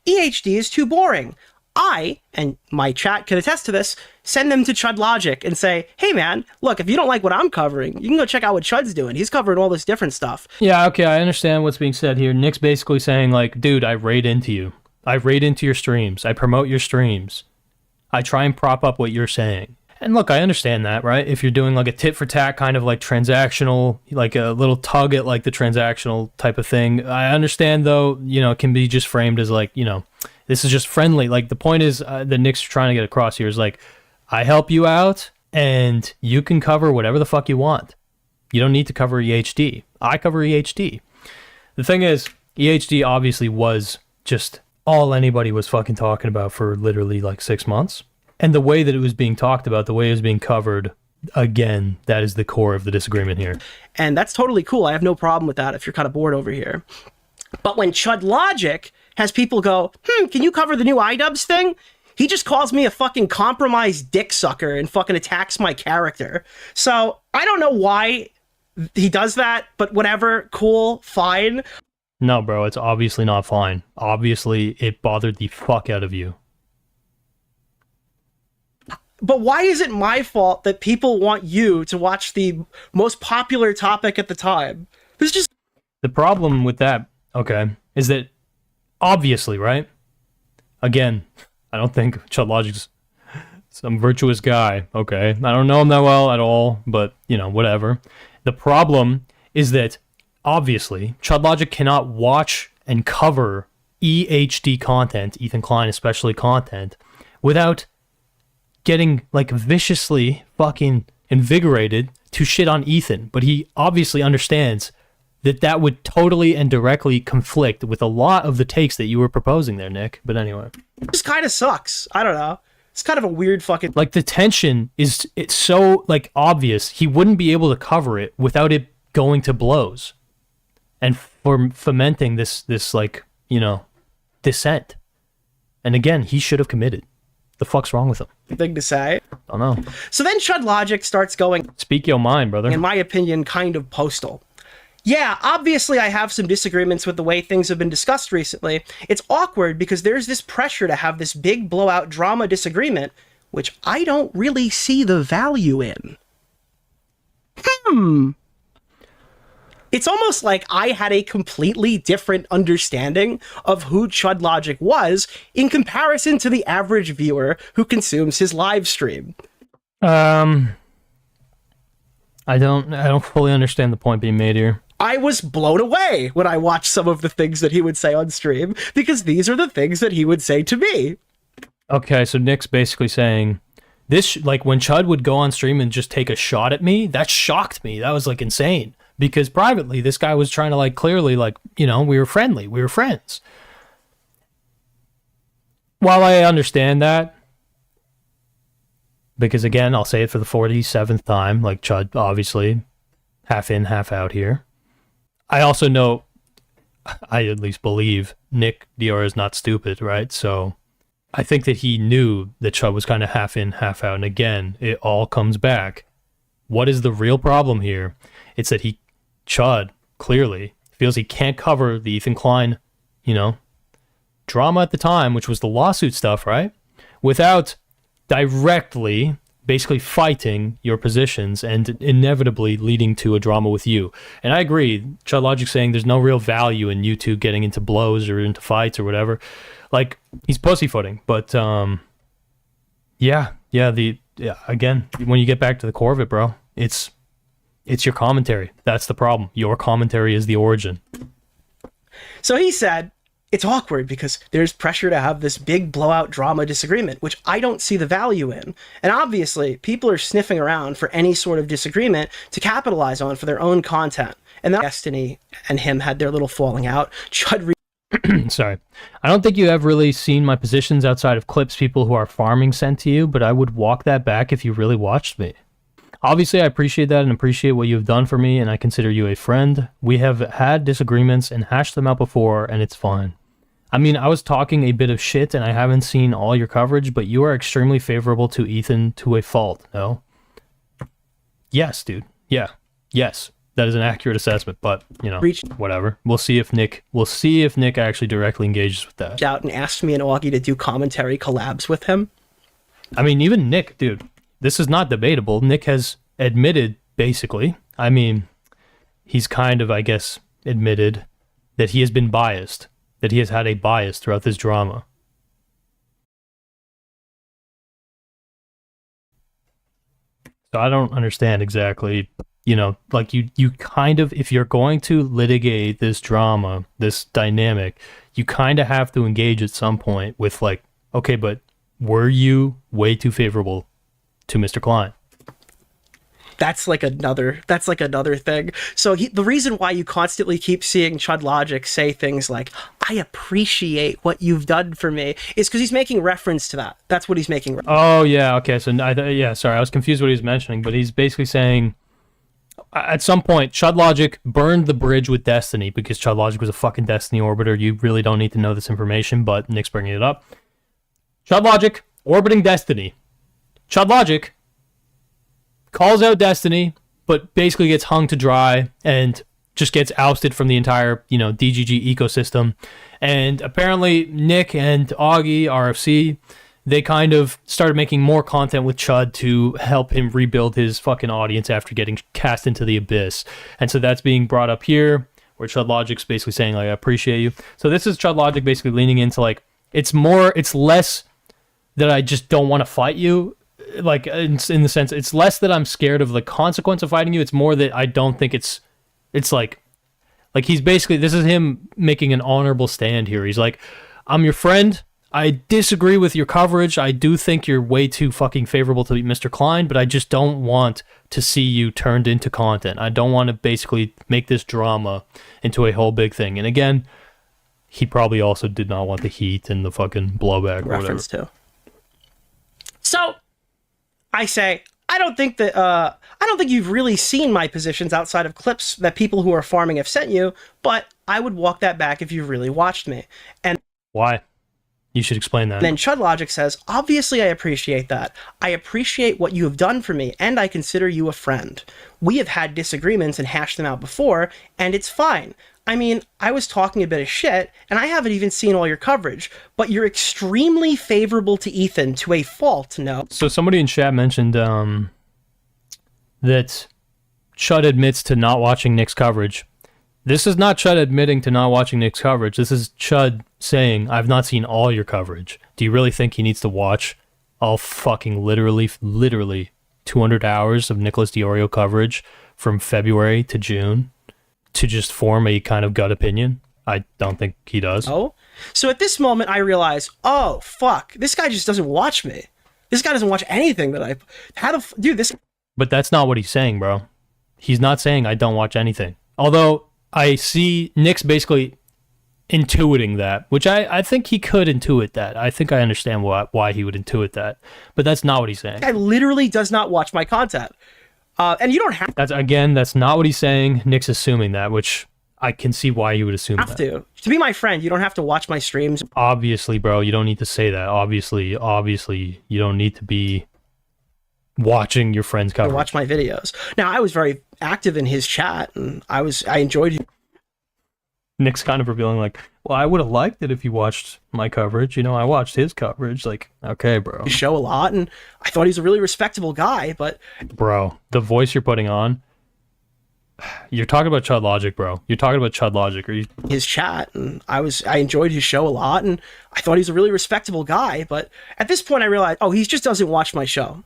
EHD is too boring, I, and my chat can attest to this, send them to Chud Logic and say, hey man, look, if you don't like what I'm covering, you can go check out what Chud's doing. He's covering all this different stuff. Yeah, okay, I understand what's being said here. Nick's basically saying like, dude, I raid into you. I raid into your streams. I promote your streams. I try and prop up what you're saying. And look, I understand that, right? If you're doing like a tit for tat kind of like transactional, like a little tug at like the transactional type of thing. I understand though, you know, it can be just framed as like, you know, this is just friendly. Like the point is that Nick's trying to get across here is like, I help you out and you can cover whatever the fuck you want. You don't need to cover EHD. I cover EHD. The thing is, EHD obviously was just all anybody was fucking talking about for literally like 6 months. And the way that it was being talked about, the way it was being covered, again, that is the core of the disagreement here. And that's totally cool. I have no problem with that if you're kind of bored over here. But when Chud Logic has people go, can you cover the new iDubbbz thing? He just calls me a fucking compromised dick sucker and fucking attacks my character. So I don't know why he does that, but whatever, cool, fine. No, bro, it's obviously not fine. Obviously, it bothered the fuck out of you. But why is it my fault that people want you to watch the most popular topic at the time? It's just... The problem with that, okay, is that obviously, right? Again, I don't think Chud Logic's some virtuous guy, okay? I don't know him that well at all, but, you know, whatever. The problem is that, obviously, Chud Logic cannot watch and cover EHD content, Ethan Klein especially content, without getting, like, viciously fucking invigorated to shit on Ethan. But he obviously understands that that would totally and directly conflict with a lot of the takes that you were proposing there, Nick. But anyway. It just kind of sucks. I don't know. It's kind of a weird fucking... Like, the tension is, it's so, like, obvious. He wouldn't be able to cover it without it going to blows. And for fomenting this, like, you know, dissent. And again, he should have committed. The fuck's wrong with him? Thing to say. I don't know. So then Chud Logic starts going... Speak your mind, brother. In my opinion, kind of postal. Yeah, obviously I have some disagreements with the way things have been discussed recently. It's awkward because there's this pressure to have this big blowout drama disagreement, which I don't really see the value in. It's almost like I had a completely different understanding of who Chud Logic was in comparison to the average viewer who consumes his live stream. I don't fully understand the point being made here. I was blown away when I watched some of the things that he would say on stream, because these are the things that he would say to me. Okay, so Nick's basically saying, this, like, when Chud would go on stream and just take a shot at me, that shocked me. That was, like, insane. Because privately, this guy was trying to, like, clearly, like, you know, we were friendly. We were friends. While I understand that, because, again, I'll say it for the 47th time, like, Chud, obviously, half in, half out here. I also know, I at least believe, Nick DeOrio is not stupid, right? So I think that he knew that Chud was kind of half in, half out. And again, it all comes back. What is the real problem here? It's that Chud, clearly, feels he can't cover the Ethan Klein, you know, drama at the time, which was the lawsuit stuff, right? Without directly basically fighting your positions and inevitably leading to a drama with you. And I agree, Chud Logic saying there's no real value in you two getting into blows or into fights or whatever. Like, he's pussyfooting. But, again, when you get back to the core of it, bro, it's your commentary. That's the problem. Your commentary is the origin. So he said, it's awkward because there's pressure to have this big blowout drama disagreement, which I don't see the value in. And obviously, people are sniffing around for any sort of disagreement to capitalize on for their own content. And that Destiny and him had their little falling out. Chud Sorry. I don't think you have really seen my positions outside of clips people who are farming sent to you, but I would walk that back if you really watched me. Obviously, I appreciate that and appreciate what you've done for me, and I consider you a friend. We have had disagreements and hashed them out before, and it's fine. I mean, I was talking a bit of shit, and I haven't seen all your coverage, but you are extremely favorable to Ethan to a fault, no? Yes, dude. Yeah. Yes. That is an accurate assessment, but, you know, whatever. We'll see if Nick actually directly engages with that. Out and asked me and Augie to do commentary collabs with him. I mean, even Nick, dude, this is not debatable. Nick has admitted, basically, I mean, he's kind of, I guess, admitted that he has been biased, that he has had a bias throughout this drama. So I don't understand exactly, you know, like you kind of, if you're going to litigate this drama, this dynamic, you kind of have to engage at some point with like, okay, but were you way too favorable to Mr. Klein? That's like another thing. So the reason why you constantly keep seeing Chud Logic say things like, I appreciate what you've done for me, is because he's making reference to that. That's what he's making. Oh, yeah. Okay. So, sorry. I was confused what he was mentioning, but he's basically saying at some point, Chud Logic burned the bridge with Destiny because Chud Logic was a fucking Destiny orbiter. You really don't need to know this information, but Nick's bringing it up. Chud Logic orbiting Destiny. Chud Logic calls out Destiny, but basically gets hung to dry and just gets ousted from the entire, you know, DGG ecosystem. And apparently Nick and Augie, RFC, they kind of started making more content with Chud to help him rebuild his fucking audience after getting cast into the abyss. And so that's being brought up here, where Chud Logic's basically saying, like, I appreciate you. So this is Chud Logic basically leaning into, like, it's less that I just don't want to fight you, like, in the sense, it's less that I'm scared of the consequence of fighting you. It's more that I don't think it's like he's basically, this is him making an honorable stand here. He's like, I'm your friend. I disagree with your coverage. I do think you're way too fucking favorable to Mr. Klein, but I just don't want to see you turned into content. I don't want to basically make this drama into a whole big thing. And again, he probably also did not want the heat and the fucking blowback or reference whatever. To. So I say, I don't think you've really seen my positions outside of clips that people who are farming have sent you, but I would walk that back if you really watched me. And why? You should explain that. Then Chud Logic says, obviously I appreciate that. I appreciate what you have done for me, and I consider you a friend. We have had disagreements and hashed them out before, and it's fine. I mean, I was talking a bit of shit, and I haven't even seen all your coverage, but you're extremely favorable to Ethan to a fault, no? So somebody in chat mentioned that Chud admits to not watching Nick's coverage. This is not Chud admitting to not watching Nick's coverage. This is Chud saying, I've not seen all your coverage. Do you really think he needs to watch all fucking literally 200 hours of Nicholas Deorio coverage from February to June to just form a kind of gut opinion? I don't think he does. Oh? So at this moment, I realize, oh, fuck, this guy just doesn't watch me. This guy doesn't watch anything that I... Dude, this... But that's not what he's saying, bro. He's not saying I don't watch anything. Although I see Nick's basically intuiting that, which I think he could intuit that. I think I understand why he would intuit that. But that's not what he's saying. This guy literally does not watch my content. And you don't have that's not what he's saying. Nick's assuming that, which I can see why you would assume that. To be my friend, you don't have to watch my streams. Obviously, bro, you don't need to say that. Obviously, you don't need to be watching your friend's coverage. Watch my videos. Now, I was very active in his chat, and I enjoyed Nick's kind of revealing like, well, I would have liked it if you watched my coverage. You know, I watched his coverage. Like, okay, bro. His show a lot, and I thought he was a really respectable guy, but... Bro, the voice you're putting on, you're talking about Chud Logic, bro. You're talking about Chud Logic. Are you... His chat, and I enjoyed his show a lot, and I thought he was a really respectable guy, but at this point I realized, oh, he just doesn't watch my show.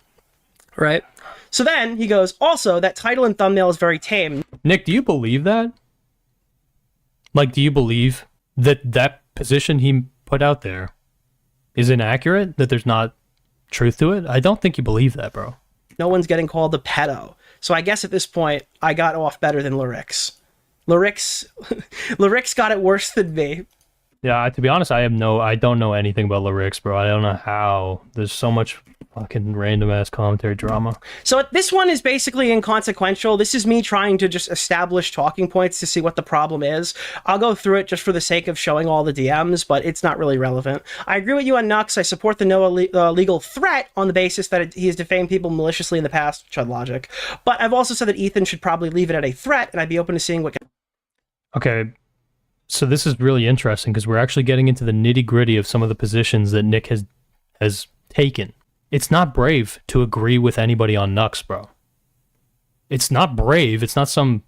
Right? So then he goes, also, that title and thumbnail is very tame. Nick, do you believe that? Like, do you believe that that position he put out there is inaccurate? That there's not truth to it? I don't think you believe that, bro. No one's getting called a pedo. So I guess at this point, I got off better than Larix. Larix got it worse than me. Yeah, to be honest, I don't know anything about Larix, bro. I don't know how. There's so much fucking random ass commentary drama. So this one is basically inconsequential. This is me trying to just establish talking points to see what the problem is. I'll go through it just for the sake of showing all the DMs, but it's not really relevant. I agree with you on Nux. I support the no legal threat on the basis that he has defamed people maliciously in the past, Chud Logic. But I've also said that Ethan should probably leave it at a threat, and I'd be open to seeing what... Okay, so this is really interesting because we're actually getting into the nitty-gritty of some of the positions that Nick has taken. It's not brave to agree with anybody on Nux, bro. It's not brave. It's not some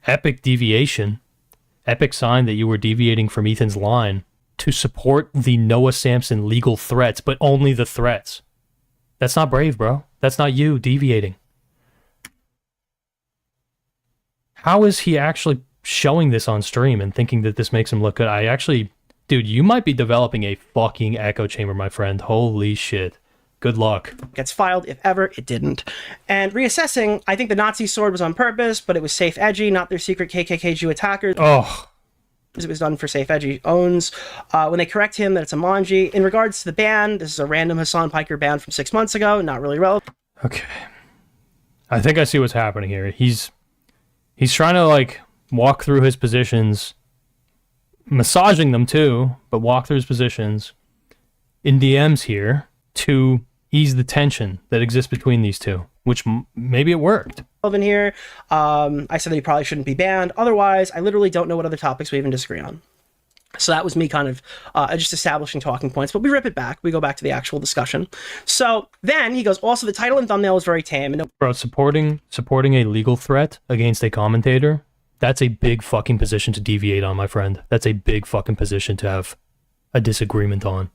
epic deviation, epic sign that you were deviating from Ethan's line to support the Noah Samson legal threats, but only the threats. That's not brave, bro. That's not you deviating. How is he actually showing this on stream and thinking that this makes him look good? Dude, you might be developing a fucking echo chamber, my friend. Holy shit. Good luck. Gets filed, if ever it didn't. And reassessing, I think the Nazi sword was on purpose, but it was Safe Edgy, not their secret KKK Jew attackers. Oh. It was done for Safe Edgy owns. When they correct him that it's a Manji. In regards to the ban, this is a random Hassan Piker ban from 6 months ago, not really relevant. Okay. I think I see what's happening here. He's trying to, like, walk through his positions, massaging them too, but walk through his positions in DMs here to ease the tension that exists between these two, which maybe it worked. In here, I said that he probably shouldn't be banned. Otherwise, I literally don't know what other topics we even disagree on. So that was me kind of just establishing talking points, but we rip it back. We go back to the actual discussion. So then he goes, also the title and thumbnail is very tame. And bro, supporting a legal threat against a commentator, that's a big fucking position to deviate on, my friend. That's a big fucking position to have a disagreement on.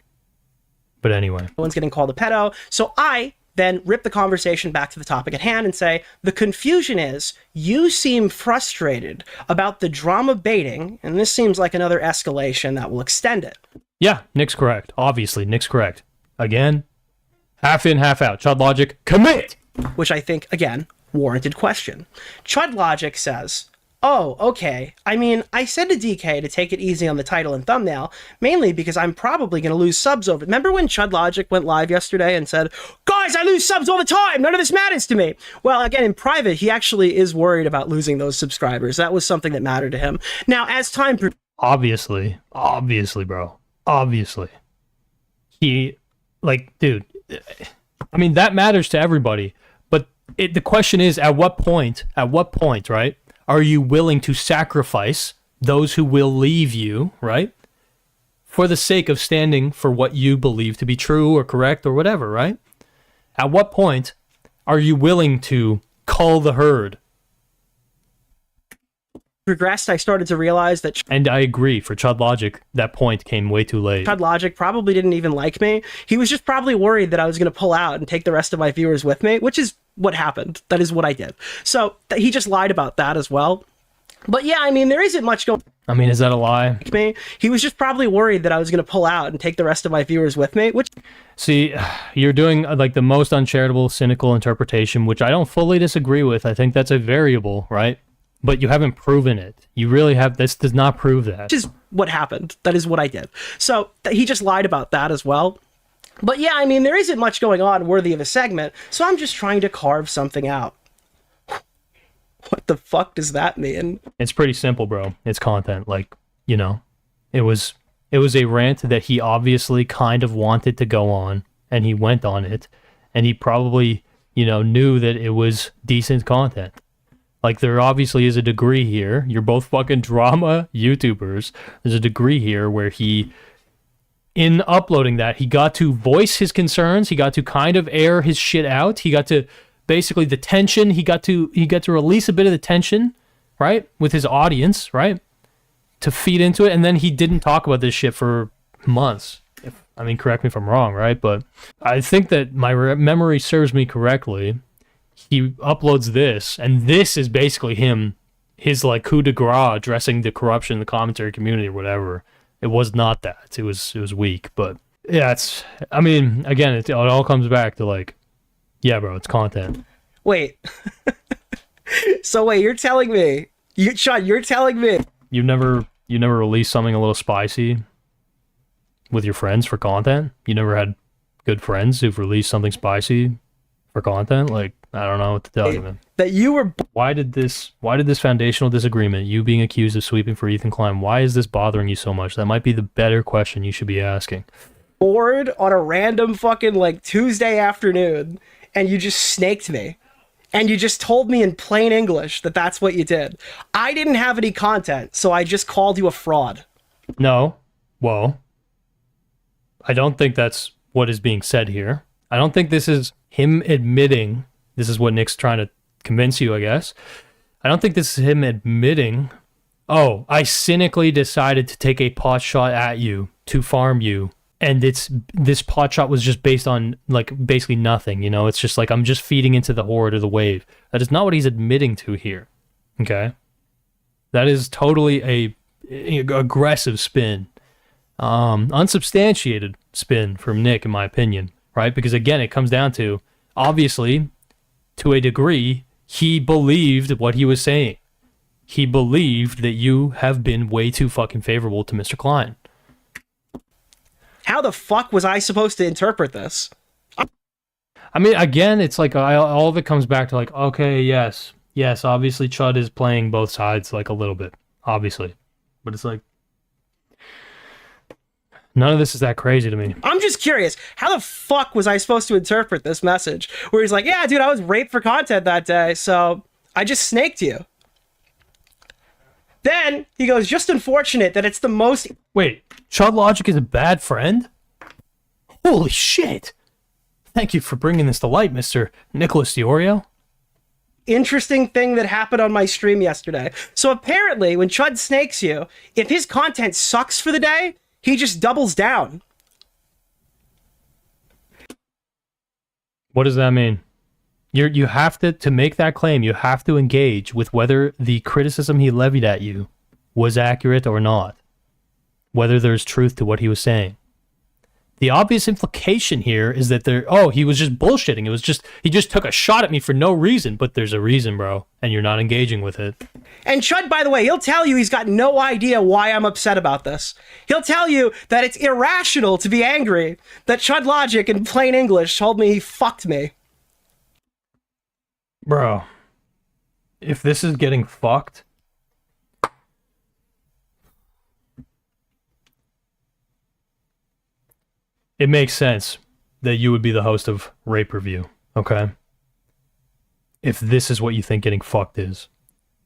But anyway. No one's getting called a pedo. So I then rip the conversation back to the topic at hand and say, the confusion is, you seem frustrated about the drama baiting, and this seems like another escalation that will extend it. Yeah, Nick's correct. Obviously, Nick's correct. Again, half in, half out. Chud Logic, commit! Which I think, again, warranted question. Chud Logic says, oh, okay. I mean, I said to DK to take it easy on the title and thumbnail, mainly because I'm probably going to lose subs over it. Remember when Chud Logic went live yesterday and said, guys, I lose subs all the time. None of this matters to me. Well, again, in private, he actually is worried about losing those subscribers. That was something that mattered to him. Now, as time... Obviously, bro. Obviously. He, like, dude, I mean, that matters to everybody. But the question is, at what point, right? Are you willing to sacrifice those who will leave you, right? For the sake of standing for what you believe to be true or correct or whatever, right? At what point are you willing to cull the herd? Progressed, I started to realize that... And I agree, for Chud Logic, that point came way too late. Chud Logic probably didn't even like me. He was just probably worried that I was going to pull out and take the rest of my viewers with me, which is what happened. That is what I did. So he just lied about that as well. But yeah, I mean, there isn't much going... I mean, is that a lie? Me. He was just probably worried that I was going to pull out and take the rest of my viewers with me, which... See, you're doing like the most uncharitable, cynical interpretation, which I don't fully disagree with. I think that's a variable, right? But you haven't proven it. You really have. This does not prove that. Which is what happened. That is what I did. So he just lied about that as well. But yeah, I mean, there isn't much going on worthy of a segment, so I'm just trying to carve something out. What the fuck does that mean? It's pretty simple, bro. It's content. Like, you know, it was a rant that he obviously kind of wanted to go on, and he went on it, and he probably, you know, knew that it was decent content. Like, there obviously is a degree here. You're both fucking drama YouTubers. There's a degree here where he, in uploading that, he got to voice his concerns. He got to kind of air his shit out. He got to, basically, the tension, he got to release a bit of the tension, right? With his audience, right? To feed into it. And then he didn't talk about this shit for months. I mean, correct me if I'm wrong, right? But I think that my memory serves me correctly. He uploads this, and this is basically his like coup de grace addressing the corruption in the commentary community or whatever. It was not that. It was weak, but yeah, I mean, again, it all comes back to like, yeah, bro, it's content. Wait. So wait, you're telling me, Chud, you're telling me you never released something a little spicy with your friends for content? You never had good friends who've released something spicy for content? Like, I don't know what to tell you, man. That you were... Why did this foundational disagreement, you being accused of sweeping for Ethan Klein, why is this bothering you so much? That might be the better question you should be asking. Bored on a random fucking, like, Tuesday afternoon, and you just snaked me. And you just told me in plain English that that's what you did. I didn't have any content, so I just called you a fraud. No. Well, I don't think that's what is being said here. I don't think this is him admitting... This is what Nick's trying to convince you, I guess. I don't think this is him admitting, oh, I cynically decided to take a pot shot at you to farm you, and this pot shot was just based on, like, basically nothing, you know? It's just like, I'm just feeding into the horde or the wave. That is not what he's admitting to here, okay? That is totally a aggressive spin. Unsubstantiated spin from Nick, in my opinion, right? Because, again, it comes down to, obviously... to a degree, he believed what he was saying. He believed that you have been way too fucking favorable to Mr. Klein. How the fuck was I supposed to interpret this? I mean, again, it's like all of it comes back to like, okay, yes, obviously Chud is playing both sides like a little bit, obviously. But it's like, none of this is that crazy to me. I'm just curious, how the fuck was I supposed to interpret this message? Where he's like, yeah, dude, I was raped for content that day, so I just snaked you. Then he goes, just unfortunate that it's the most... Wait, Chud Logic is a bad friend? Holy shit! Thank you for bringing this to light, Mr. Nicholas Deorio. Interesting thing that happened on my stream yesterday. So apparently, when Chud snakes you, if his content sucks for the day... he just doubles down. What does that mean? You have to make that claim, you have to engage with whether the criticism he levied at you was accurate or not. Whether there's truth to what he was saying. The obvious implication here is that he was just bullshitting. He just took a shot at me for no reason, but there's a reason, bro, and you're not engaging with it. And Chud, by the way, he'll tell you he's got no idea why I'm upset about this. He'll tell you that it's irrational to be angry, that Chud Logic in plain English told me he fucked me. Bro, if this is getting fucked, it makes sense that you would be the host of Rape Review, okay? If this is what you think getting fucked is.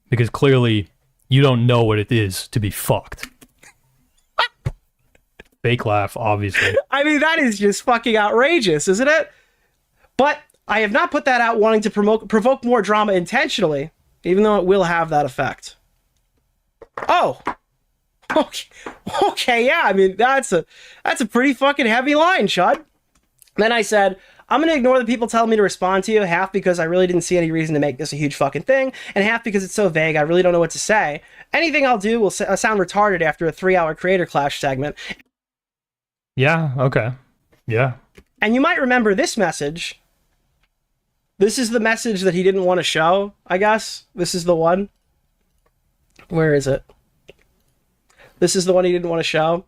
Because clearly, you don't know what it is to be fucked. Fake laugh, obviously. I mean, that is just fucking outrageous, isn't it? But I have not put that out wanting to provoke more drama intentionally, even though it will have that effect. Oh! Okay, yeah, I mean, that's a pretty fucking heavy line, Chud. Then I said, I'm going to ignore the people telling me to respond to you, half because I really didn't see any reason to make this a huge fucking thing, and half because it's so vague, I really don't know what to say. Anything I'll do will sound retarded after a 3-hour Creator Clash segment. Yeah, okay. Yeah. And you might remember this message. This is the message that he didn't want to show, I guess. This is the one. Where is it? This is the one he didn't want to show.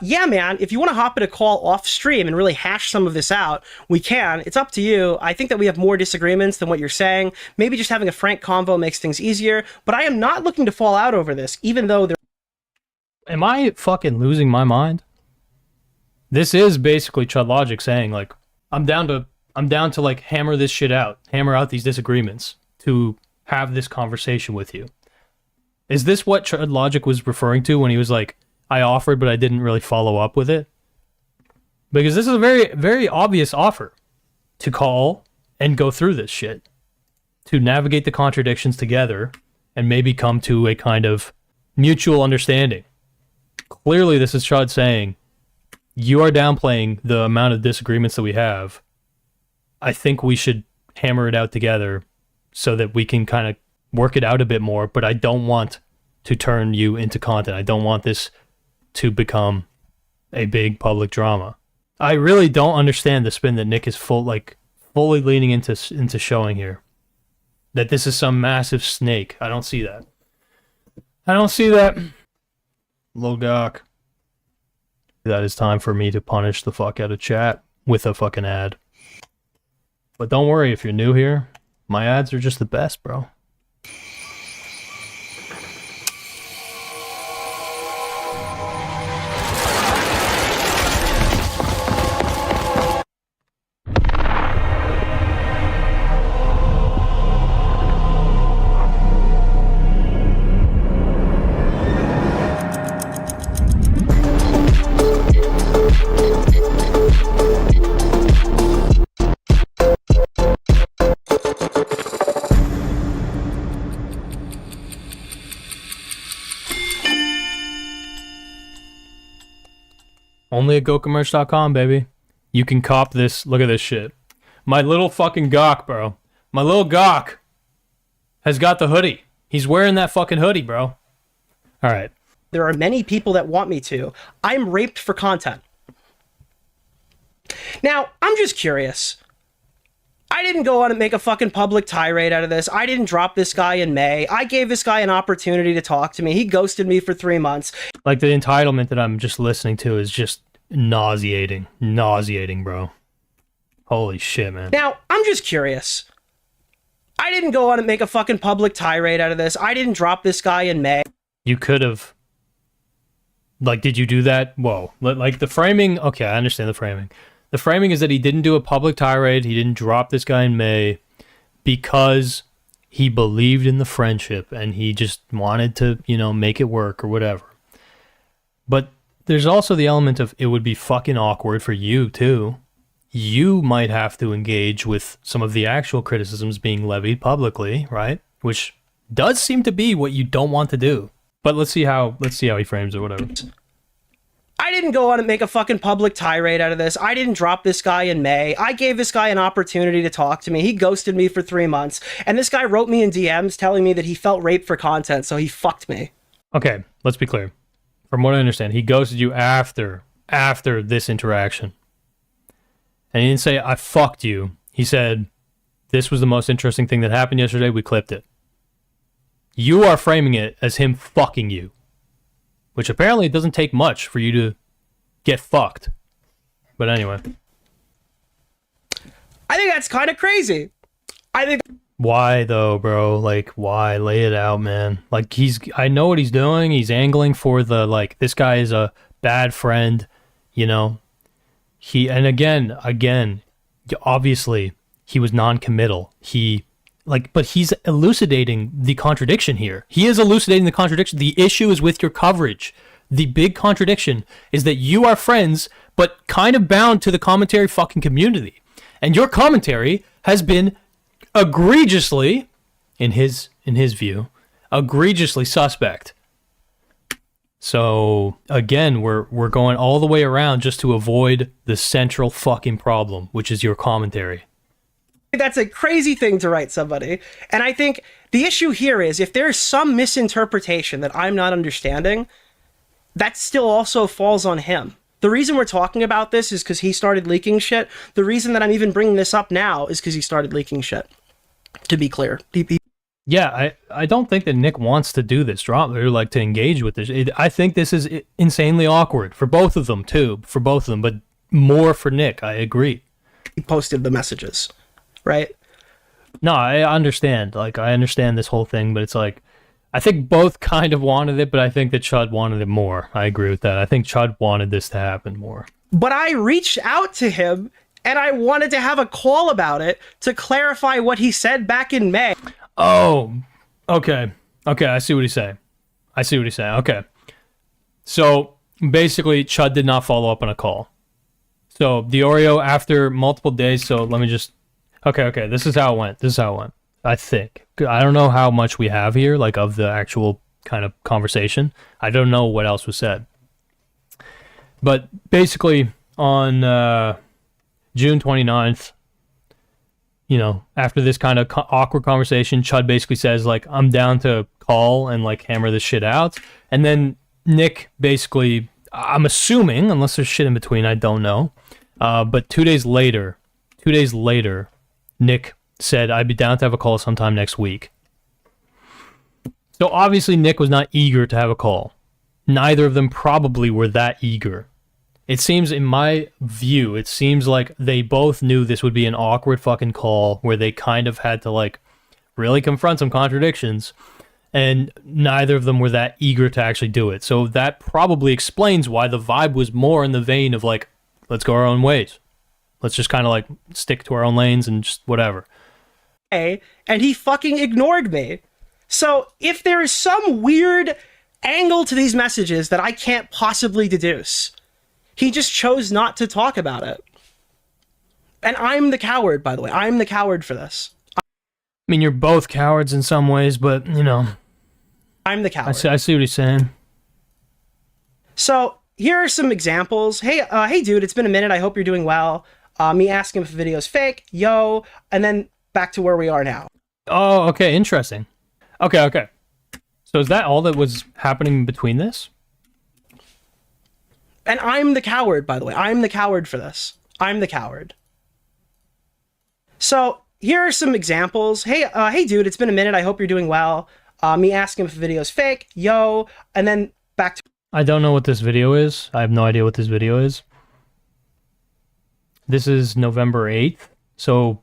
Yeah, man, if you want to hop in a call off stream and really hash some of this out, we can. It's up to you. I think that we have more disagreements than what you're saying. Maybe just having a frank convo makes things easier, but I am not looking to fall out over this, even though there... Am I fucking losing my mind? This is basically Chud Logic saying, like, I'm down to like hammer this shit out, hammer out these disagreements to have this conversation with you. Is this what Chud Logic was referring to when he was like, I offered, but I didn't really follow up with it? Because this is a very, very obvious offer to call and go through this shit, to navigate the contradictions together and maybe come to a kind of mutual understanding. Clearly, this is Chud saying, you are downplaying the amount of disagreements that we have. I think we should hammer it out together so that we can kind of work it out a bit more, but I don't want to turn you into content. I don't want this to become a big public drama. I really don't understand the spin that Nick is fully leaning into showing here. That this is some massive snake. I don't see that. I don't see that. Lil Gok. That is time for me to punish the fuck out of chat with a fucking ad. But don't worry if you're new here. My ads are just the best, bro. Only at Gokanaru.com, baby. You can cop this. Look at this shit. My little fucking Gok, bro. My little Gok has got the hoodie. He's wearing that fucking hoodie, bro. All right. There are many people that want me to. I'm raped for content. Now, I'm just curious. I didn't go on and make a fucking public tirade out of this. I didn't drop this guy in May. I gave this guy an opportunity to talk to me. He ghosted me for 3 months. Like, the entitlement that I'm just listening to is just nauseating. Nauseating, bro. Holy shit, man. Now, I'm just curious. I didn't go on and make a fucking public tirade out of this. I didn't drop this guy in May. You could have. Like, did you do that? Whoa. Like, the framing. Okay, I understand the framing. The framing is that he didn't do a public tirade. He didn't drop this guy in May because he believed in the friendship and he just wanted to, you know, make it work or whatever. But there's also the element of it would be fucking awkward for you, too. You might have to engage with some of the actual criticisms being levied publicly, right? Which does seem to be what you don't want to do. But let's see how he frames it, whatever. I didn't go on and make a fucking public tirade out of this. I didn't drop this guy in May. I gave this guy an opportunity to talk to me. He ghosted me for 3 months. And this guy wrote me in DMs telling me that he felt raped for content, so he fucked me. Okay, let's be clear. From what I understand, he ghosted you after this interaction. And he didn't say, I fucked you. He said, this was the most interesting thing that happened yesterday. We clipped it. You are framing it as him fucking you. Which apparently it doesn't take much for you to get fucked. But anyway. I think that's kind of crazy. Why though, bro? Like, why? Lay it out, man. Like, I know what he's doing. He's angling for the, like, this guy is a bad friend, you know? And again, obviously, he was non-committal. But he's elucidating the contradiction here. He is elucidating the contradiction. The issue is with your coverage. The big contradiction is that you are friends, but kind of bound to the commentary fucking community. And your commentary has been egregiously, in his view, egregiously suspect. So, again, we're going all the way around just to avoid the central fucking problem, which is your commentary. That's a crazy thing to write somebody. And I think the issue here is if there's some misinterpretation that I'm not understanding, that still also falls on him. The reason we're talking about this is because he started leaking shit. The reason that I'm even bringing this up now is because he started leaking shit. To be clear. Yeah, I don't think that Nick wants to do this drama or like to engage with this. I think this is insanely awkward for both of them too. For both of them, but more for Nick. I agree. He posted the messages. Right? No, I understand. Like, I understand this whole thing, but it's like, I think both kind of wanted it, but I think that Chud wanted it more. I agree with that. I think Chud wanted this to happen more. But I reached out to him, and I wanted to have a call about it to clarify what he said back in May. Oh, okay. Okay, I see what he's saying. Okay. So, basically, Chud did not follow up on a call. So, DeOrio, after multiple days, so let me just... Okay, this is how it went. I think. I don't know how much we have here, like, of the actual kind of conversation. I don't know what else was said. But, basically, on June 29th, you know, after this kind of awkward conversation, Chud basically says, like, I'm down to call and, like, hammer this shit out. And then Nick basically, I'm assuming, unless there's shit in between, I don't know. But 2 days later, Nick said, I'd be down to have a call sometime next week. So obviously Nick was not eager to have a call. Neither of them probably were that eager. It seems, in my view, it seems like they both knew this would be an awkward fucking call where they kind of had to, like, really confront some contradictions, and neither of them were that eager to actually do it. So that probably explains why the vibe was more in the vein of, like, let's go our own ways. Let's just kind of, like, stick to our own lanes and just whatever. And he fucking ignored me. So if there is some weird angle to these messages that I can't possibly deduce, he just chose not to talk about it. And I'm the coward, by the way. I'm the coward for this. I mean, you're both cowards in some ways, but, you know. I'm the coward. I see what he's saying. So, here are some examples. Hey, dude, it's been a minute. I hope you're doing well. Me asking if the video's fake. Yo. And then back to where we are now. Oh, okay. Interesting. Okay. So is that all that was happening between this? And I'm the coward, by the way. I'm the coward for this. I'm the coward. So, here are some examples. Hey, dude, it's been a minute. I hope you're doing well. Me asking if the video's fake. Yo. And then back to... I don't know what this video is. I have no idea what this video is. This is November 8th. So,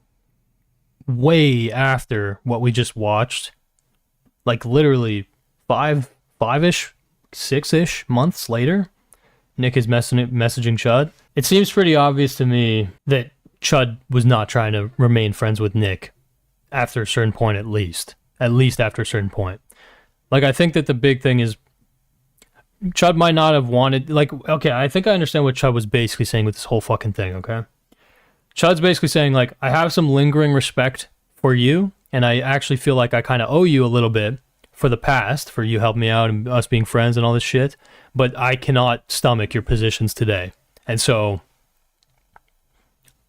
way after what we just watched. Like, literally five-ish, 6-ish months later. Nick is messaging Chud. It seems pretty obvious to me that Chud was not trying to remain friends with Nick after a certain point, at least after a certain point. Like, I think that the big thing is Chud might not have wanted, like, okay, I think I understand what Chud was basically saying with this whole fucking thing, okay? Chud's basically saying, like, I have some lingering respect for you, and I actually feel like I kind of owe you a little bit for the past, for you helping me out and us being friends and all this shit, but I cannot stomach your positions today. And so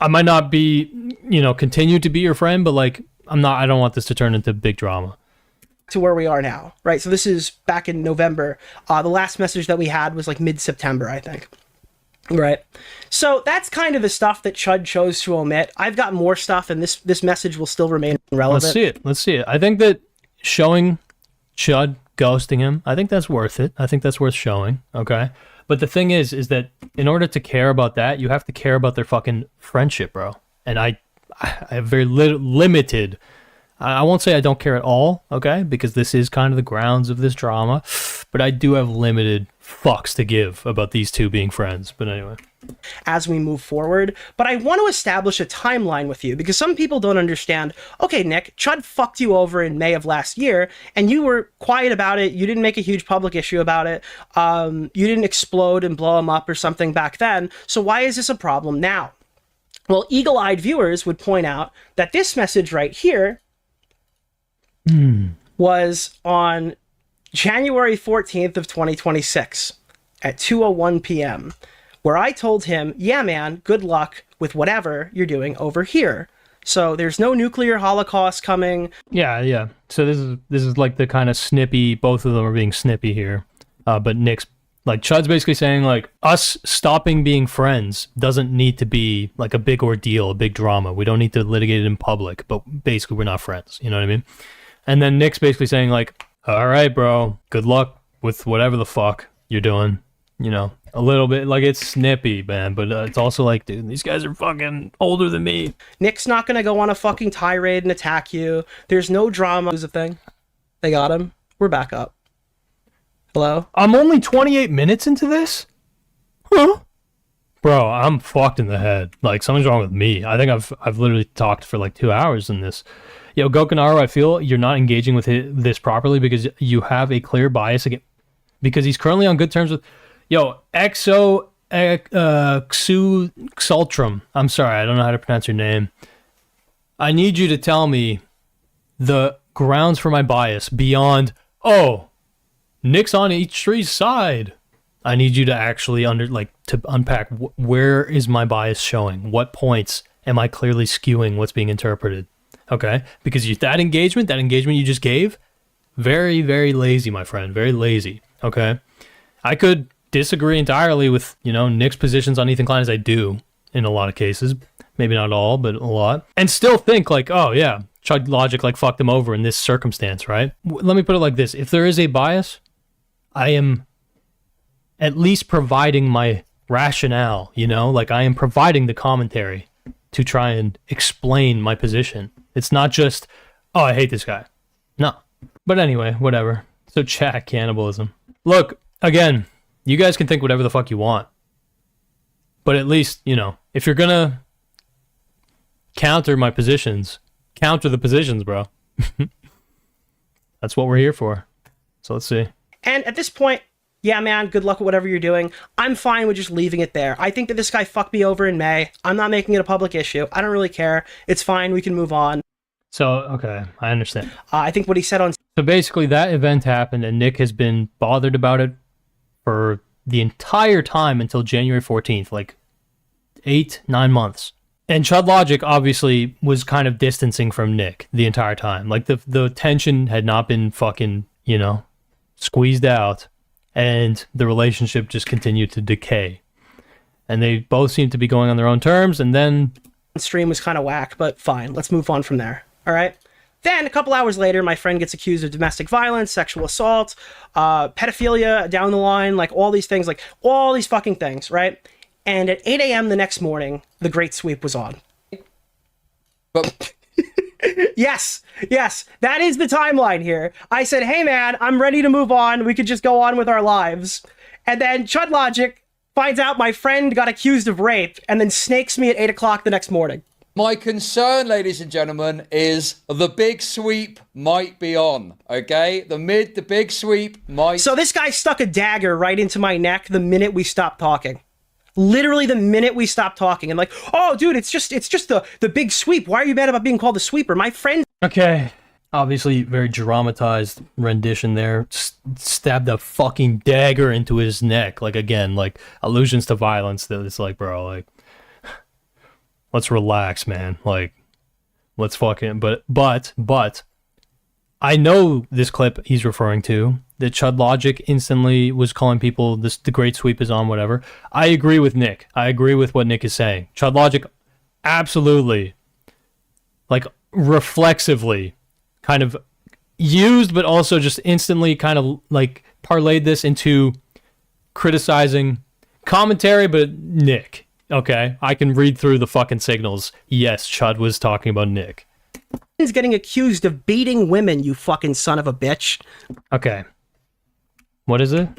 I might not be, you know, continue to be your friend, but, like, I don't want this to turn into big drama. To where we are now, right? So this is back in November. The last message that we had was like mid-September, I think. Right. So that's kind of the stuff that Chud chose to omit. I've got more stuff, and this message will still remain relevant. Let's see it. I think that showing Chud ghosting him, I think that's worth it. I think that's worth showing, okay? But the thing is that in order to care about that, you have to care about their fucking friendship, bro. And I have very limited... I won't say I don't care at all, okay? Because this is kind of the grounds of this drama. But I do have limited fucks to give about these two being friends. But anyway. As we move forward. But I want to establish a timeline with you, because some people don't understand. Okay, Nick, Chud fucked you over in May of last year, and you were quiet about it. You didn't make a huge public issue about it. You didn't explode and blow him up or something back then. So why is this a problem now? Well, eagle-eyed viewers would point out that this message right here was on January 14th of 2026 at 2:01 p.m., where I told him, yeah, man, good luck with whatever you're doing over here. So there's no nuclear holocaust coming. Yeah. So this is like the kind of snippy, both of them are being snippy here. But Nick's, like, Chud's basically saying, like, us stopping being friends doesn't need to be like a big ordeal, a big drama. We don't need to litigate it in public, but basically we're not friends. You know what I mean? And then Nick's basically saying, like, all right, bro, good luck with whatever the fuck you're doing. You know, a little bit, like, it's snippy, man, but it's also like, dude, these guys are fucking older than me. Nick's not gonna go on a fucking tirade and attack you. There's no drama. Is a thing. They got him. We're back up. Hello? I'm only 28 minutes into this? Huh? Bro, I'm fucked in the head. Like, something's wrong with me. I think I've literally talked for like 2 hours in this. Yo, Gokanaru, I feel you're not engaging with this properly because you have a clear bias against, because he's currently on good terms with, yo, Xultrum. I'm sorry, I don't know how to pronounce your name. I need you to tell me the grounds for my bias beyond, oh, Nick's on H3's side. I need you to actually to unpack where is my bias showing? What points am I clearly skewing what's being interpreted? Okay, because that engagement you just gave, very, very lazy, my friend, very lazy. Okay, I could disagree entirely with, Nick's positions on Ethan Klein, as I do in a lot of cases, maybe not all, but a lot, and still think like, oh yeah, Chud Logic fucked him over in this circumstance, right? Let me put it like this: if there is a bias, I am at least providing my rationale. I am providing the commentary to try and explain my position. It's not just, oh, I hate this guy. No. But anyway, whatever. So chat cannibalism. Look, again, you guys can think whatever the fuck you want. But at least, if you're gonna counter my positions, counter the positions, bro. That's what we're here for. So let's see. And at this point, yeah, man, good luck with whatever you're doing. I'm fine with just leaving it there. I think that this guy fucked me over in May. I'm not making it a public issue. I don't really care. It's fine. We can move on. So, okay, I understand. I think what he said on... So basically, that event happened, and Nick has been bothered about it for the entire time until January 14th, 8-9 months. And Chud Logic obviously was kind of distancing from Nick the entire time. The tension had not been fucking, squeezed out. And the relationship just continued to decay. And they both seemed to be going on their own terms, and then... Stream was kind of whack, but fine. Let's move on from there. All right? Then, a couple hours later, my friend gets accused of domestic violence, sexual assault, pedophilia down the line, all these things, all these fucking things, right? And at 8 a.m. the next morning, the Great Sweep was on. But... Yes, that is the timeline here. I said, hey man, I'm ready to move on. We could just go on with our lives. And then Chud Logic finds out my friend got accused of rape and then snakes me at 8 o'clock the next morning. My concern, ladies and gentlemen, is the big sweep might be on, okay? The big sweep might... So this guy stuck a dagger right into my neck the minute we stopped talking. Literally the minute we stopped talking, and oh dude, it's just the big sweep. Why are you mad about being called the sweeper? My friend... Okay, obviously very dramatized rendition there. Stabbed a fucking dagger into his neck. Again, allusions to violence. That it's bro, let's relax, man. Let's fucking... But, I know this clip he's referring to, that Chud Logic instantly was calling people the Great Sweep is on, whatever. I agree with Nick. I agree with what Nick is saying. Chud Logic absolutely, reflexively kind of used, but also just instantly kind of parlayed this into criticizing commentary, but Nick. Okay, I can read through the fucking signals. Yes, Chud was talking about Nick. He's getting accused of beating women, you fucking son of a bitch. Okay. What is it?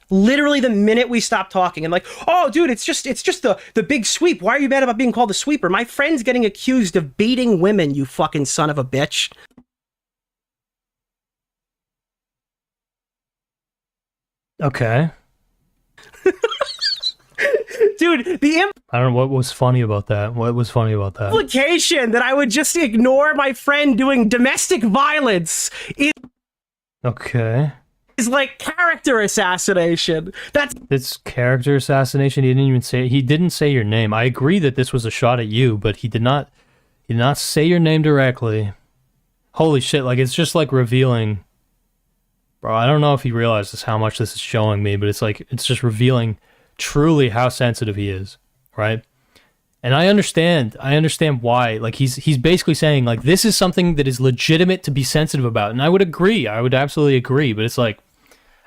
Literally the minute we stopped talking, and oh dude, it's just the big sweep. Why are you mad about being called the sweeper? My friend's getting accused of beating women, you fucking son of a bitch. Okay. Dude, I don't know what was funny about that. What was funny about that? Implication that I would just ignore my friend doing domestic violence is okay. Is character assassination. It's character assassination. He didn't say your name. I agree that this was a shot at you, but he did not say your name directly. Holy shit, it's just revealing. Bro, I don't know if he realizes how much this is showing me, but it's just revealing truly how sensitive he is, right? And I understand why. He's basically saying this is something that is legitimate to be sensitive about, and I would agree. I would absolutely agree, but it's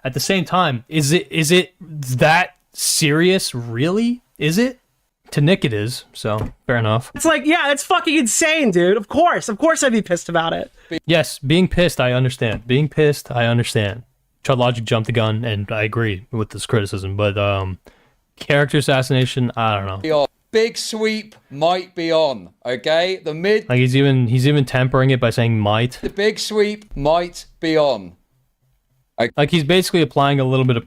at the same time, is it that serious? Really? Is it? To Nick it is, so fair enough. It's yeah, it's fucking insane, dude. Of course I'd be pissed about it. Yes, being pissed, I understand. Chud Logic jumped the gun, and I agree with this criticism, but character assassination, I don't know. big sweep might be on, okay? Like he's even tempering it by saying might. The big sweep might be on. Like he's basically applying a little bit of...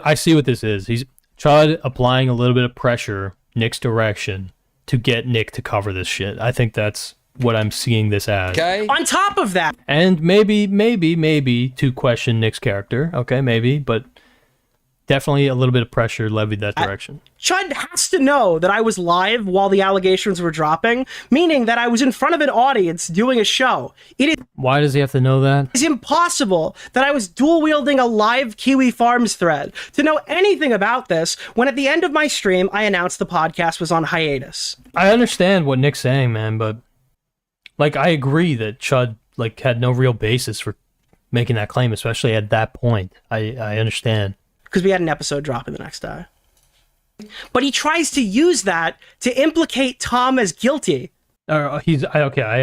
I see what this is. He's Chud applying a little bit of pressure Nick's direction to get Nick to cover this shit. I think that's what I'm seeing this as. Okay. On top of that, And maybe to question Nick's character. Okay, maybe, but definitely a little bit of pressure levied that direction. Chud has to know that I was live while the allegations were dropping, meaning that I was in front of an audience doing a show. It Why does he have to know that? is impossible that I was dual-wielding a live Kiwi Farms thread to know anything about this when at the end of my stream, I announced the podcast was on hiatus. I understand what Nick's saying, man, but like I agree that Chud like had no real basis for making that claim, especially at that point. I understand. Because we had an episode dropping the next day. But he tries to use that to implicate Tom as guilty. I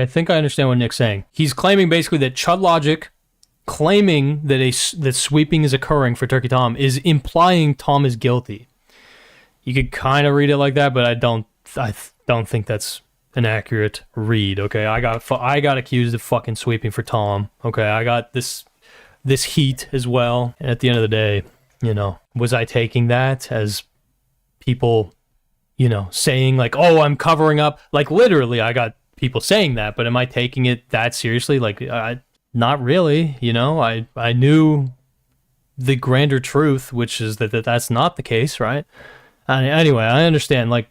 think I understand what Nick's saying. He's claiming basically that Chud Logic claiming that sweeping is occurring for Turkey Tom is implying Tom is guilty. You could kind of read it like that, but I don't think that's an accurate read. Okay, I got accused of fucking sweeping for Tom. Okay, I got this heat as well. And at the end of the day, you know, was I taking that as people, you know, saying like, oh, I'm covering up? Like literally, I got people saying that, but am I taking it that seriously? Like, not really. You know, I knew the grander truth, which is that that's not the case, right? Anyway, I understand. Like,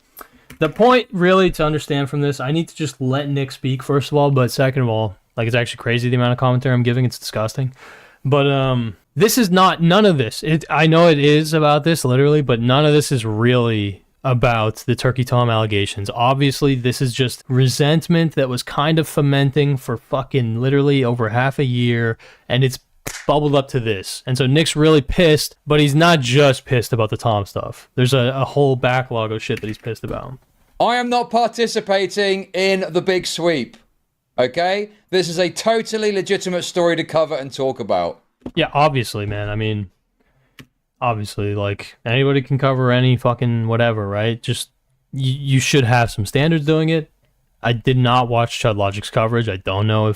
the point really to understand from this, I need to just let Nick speak, first of all, but second of all, like, it's actually crazy the amount of commentary I'm giving. It's disgusting. But this is not, none of this. I know it is about this, literally, but none of this is really about the Turkey Tom allegations. Obviously, this is just resentment that was kind of fermenting for fucking literally over half a year, and it's bubbled up to this. And so Nick's really pissed, but he's not just pissed about the Tom stuff. There's a whole backlog of shit that he's pissed about. I am not participating in the big sweep. Okay? This is a totally legitimate story to cover and talk about. Yeah, obviously, man. I mean, obviously, like, anybody can cover any fucking whatever, right? Just, you should have some standards doing it. I did not watch Chud Logic's coverage. I don't know.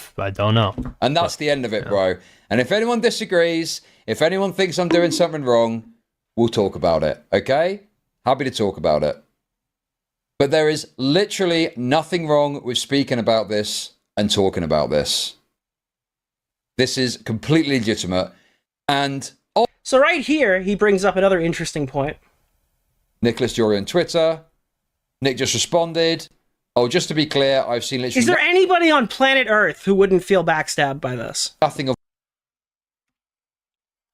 And that's the end of it, bro. And if anyone disagrees, if anyone thinks I'm doing something wrong, we'll talk about it, okay? Happy to talk about it. But there is literally nothing wrong with speaking about this and talking about this. This is completely legitimate. And So right here, he brings up another interesting point. Nicholas Deorio on Twitter. Nick just responded. Oh, just to be clear, I've seen literally... Is there anybody on planet Earth who wouldn't feel backstabbed by this? nothing of...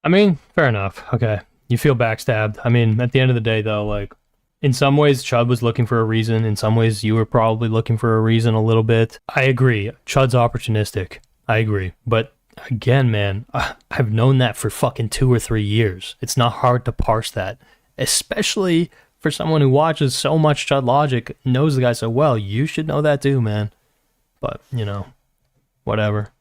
I mean, fair enough. Okay. You feel backstabbed. I mean, at the end of the day, though, like, in some ways, Chud was looking for a reason. In some ways, you were probably looking for a reason a little bit. I agree. Chud's opportunistic. I agree. But again, man, I've known that for fucking 2 or 3 years. It's not hard to parse that, especially for someone who watches so much Chud Logic, knows the guy so well. You should know that too, man. But, you know, whatever.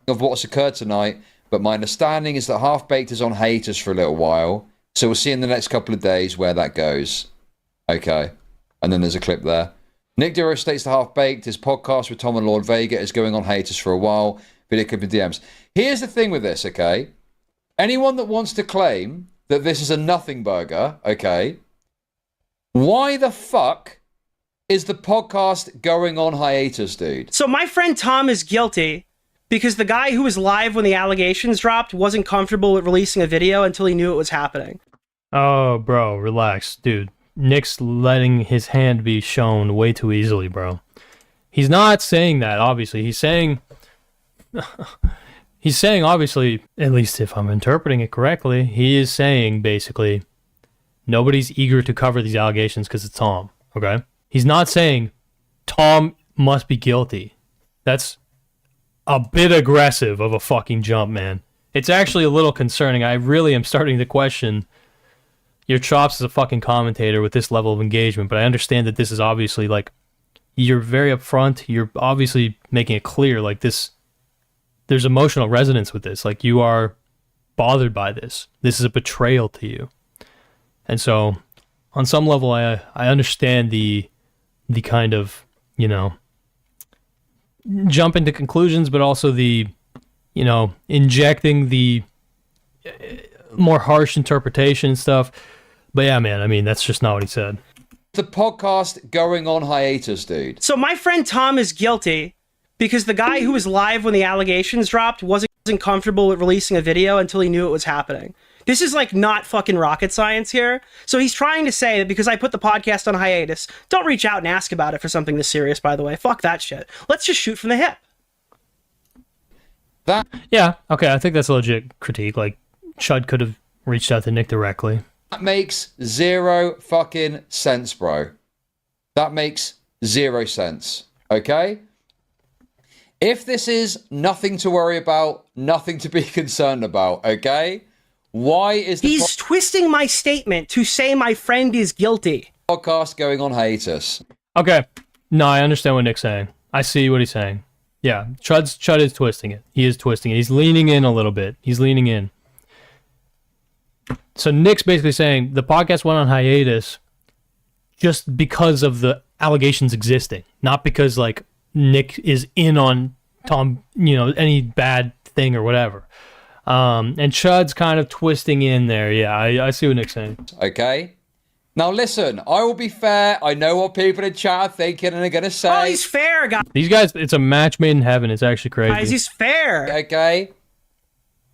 of what's occurred tonight, but my understanding is that Half Baked is on hiatus for a little while, so we'll see in the next couple of days where that goes. Okay. And then there's a clip there. Nick DeOrio states that Half Baked, his podcast with Tom and Lord Vega, is going on hiatus for a while. Video clip in DMs. Here's the thing with this, okay? Anyone that wants to claim that this is a nothing burger, okay? Why the fuck is the podcast going on hiatus, dude? So my friend Tom is guilty because the guy who was live when the allegations dropped wasn't comfortable with releasing a video until he knew it was happening. Oh, bro, relax, dude. Nick's letting his hand be shown way too easily, bro. He's not saying that, obviously. He's saying, obviously, at least if I'm interpreting it correctly, he is saying, basically, nobody's eager to cover these allegations because it's Tom, okay? He's not saying Tom must be guilty. That's a bit aggressive of a fucking jump, man. It's actually a little concerning. I really am starting to question your chops as a fucking commentator with this level of engagement, but I understand that this is obviously, like, you're very upfront. You're obviously making it clear, like, this, there's emotional resonance with this. Like, you are bothered by this. This is a betrayal to you. And so, on some level, I understand the the kind of, jump into conclusions, but also the, injecting the more harsh interpretation and stuff. But yeah, man, I mean, that's just not what he said. The podcast going on hiatus, dude. So my friend Tom is guilty because the guy who was live when the allegations dropped wasn't comfortable with releasing a video until he knew it was happening. This is like not fucking rocket science here. So he's trying to say that because I put the podcast on hiatus, don't reach out and ask about it for something this serious, by the way. Fuck that shit. Let's just shoot from the hip. Yeah, okay, I think that's a legit critique. Like, Chud could have reached out to Nick directly. That makes zero fucking sense, bro. That makes zero sense. Okay? If this is nothing to worry about, nothing to be concerned about, okay? Why is the He's twisting my statement to say my friend is guilty. podcast going on hiatus? Okay, no, I understand what Nick's saying. I see what he's saying. Yeah, Chud is twisting it. He is twisting it. He's leaning in a little bit. He's leaning in. So Nick's basically saying the podcast went on hiatus just because of the allegations existing, not because like Nick is in on Tom, any bad thing or whatever. And Chud's kind of twisting in there. Yeah, I see what Nick's saying. Okay? Now listen, I will be fair. I know what people in chat are thinking and are going to say. Oh, he's fair, guys. These guys, it's a match made in heaven. It's actually crazy. He's fair. Okay?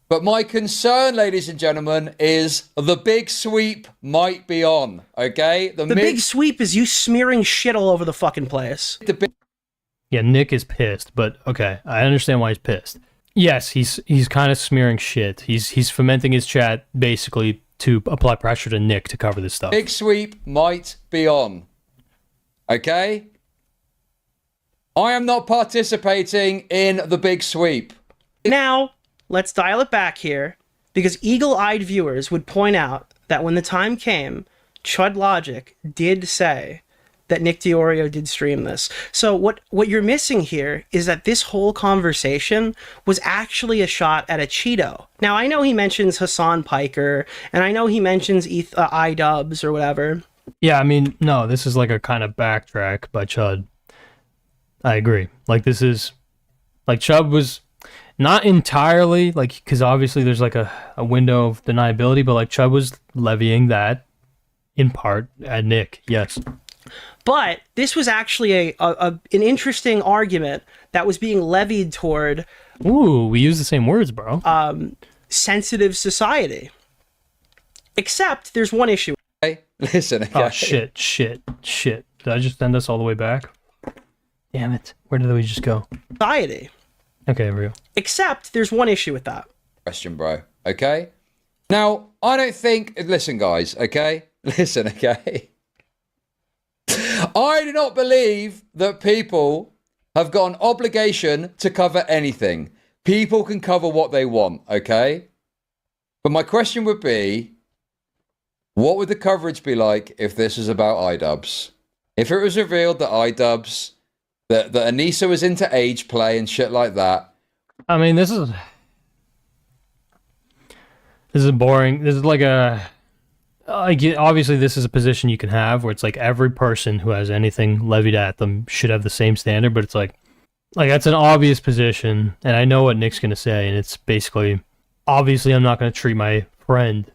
But my concern, ladies and gentlemen, is the big sweep might be on. Okay? The big sweep is you smearing shit all over the fucking place. Yeah, Nick is pissed, but okay, I understand why he's pissed. Yes, he's kind of smearing shit. He's fomenting his chat basically to apply pressure to Nick to cover this stuff. Big sweep might be on. Okay? I am not participating in the big sweep. Now, let's dial it back here, because eagle-eyed viewers would point out that when the time came, Chud Logic did say that Nick Deorio did stream this. So what you're missing here is that this whole conversation was actually a shot at a Cheeto. Now, I know he mentions Hassan Piker, and I know he mentions iDubbbz or whatever. Yeah, I mean, no, this is like a kind of backtrack by Chud. I agree. Like, this is... Like, Chud was not entirely, like, because obviously there's like a window of deniability, but like Chud was levying that in part at Nick, yes. But this was actually an interesting argument that was being levied toward... Ooh, we use the same words, bro. Sensitive society. Except there's one issue. Okay? Listen, okay? Oh, shit. Did I just send us all the way back? Damn it. Where did we just go? Society. Okay, real. Except there's one issue with that. Question, bro. Okay? Now, I don't think... Listen, guys, okay? Listen, okay? I do not believe that people have got an obligation to cover anything. People can cover what they want, okay? But my question would be, what would the coverage be like if this was about iDubbbz? If it was revealed that iDubbbz, that Anissa was into age play and shit like that. I mean, this is boring. This is like a... obviously, this is a position you can have where it's like every person who has anything levied at them should have the same standard, but it's like that's an obvious position, and I know what Nick's going to say, and it's basically, obviously, I'm not going to treat my friend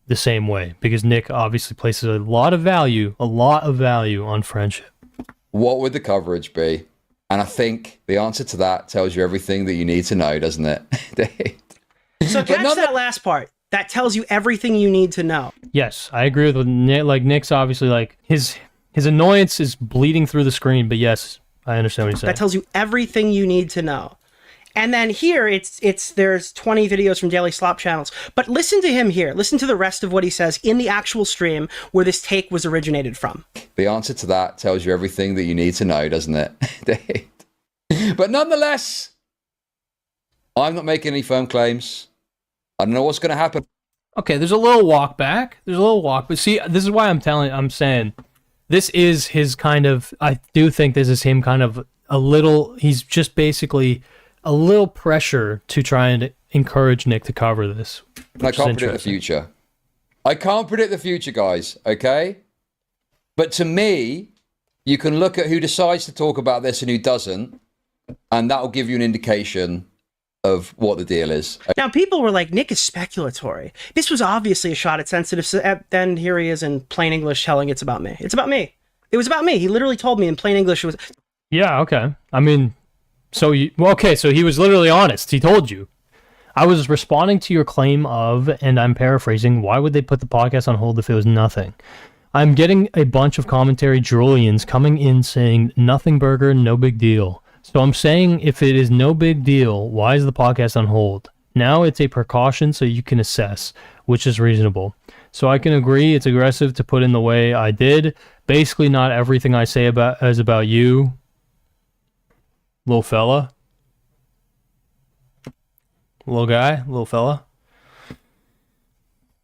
the same way, because Nick obviously places a lot of value on friendship. What would the coverage be? And I think the answer to that tells you everything that you need to know, doesn't it? So catch that last part. That tells you everything you need to know. Yes, I agree with Nick. Like, Nick's obviously, like, his annoyance is bleeding through the screen, but yes, I understand what he's saying. That tells you everything you need to know. And then here, there's 20 videos from Daily Slop channels. But listen to him here. Listen to the rest of what he says in the actual stream where this take was originated from. The answer to that tells you everything that you need to know, doesn't it? But nonetheless, I'm not making any firm claims. I don't know what's going to happen. Okay, there's a little walk back. But see, this is why I'm saying this is his kind of, I do think this is him kind of he's just basically a little pressure to try and encourage Nick to cover this. And I can't predict the future. I can't predict the future, guys, okay? But to me, You can look at who decides to talk about this and who doesn't, and that will give you an indication of what the deal is. Now, people were like, Nick is speculatory. This was obviously a shot at sensitive. Then here he is in plain English telling it's about me. It's about me. It was about me. He literally told me in plain English it was... Yeah, okay. I mean, so he was literally honest. He told you. I was responding to your claim of, and I'm paraphrasing, why would they put the podcast on hold if it was nothing? I'm getting a bunch of commentary Julians coming in saying, nothing burger, no big deal. So I'm saying, if it is no big deal, why is the podcast on hold? Now it's a precaution so you can assess, which is reasonable. So I can agree it's aggressive to put in the way I did. Basically, not everything I say is about you, little fella. Little guy, little fella.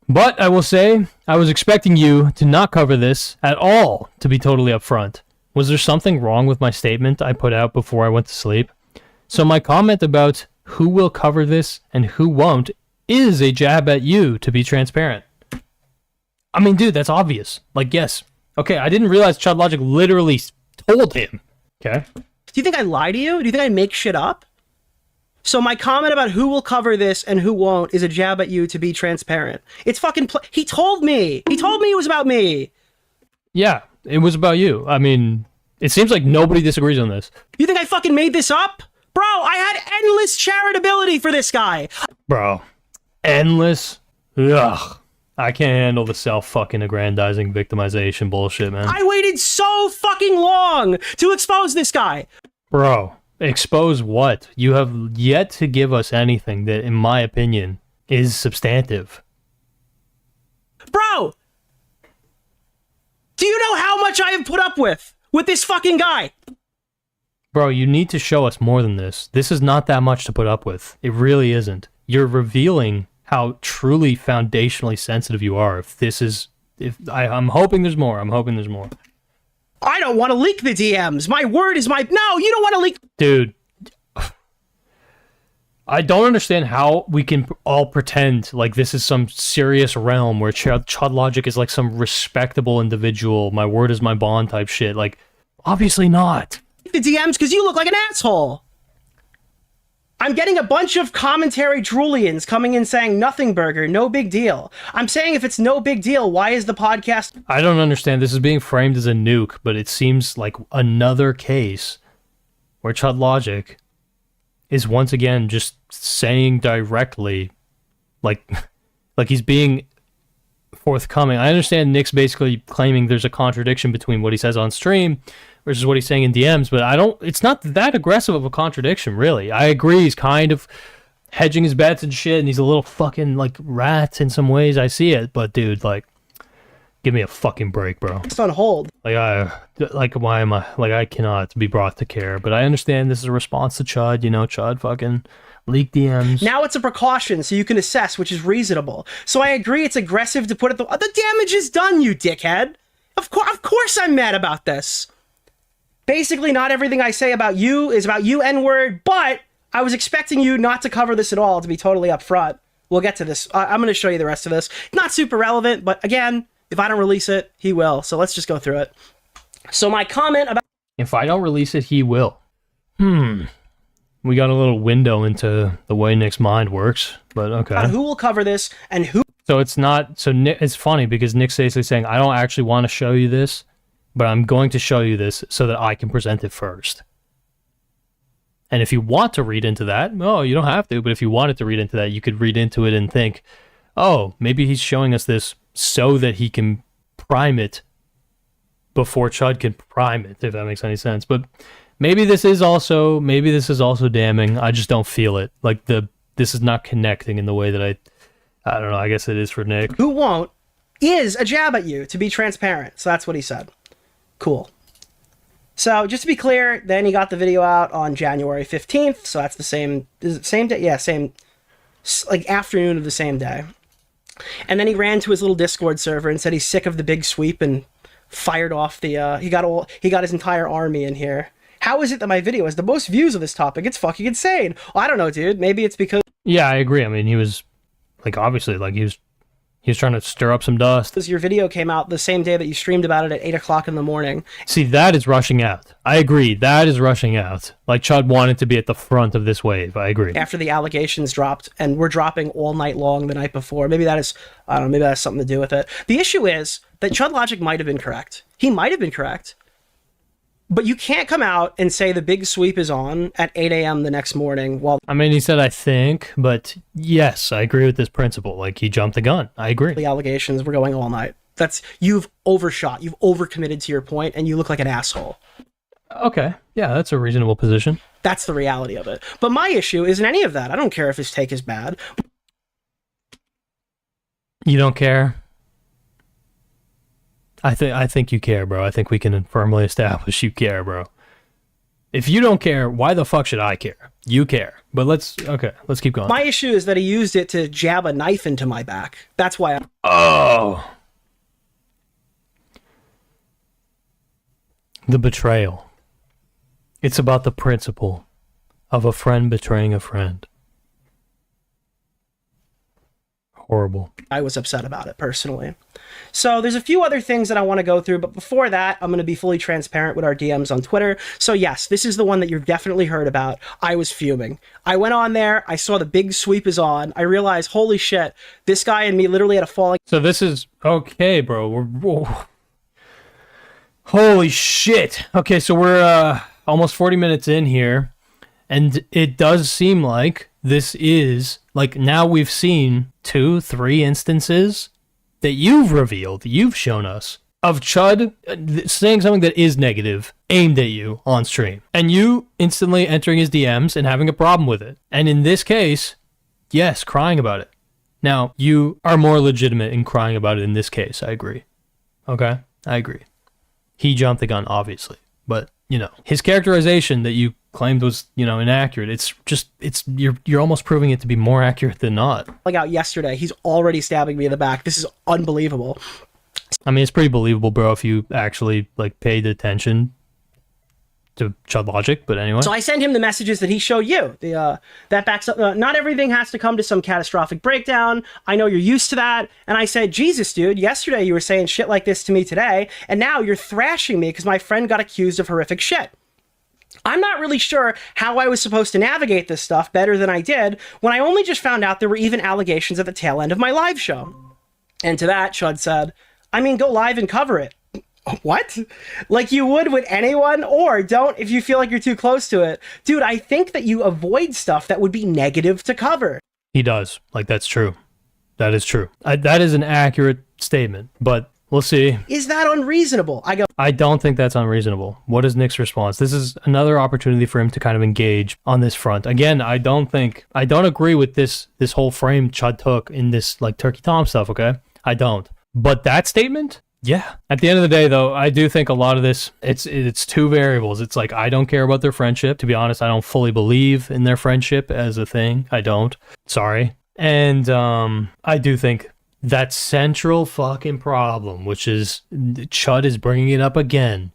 But I will say, I was expecting you to not cover this at all, to be totally upfront. Was there something wrong with my statement I put out before I went to sleep? So my comment about who will cover this and who won't is a jab at you, to be transparent. I mean, dude, that's obvious. Like, yes. Okay, I didn't realize Chud Logic literally told him. Okay. Do you think I lie to you? Do you think I make shit up? So my comment about who will cover this and who won't is a jab at you, to be transparent. It's fucking... He told me. He told me it was about me. Yeah, it was about you. I mean, it seems like nobody disagrees on this. You think I fucking made this up? Bro, I had endless charitability for this guy. Bro, endless? Ugh. I can't handle the self-fucking aggrandizing victimization bullshit, man. I waited so fucking long to expose this guy. Bro, expose what? You have yet to give us anything that, in my opinion, is substantive. Bro! Do you know how much I have put up with this fucking guy? Bro, you need to show us more than this. This is not that much to put up with. It really isn't. You're revealing how truly foundationally sensitive you are. I'm hoping there's more. I'm hoping there's more. I don't want to leak the DMs. My word is my... No, you don't want to leak... Dude. I don't understand how we can all pretend like this is some serious realm where Chud Logic is like some respectable individual. My word is my bond type shit. Like, obviously not. The DMs because you look like an asshole. I'm getting a bunch of commentary Drulians coming in saying nothing burger, no big deal. I'm saying if it's no big deal, why is the podcast... I don't understand. This is being framed as a nuke, but it seems like another case where Chud Logic is once again just saying directly, like he's being forthcoming. I understand Nick's basically claiming there's a contradiction between what he says on stream versus what he's saying in DMs, but it's not that aggressive of a contradiction, really. I agree he's kind of hedging his bets and shit, and he's a little fucking, like, rat in some ways. I see it, but, dude, like, give me a fucking break, bro. It's on hold. Why am I, I cannot be brought to care, but I understand this is a response to Chud, Chud fucking leak DMs. Now it's a precaution so you can assess, which is reasonable. So I agree it's aggressive to put it... The damage is done, you dickhead. Of course I'm mad about this. Basically, not everything I say about you is about you, N-word, but I was expecting you not to cover this at all, to be totally upfront. We'll get to this. I'm going to show you the rest of this. Not super relevant, but again, if I don't release it, he will. So let's just go through it. So my comment about... If I don't release it, he will. We got a little window into the way Nick's mind works, but okay. Who will cover this and who... So it's not... So Nick, it's funny because Nick's basically saying, I don't actually want to show you this, but I'm going to show you this so that I can present it first. And if you want to read into that, no, you don't have to, but if you wanted to read into that, you could read into it and think, oh, maybe he's showing us this so that he can prime it before Chud can prime it, if that makes any sense. But maybe this is also damning. I just don't feel it. Like, this is not connecting in the way that I don't know, I guess it is for Nick. Who won't is a jab at you, to be transparent. So that's what he said. Cool. So just to be clear, then he got the video out on January 15th. So that's the same, is it same day? Yeah, same, like afternoon of the same day. And then he ran to his little Discord server and said he's sick of the big sweep and fired off the, he got his entire army in here. How is it that my video has the most views of this topic? It's fucking insane. Well, I don't know, dude. Maybe it's because... Yeah, I agree. I mean, he was, like, obviously, like, he He was trying to stir up some dust. Because your video came out the same day that you streamed about it at 8 o'clock in the morning. See, that is rushing out. I agree. That is rushing out. Like, Chud wanted to be at the front of this wave. I agree. After the allegations dropped, and we're dropping all night long the night before. Maybe that is, I don't know, maybe that has something to do with it. The issue is that Chud Logic might have been correct. He might have been correct. But you can't come out and say the big sweep is on at 8 a.m. the next morning while... I mean, he said, I think, but yes, I agree with this principle. Like, he jumped the gun. I agree. The allegations were going all night. You've overshot. You've overcommitted to your point, and you look like an asshole. Okay. Yeah, that's a reasonable position. That's the reality of it. But my issue isn't any of that. I don't care if his take is bad. You don't care? I think you care, bro. I think we can firmly establish you care, bro. If you don't care, why the fuck should I care? You care. But let's keep going. My issue is that he used it to jab a knife into my back. That's why Oh. The betrayal. It's about the principle of a friend betraying a friend. Horrible. I was upset about it personally. So there's a few other things that I want to go through, but before that, I'm going to be fully transparent with our DMs on Twitter. So yes, this is the one that you've definitely heard about. I was fuming. I went on there, I saw the big sweep is on, I realized, holy shit, this guy and me literally had a falling... So this is... Okay, bro. Whoa. Holy shit. Okay, so we're almost 40 minutes in here, and it does seem like this is... Like, now we've seen 2-3 instances that you've revealed, you've shown us, of Chud saying something that is negative, aimed at you on stream. And you instantly entering his DMs and having a problem with it. And in this case, yes, crying about it. Now, you are more legitimate in crying about it in this case, I agree. Okay? I agree. He jumped the gun, obviously. But, you know, his characterization that you claimed was, you know, inaccurate. You're almost proving it to be more accurate than not. Like out yesterday, he's already stabbing me in the back. This is unbelievable. I mean, it's pretty believable, bro, if you actually like paid attention to Chud Logic, but anyway. So I send him the messages that he showed you. That backs up. Not everything has to come to some catastrophic breakdown. I know you're used to that. And I said, Jesus, dude, yesterday you were saying shit like this to me today, and now you're thrashing me because my friend got accused of horrific shit. I'm not really sure how I was supposed to navigate this stuff better than I did when I only just found out there were even allegations at the tail end of my live show. And to that, Chud said, I mean, go live and cover it. What? Like you would with anyone? Or don't if you feel like you're too close to it. Dude, I think that you avoid stuff that would be negative to cover. He does. Like, that's true. That is true. That is an accurate statement, but we'll see. Is that unreasonable? I don't think that's unreasonable. What is Nick's response? This is another opportunity for him to kind of engage on this front. Again, I don't agree with this whole frame Chud took in this like Turkey Tom stuff, okay? I don't. But that statement? Yeah. At the end of the day, though, I do think a lot of this, it's two variables. It's like, I don't care about their friendship. To be honest, I don't fully believe in their friendship as a thing. I don't. Sorry. And I do think that central fucking problem, which is Chud is bringing it up again.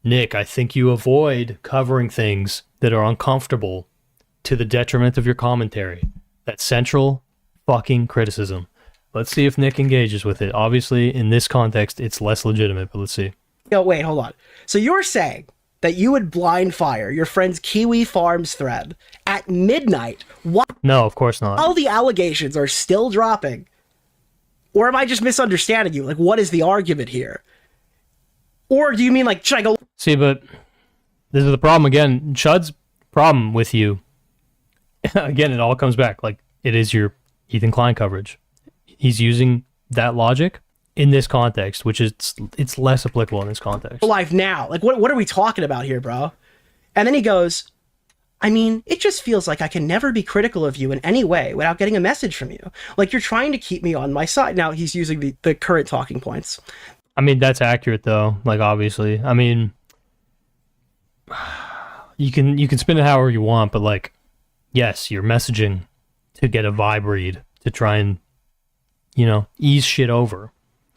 Nick, I think you avoid covering things that are uncomfortable to the detriment of your commentary. That central fucking criticism. Let's see if Nick engages with it. Obviously, in this context, it's less legitimate, but let's see. No, wait, hold on. So you're saying that you would blind fire your friend's Kiwi Farms thread at midnight while... No, of course not. All the allegations are still dropping. Or am I just misunderstanding you? Like, what is the argument here? Or do you mean, like, should I go... See, but this is the problem again. Chud's problem with you, again, it all comes back. Like, it is your Ethan Klein coverage. He's using that logic in this context, which is, it's less applicable in this context. Live now. Like, what are we talking about here, bro? And then he goes, I mean, it just feels like I can never be critical of you in any way without getting a message from you. Like, you're trying to keep me on my side. Now, he's using the current talking points. I mean, that's accurate, though. Like, obviously. I mean, you can spin it however you want, but, like, yes, you're messaging to get a vibe read, to try and, you know, ease shit over.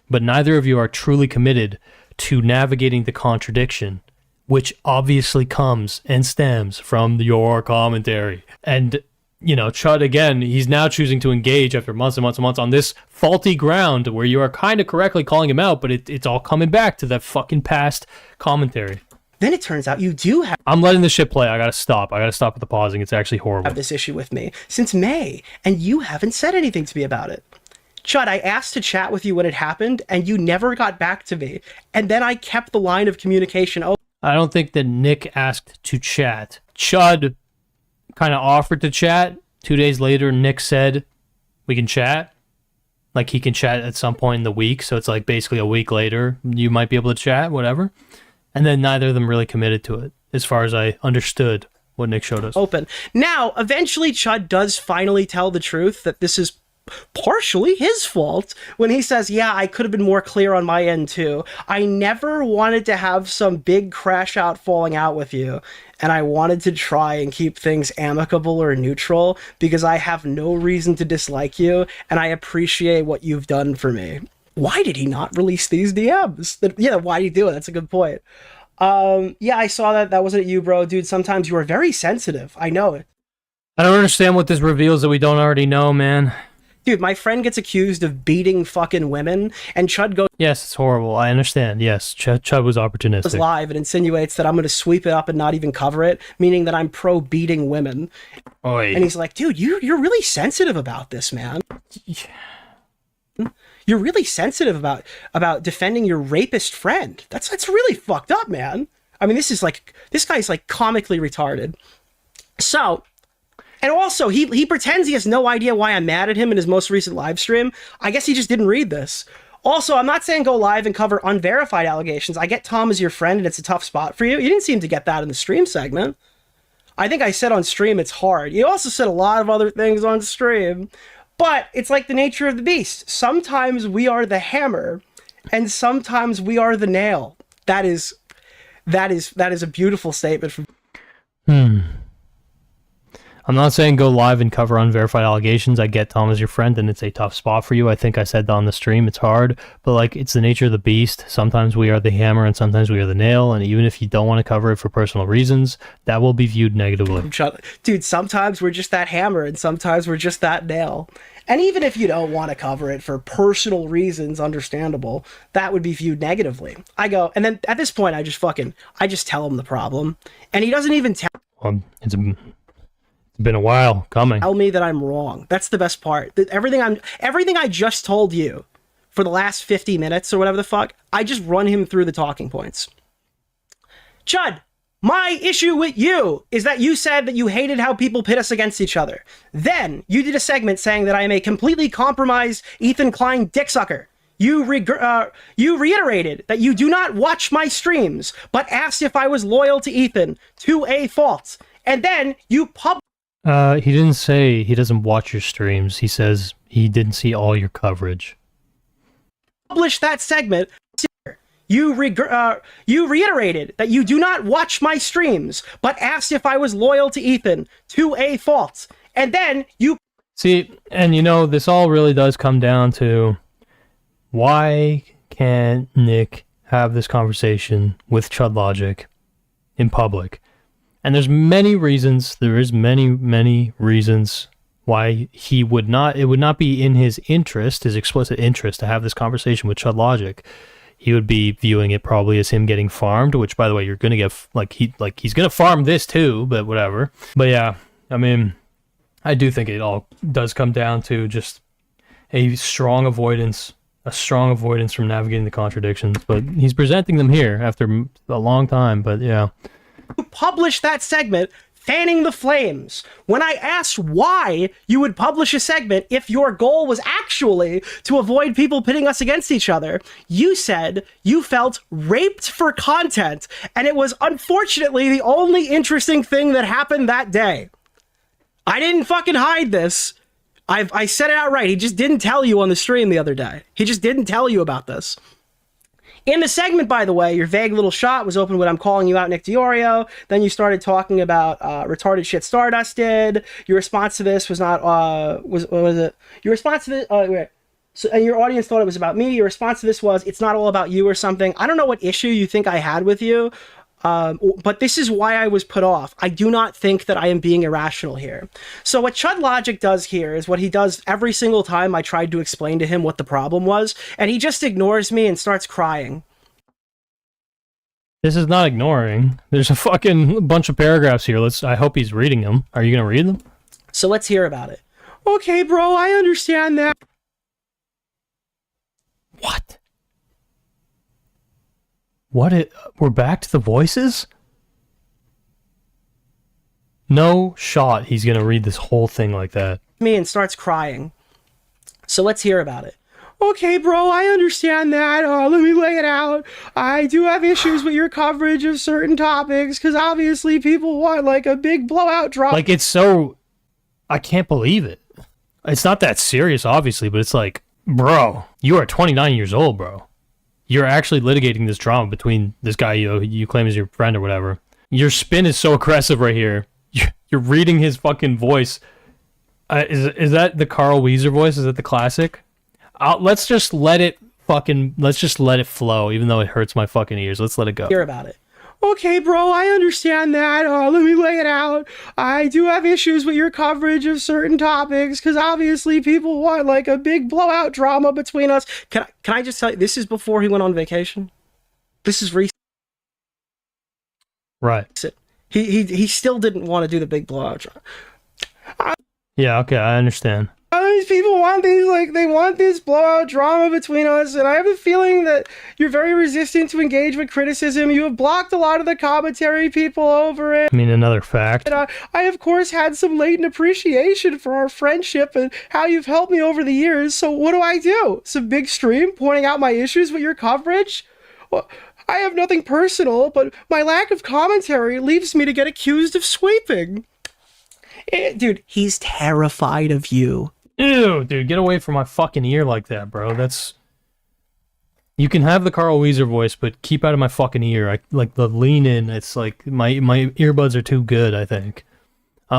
But neither of you are truly committed to navigating the contradiction, which obviously comes and stems from your commentary. And you know, Chud, again, he's now choosing to engage after months and months and months on this faulty ground where you are kind of correctly calling him out, but it's all coming back to that fucking past commentary. Then it turns out you do have I'm letting this shit play. I gotta stop. With the pausing. It's actually horrible. this issue with me since May, and you haven't said anything to me about it. Chud, I asked to chat with you when it happened, and you never got back to me. And then I kept the line of communication open. I don't think that Nick asked to chat. Chud kind of offered to chat. 2 days later, Nick said, we can chat. Like, he can chat at some point in the week, so it's like basically a week later, you might be able to chat, whatever. And then neither of them really committed to it, as far as I understood what Nick showed us. Open. Now, eventually, Chud does finally tell the truth that this is partially his fault when he says, yeah, I could have been more clear on my end too. I never wanted to have some big crash out falling out with you, and I wanted to try and keep things amicable or neutral because I have no reason to dislike you, and I appreciate what you've done for me. Why did he not release these DMs? Yeah, why do you do it? That's a good point. Yeah, I saw that. That wasn't you, bro. Dude, sometimes you are very sensitive. I know it. I don't understand what this reveals that we don't already know, man. Dude, my friend gets accused of beating fucking women, and Chud goes Yes, it's horrible. I understand. Yes, Chud was opportunistic. live and insinuates that I'm going to sweep it up and not even cover it, meaning that I'm pro beating women. Oy. And he's like, dude, you're really sensitive about this, man. You're really sensitive about defending your rapist friend. That's really fucked up, man. I mean, this guy's like comically retarded. So, and also he pretends he has no idea why I'm mad at him in his most recent live stream. I guess he just didn't read this. Also, I'm not saying go live and cover unverified allegations. I get Tom as your friend and it's a tough spot for you. You didn't seem to get that in the stream segment. I think I said on stream it's hard. You also said a lot of other things on stream. But it's like the nature of the beast. Sometimes we are the hammer, and sometimes we are the nail. That is a beautiful statement from. I'm not saying go live and cover unverified allegations. I get Tom as your friend, and it's a tough spot for you. I think I said that on the stream. It's hard, but like it's the nature of the beast. Sometimes we are the hammer, and sometimes we are the nail. And even if you don't want to cover it for personal reasons, that will be viewed negatively. Dude, sometimes we're just that hammer, and sometimes we're just that nail. And even if you don't want to cover it for personal reasons, understandable, that would be viewed negatively. I go, and then at this point, I just tell him the problem, and he doesn't even tell. It's been a while coming. Tell me that I'm wrong. That's the best part. Everything I just told you for the last 50 minutes or whatever the fuck, I just run him through the talking points. Chud, my issue with you is that you said that you hated how people pit us against each other. Then you did a segment saying that I am a completely compromised Ethan Klein dicksucker. You reiterated that you do not watch my streams, but asked if I was loyal to Ethan to a fault. And then you he didn't say he doesn't watch your streams. He says he didn't see all your coverage. published that segment. You reiterated that you do not watch my streams, but asked if I was loyal to Ethan to a fault. And then you... See, and you know, this all really does come down to why can't Nick have this conversation with Chud Logic in public? And there's many reasons, many reasons why he would not, it would not be in his interest, his explicit interest, to have this conversation with Chud Logic. He would be viewing it probably as him getting farmed, which, by the way, you're gonna get he's gonna farm this too, but whatever. But yeah, I mean, I do think it all does come down to just a strong avoidance from navigating the contradictions. But he's presenting them here after a long time. But yeah, you published that segment fanning the flames. When I asked why you would publish a segment if your goal was actually to avoid people pitting us against each other, you said you felt raped for content, and it was unfortunately the only interesting thing that happened that day. I didn't fucking hide this. I said it outright. He just didn't tell you on the stream the other day. He just didn't tell you about this. In the segment, by the way, your vague little shot was open with "I'm calling you out, Nick Deorio." Then you started talking about retarded shit Stardust did. Your response to this was not what was it? Your response to this wait. So, and your audience thought it was about me. Your response to this was, "It's not all about you" or something. I don't know what issue you think I had with you. But this is why I was put off. I do not think that I am being irrational here. So what Chud Logic does here is what he does every single time I tried to explain to him what the problem was, and he just ignores me and starts crying. This is not ignoring. There's a fucking bunch of paragraphs here. I hope he's reading them. Are you gonna read them? So let's hear about it. Okay, bro, I understand that. What? We're back to the voices? No shot he's gonna read this whole thing like that. Me and starts crying. So let's hear about it. Okay, bro, I understand that. Let me lay it out. I do have issues with your coverage of certain topics, because obviously people want, like, a big blowout drop. Like, it's so... I can't believe it. It's not that serious, obviously, but it's like, bro, you are 29 years old, bro. You're actually litigating this drama between this guy you claim is your friend or whatever. Your spin is so aggressive right here. You're reading his fucking voice. Is that the Carl Weezer voice? Is that the classic? Let's just let it flow, even though it hurts my fucking ears. Let's let it go. Hear about it. Okay, bro, I understand that. Let me lay it out. I do have issues with your coverage of certain topics, because obviously people want, like, a big blowout drama between us. Can I just tell you, this is before he went on vacation? This is recent. Right. He still didn't want to do the big blowout drama. Yeah, okay, I understand. These people want these, like, they want this blowout drama between us, and I have a feeling that you're very resistant to engage with criticism. You have blocked a lot of the commentary people over it. I mean, another fact. And I, of course, had some latent appreciation for our friendship and how you've helped me over the years, so what do? Some big stream pointing out my issues with your coverage? Well, I have nothing personal, but my lack of commentary leaves me to get accused of sweeping. Dude, he's terrified of you. Ew, dude, get away from my fucking ear like that, bro. You can have the Carl Weezer voice, but keep out of my fucking ear. Like the lean in. It's like my earbuds are too good, I think. Yeah,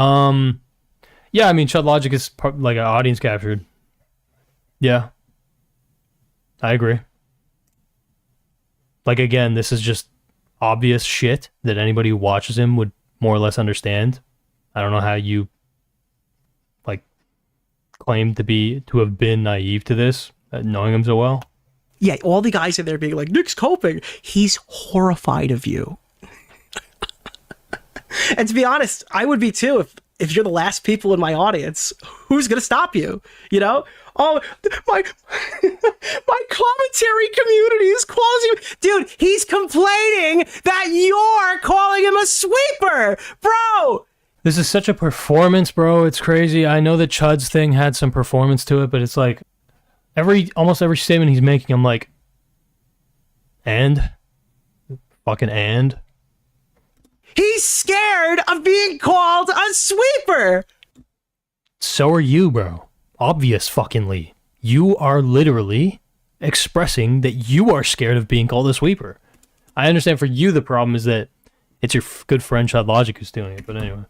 I mean, Chud Logic is like an audience captured. Yeah, I agree. Like, again, this is just obvious shit that anybody who watches him would more or less understand. I don't know how you claim to have been naive to this, knowing him so well. Yeah, all the guys in there being like, Nick's coping. He's horrified of you. And to be honest, I would be too if you're the last people in my audience. Who's gonna stop you? You know? Oh, my commentary community is calling you. Dude, he's complaining that you're calling him a sweeper, bro. This is such a performance, bro. It's crazy. I know that Chud's thing had some performance to it, but it's like almost every statement he's making, I'm like, and? Fucking and? He's scared of being called a sweeper. So are you, bro. Obvious fuckingly. You are literally expressing that you are scared of being called a sweeper. I understand for you the problem is that it's your good friend Chud Logic who's doing it, but anyway.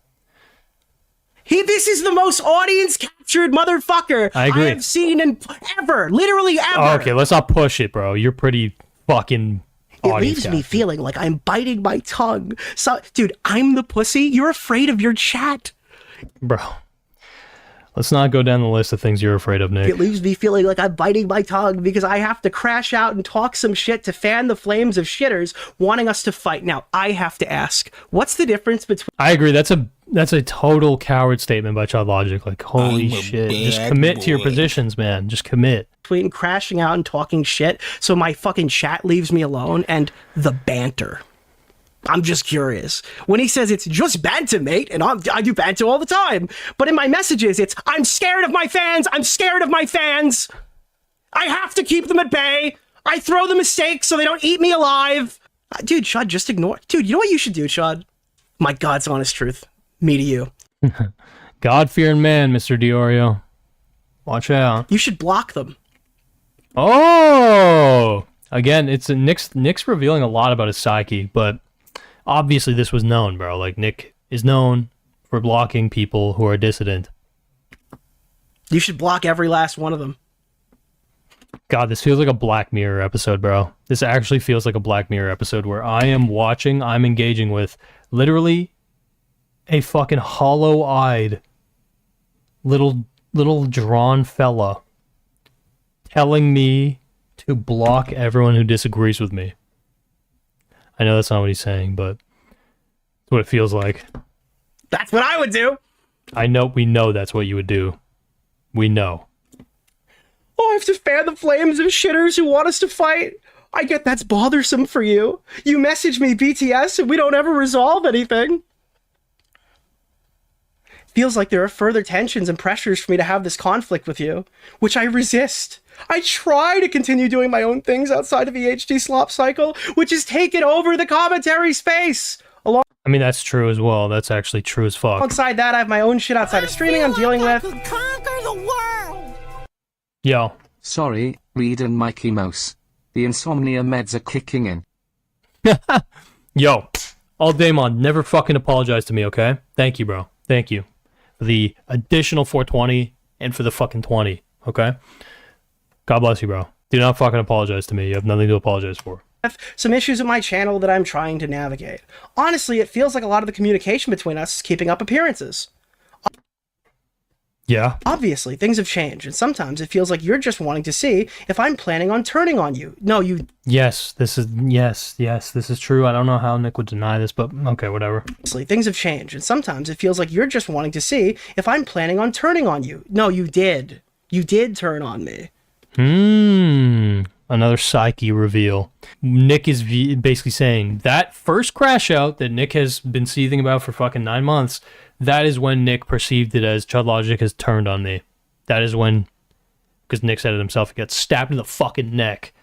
This is the most audience-captured motherfucker I agree. have seen in ever. Literally ever. Oh, okay, let's not push it, bro. You're pretty fucking It leaves me feeling like I'm biting my tongue. So, dude, I'm the pussy. You're afraid of your chat. Bro. Let's not go down the list of things you're afraid of, Nick. It leaves me feeling like I'm biting my tongue because I have to crash out and talk some shit to fan the flames of shitters wanting us to fight. Now, I have to ask, what's the difference between... I agree. That's a total coward statement by Chud Logic. Like, holy shit. Just commit to your positions, man. Just commit. Between crashing out and talking shit so my fucking chat leaves me alone and the banter? I'm just curious. When he says it's just banter, mate, and I do banter all the time, but in my messages, it's, I'm scared of my fans, I'm scared of my fans. I have to keep them at bay. I throw the mistakes so they don't eat me alive. Dude, Chud, just ignore it. Dude, you know what you should do, Chud? My God's honest truth. Me to you. God-fearing man, Mr. DeOrio. Watch out. You should block them. Oh! Again, it's Nick's revealing a lot about his psyche, but obviously this was known, bro. Like, Nick is known for blocking people who are dissident. You should block every last one of them. God, this feels like a Black Mirror episode, bro. This actually feels like a Black Mirror episode where I'm engaging with literally a fucking hollow-eyed little drawn fella telling me to block everyone who disagrees with me. I know that's not what he's saying, but it's what it feels like. That's what I would do. We know that's what you would do. We know. Oh, I have to fan the flames of shitters who want us to fight. I get that's bothersome for you. You message me BTS and we don't ever resolve anything. Feels like there are further tensions and pressures for me to have this conflict with you, which I resist. I try to continue doing my own things outside of the HD slop cycle, which has taken over the commentary space. I mean, that's true as well. That's actually true as fuck. Alongside that, I have my own shit outside of streaming I'm dealing with. Conquer the world. Yo. Sorry, Reed and Mikey Mouse. The insomnia meds are kicking in. Yo. All Damon, never fucking apologize to me, okay? Thank you, bro. Thank you. For the additional 420 and for the fucking 20, okay? God bless you, bro. Do not fucking apologize to me. You have nothing to apologize for. Some issues with my channel that I'm trying to navigate. Honestly, it feels like a lot of the communication between us is keeping up appearances. Yeah. Obviously, things have changed, and sometimes it feels like you're just wanting to see if I'm planning on turning on you. No, you... Yes, this is true. I don't know how Nick would deny this, but okay, whatever. Obviously, things have changed, and sometimes it feels like you're just wanting to see if I'm planning on turning on you. No, you did. You did turn on me. Another psyche reveal. Nick is basically saying that first crash out that Nick has been seething about for fucking 9 months, that is when Nick perceived it as Chud Logic has turned on me. That is when, because Nick said it himself, he got stabbed in the fucking neck.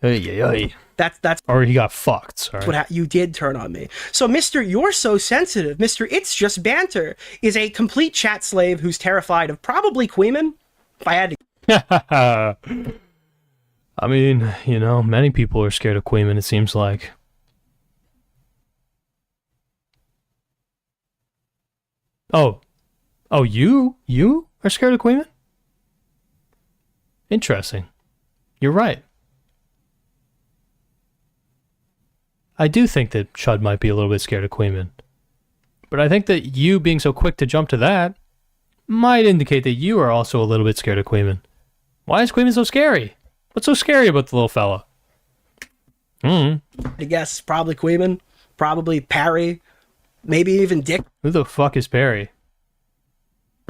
That's or he got fucked, sorry. You did turn on me. So Mr. You're So Sensitive, Mr. It's Just Banter, is a complete chat slave who's terrified of probably Queeman. If I had to... I mean, you know, many people are scared of Queeman, it seems like. Oh, you are scared of Queeman? Interesting. You're right. I do think that Chud might be a little bit scared of Queeman. But I think that you being so quick to jump to that might indicate that you are also a little bit scared of Queeman. Why is Queeman so scary? What's so scary about the little fella? I guess probably Queeman, probably Parry, maybe even Dick. Who the fuck is Perry?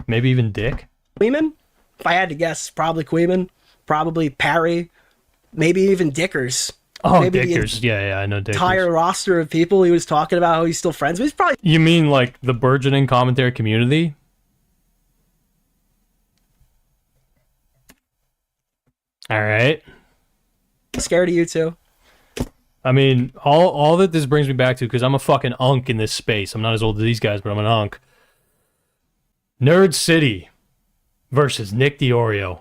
Maybe even Dick? Queeman? If I had to guess, probably Queeman, probably Parry, maybe even Dickers. Oh, maybe Dickers. Yeah, I know Dickers. Entire roster of people he was talking about how he's still friends with. He's probably... You mean like the burgeoning commentary community? Alright. Scared of you too. I mean, all that this brings me back to, because I'm a fucking unk in this space. I'm not as old as these guys, but I'm an unk. Nerd City versus Nick Deorio.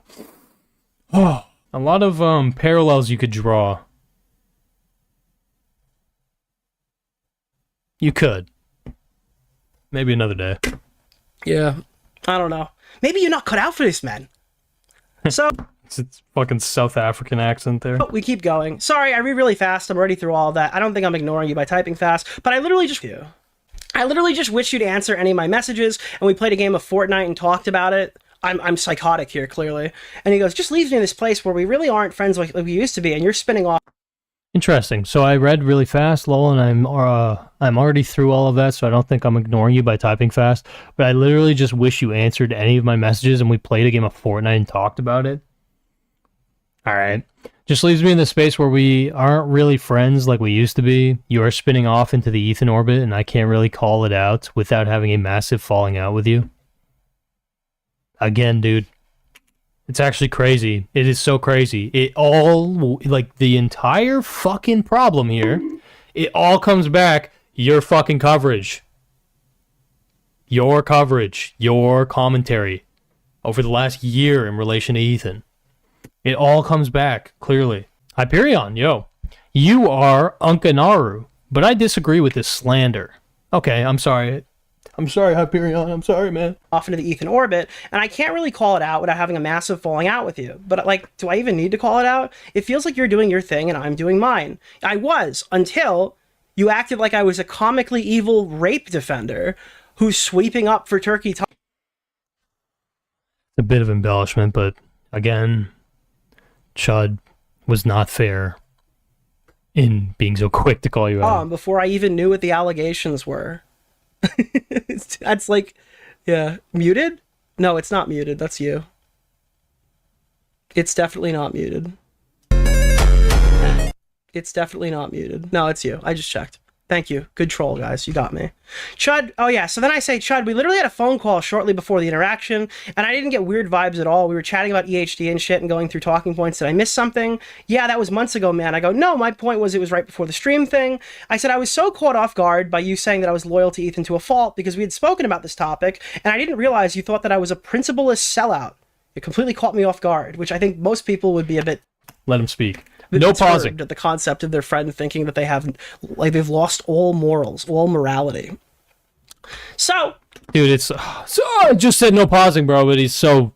Oh, a lot of parallels you could draw. You could. Maybe another day. Yeah. I don't know. Maybe you're not cut out for this, man. So... It's fucking South African accent there. We keep going. Sorry, I read really fast. I'm already through all of that. I don't think I'm ignoring you by typing fast, but I literally just wish you to answer any of my messages, and we played a game of Fortnite and talked about it. I'm psychotic here, clearly. And he goes, just leaves me in this place where we really aren't friends like we used to be, and you're spinning off. Interesting. So I read really fast, lol, and I'm already through all of that, so I don't think I'm ignoring you by typing fast, but I literally just wish you answered any of my messages and we played a game of Fortnite and talked about it. Alright. Just leaves me in the space where we aren't really friends like we used to be. You are spinning off into the Ethan orbit, and I can't really call it out without having a massive falling out with you. Again, dude. It's actually crazy. It is so crazy. It all, like, the entire fucking problem here, it all comes back, your fucking coverage. Your coverage. Your commentary over the last year in relation to Ethan. It all comes back, clearly. Hyperion, yo. You are Gokanaru, but I disagree with this slander. Okay, I'm sorry. I'm sorry, Hyperion. I'm sorry, man. Off into the Ethan orbit, and I can't really call it out without having a massive falling out with you. But, like, do I even need to call it out? It feels like you're doing your thing and I'm doing mine. I was, until you acted like I was a comically evil rape defender who's sweeping up for Turkey. A bit of embellishment, but again, Chud was not fair in being so quick to call you out. Before I even knew what the allegations were. That's like, yeah, muted? No, it's not muted. That's you. It's definitely not muted. It's definitely not muted. No, it's you. I just checked. Thank you. Good troll, guys. You got me. Chud, oh yeah, so then I say, Chud, we literally had a phone call shortly before the interaction, and I didn't get weird vibes at all. We were chatting about EHD and shit and going through talking points. Did I miss something? Yeah, that was months ago, man. I go, no, my point was it was right before the stream thing. I said I was so caught off guard by you saying that I was loyal to Ethan to a fault because we had spoken about this topic, and I didn't realize you thought that I was a principleless sellout. It completely caught me off guard, which I think most people would be a bit... Let him speak. No pausing. At the concept of their friend thinking that they have, like, they've lost all morals, all morality. So, dude, it's so I just said no pausing, bro, but he's so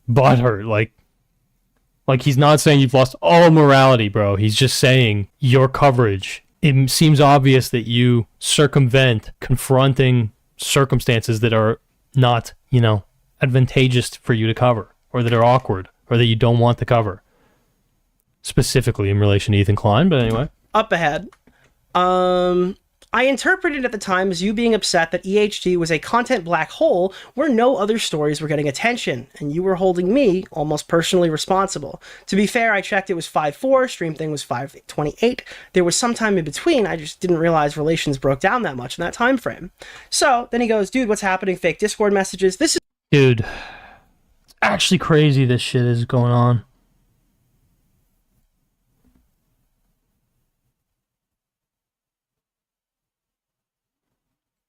butthurt. Like he's not saying you've lost all morality, bro. He's just saying your coverage. It seems obvious that you circumvent confronting circumstances that are not, advantageous for you to cover, or that are awkward, or that you don't want to cover. Specifically in relation to Ethan Klein, but anyway. Up ahead. I interpreted at the time as you being upset that EHD was a content black hole where no other stories were getting attention, and you were holding me almost personally responsible. To be fair, I checked, it was 5.4, stream thing was 5.28. There was some time in between, I just didn't realize relations broke down that much in that time frame. So, then he goes, dude, what's happening? Fake Discord messages. This is... Dude, it's actually crazy this shit is going on.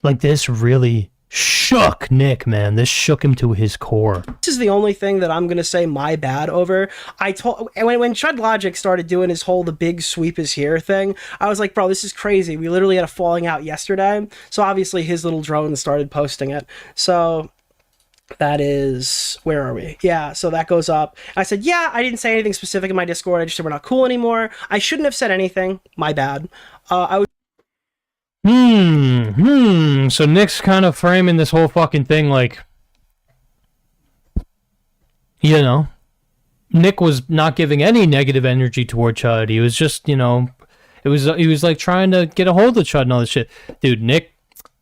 Like, this really shook Nick, man. This shook him to his core. This is the only thing that I'm going to say my bad over. When Chud Logic started doing his whole the big sweep is here thing, I was like, bro, this is crazy. We literally had a falling out yesterday. So obviously his little drone started posting it. So that is, where are we? Yeah, so that goes up. I said, yeah, I didn't say anything specific in my Discord. I just said we're not cool anymore. I shouldn't have said anything. My bad. I was... So Nick's kind of framing this whole fucking thing like, Nick was not giving any negative energy toward Chud. He was just, he was like trying to get a hold of Chud and all this shit. Dude, Nick,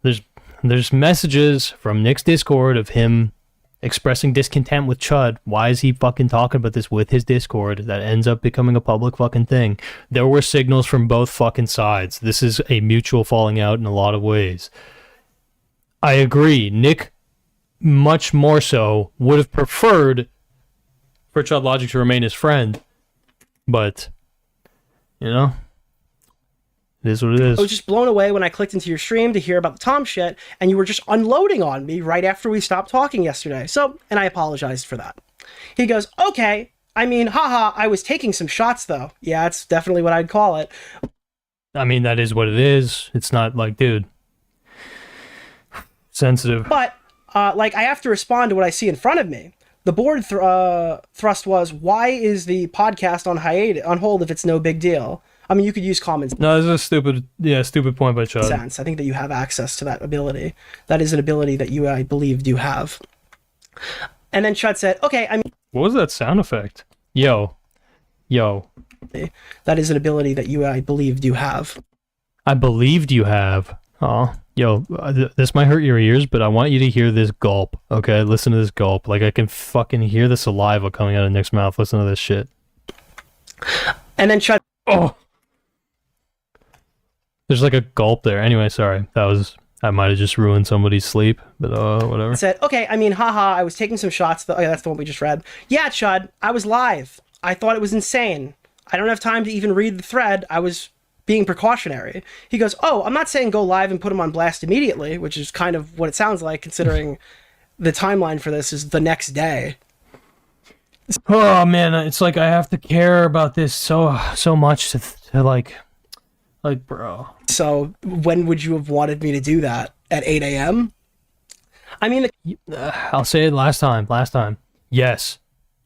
there's messages from Nick's Discord of him expressing discontent with Chud. Why is he fucking talking about this with his Discord? That ends up becoming a public fucking thing. There were signals from both fucking sides. This is a mutual falling out in a lot of ways. I agree. Nick, much more so, would have preferred for Chud Logic to remain his friend. But, it is what it is. I was just blown away when I clicked into your stream to hear about the Tom shit, and you were just unloading on me right after we stopped talking yesterday. So, and I apologized for that. He goes, okay, I mean, haha, I was taking some shots though. Yeah, that's definitely what I'd call it. I mean, that is what it is. It's not like, dude, sensitive. But, I have to respond to what I see in front of me. The board thrust was, why is the podcast on hold if it's no big deal? I mean, you could use comments. No, this is a stupid point by Chud. I think that you have access to that ability. That is an ability that I believe you have. And then Chud said, okay, I mean... What was that sound effect? Yo. That is an ability that I believed you have. I believed you have. Oh, yo, this might hurt your ears, but I want you to hear this gulp, okay? Listen to this gulp. Like, I can fucking hear the saliva coming out of Nick's mouth. Listen to this shit. And then Chud... Oh! There's like a gulp there. Anyway, sorry. I might have just ruined somebody's sleep, but whatever. Said, okay, I mean, haha, I was taking some shots. Oh, yeah, that's the one we just read. Yeah, Chud, I was live. I thought it was insane. I don't have time to even read the thread. I was being precautionary. He goes, oh, I'm not saying go live and put him on blast immediately, which is kind of what it sounds like, considering the timeline for this is the next day. Oh, man, it's like I have to care about this so much to like, bro. So when would you have wanted me to do that? at 8 a.m. I mean, I'll say it last time. Yes,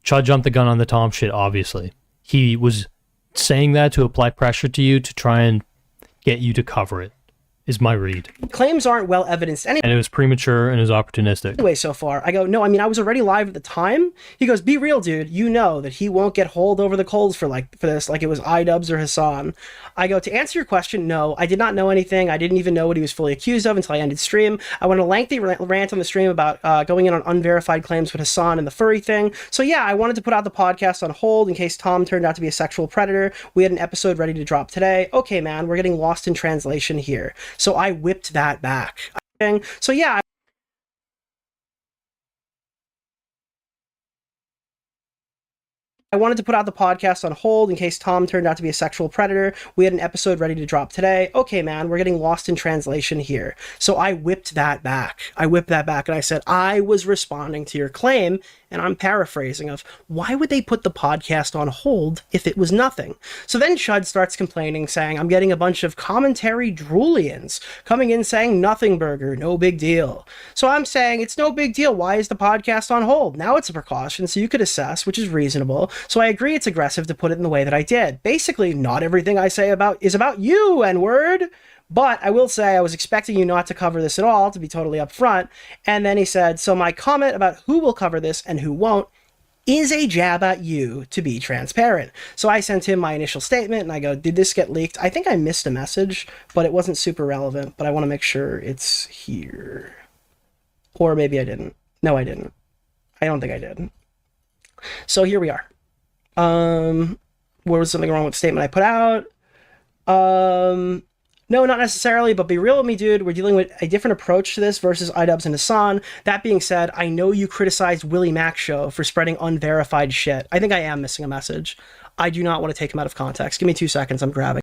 Chud jumped the gun on the Tom shit, obviously. He was saying that to apply pressure to you to try and get you to cover it, is my read. claims aren't well evidenced anyway. And it was premature and it was opportunistic. So far. I go, no, I mean, I was already live at the time. He goes, be real, dude. You know that he won't get hauled over the coals for this, like it was iDubbbz or Hassan. I go, to answer your question, no, I did not know anything. I didn't even know what he was fully accused of until I ended stream. I went on a lengthy rant on the stream about going in on unverified claims with Hassan and the furry thing. So yeah, I wanted to put out the podcast on hold in case Tom turned out to be a sexual predator. We had an episode ready to drop today. Okay, man, we're getting lost in translation here. So I whipped that back. So yeah, I wanted to put out the podcast on hold in case Tom turned out to be a sexual predator. We had an episode ready to drop today. Okay, man, we're getting lost in translation here. So I whipped that back. And I said, I was responding to your claim, and I'm paraphrasing of, why would they put the podcast on hold if it was nothing? So then Chud starts complaining, saying, I'm getting a bunch of commentary droolians coming in saying, nothing burger, no big deal. So I'm saying, it's no big deal. Why is the podcast on hold? Now it's a precaution, so you could assess, which is reasonable. So I agree it's aggressive to put it in the way that I did. Basically, not everything I say is about you, N-word. But I will say I was expecting you not to cover this at all, to be totally upfront. And then he said, so my comment about who will cover this and who won't is a jab at you to be transparent. So I sent him my initial statement and I go, did this get leaked? I think I missed a message, but it wasn't super relevant, but I want to make sure it's here. Or maybe I didn't. No, I didn't. I don't think I did. So here we are. Was something wrong with the statement I put out? No, not necessarily, but be real with me, dude. We're dealing with a different approach to this versus iDubbbz and Hassan. That being said, I know you criticized Willie Mac Show for spreading unverified shit. I think I am missing a message. I do not want to take him out of context. Give me 2 seconds. I'm grabbing.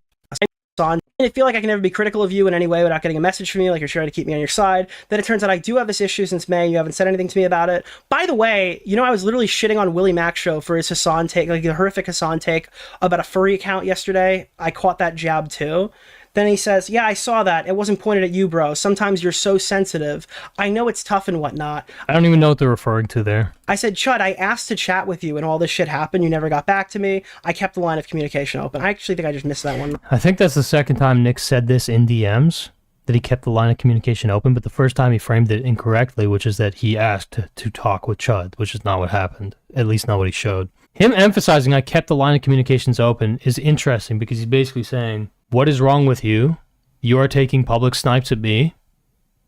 I feel like I can never be critical of you in any way without getting a message from you, like you're trying to keep me on your side. Then it turns out I do have this issue since May. You haven't said anything to me about it. By the way, you know, I was literally shitting on Willie Mac Show for his Hassan take, like the horrific Hassan take about a furry account yesterday. I caught that jab too. Then he says, yeah, I saw that. It wasn't pointed at you, bro. Sometimes you're so sensitive. I know it's tough and whatnot. I don't even know what they're referring to there. I said, Chud, I asked to chat with you and all this shit happened. You never got back to me. I kept the line of communication open. I actually think I just missed that one. I think that's the second time Nick said this in DMs, that he kept the line of communication open, but the first time he framed it incorrectly, which is that he asked to talk with Chud, which is not what happened. At least not what he showed. Him emphasizing I kept the line of communications open is interesting because he's basically saying, what is wrong with you? You are taking public snipes at me,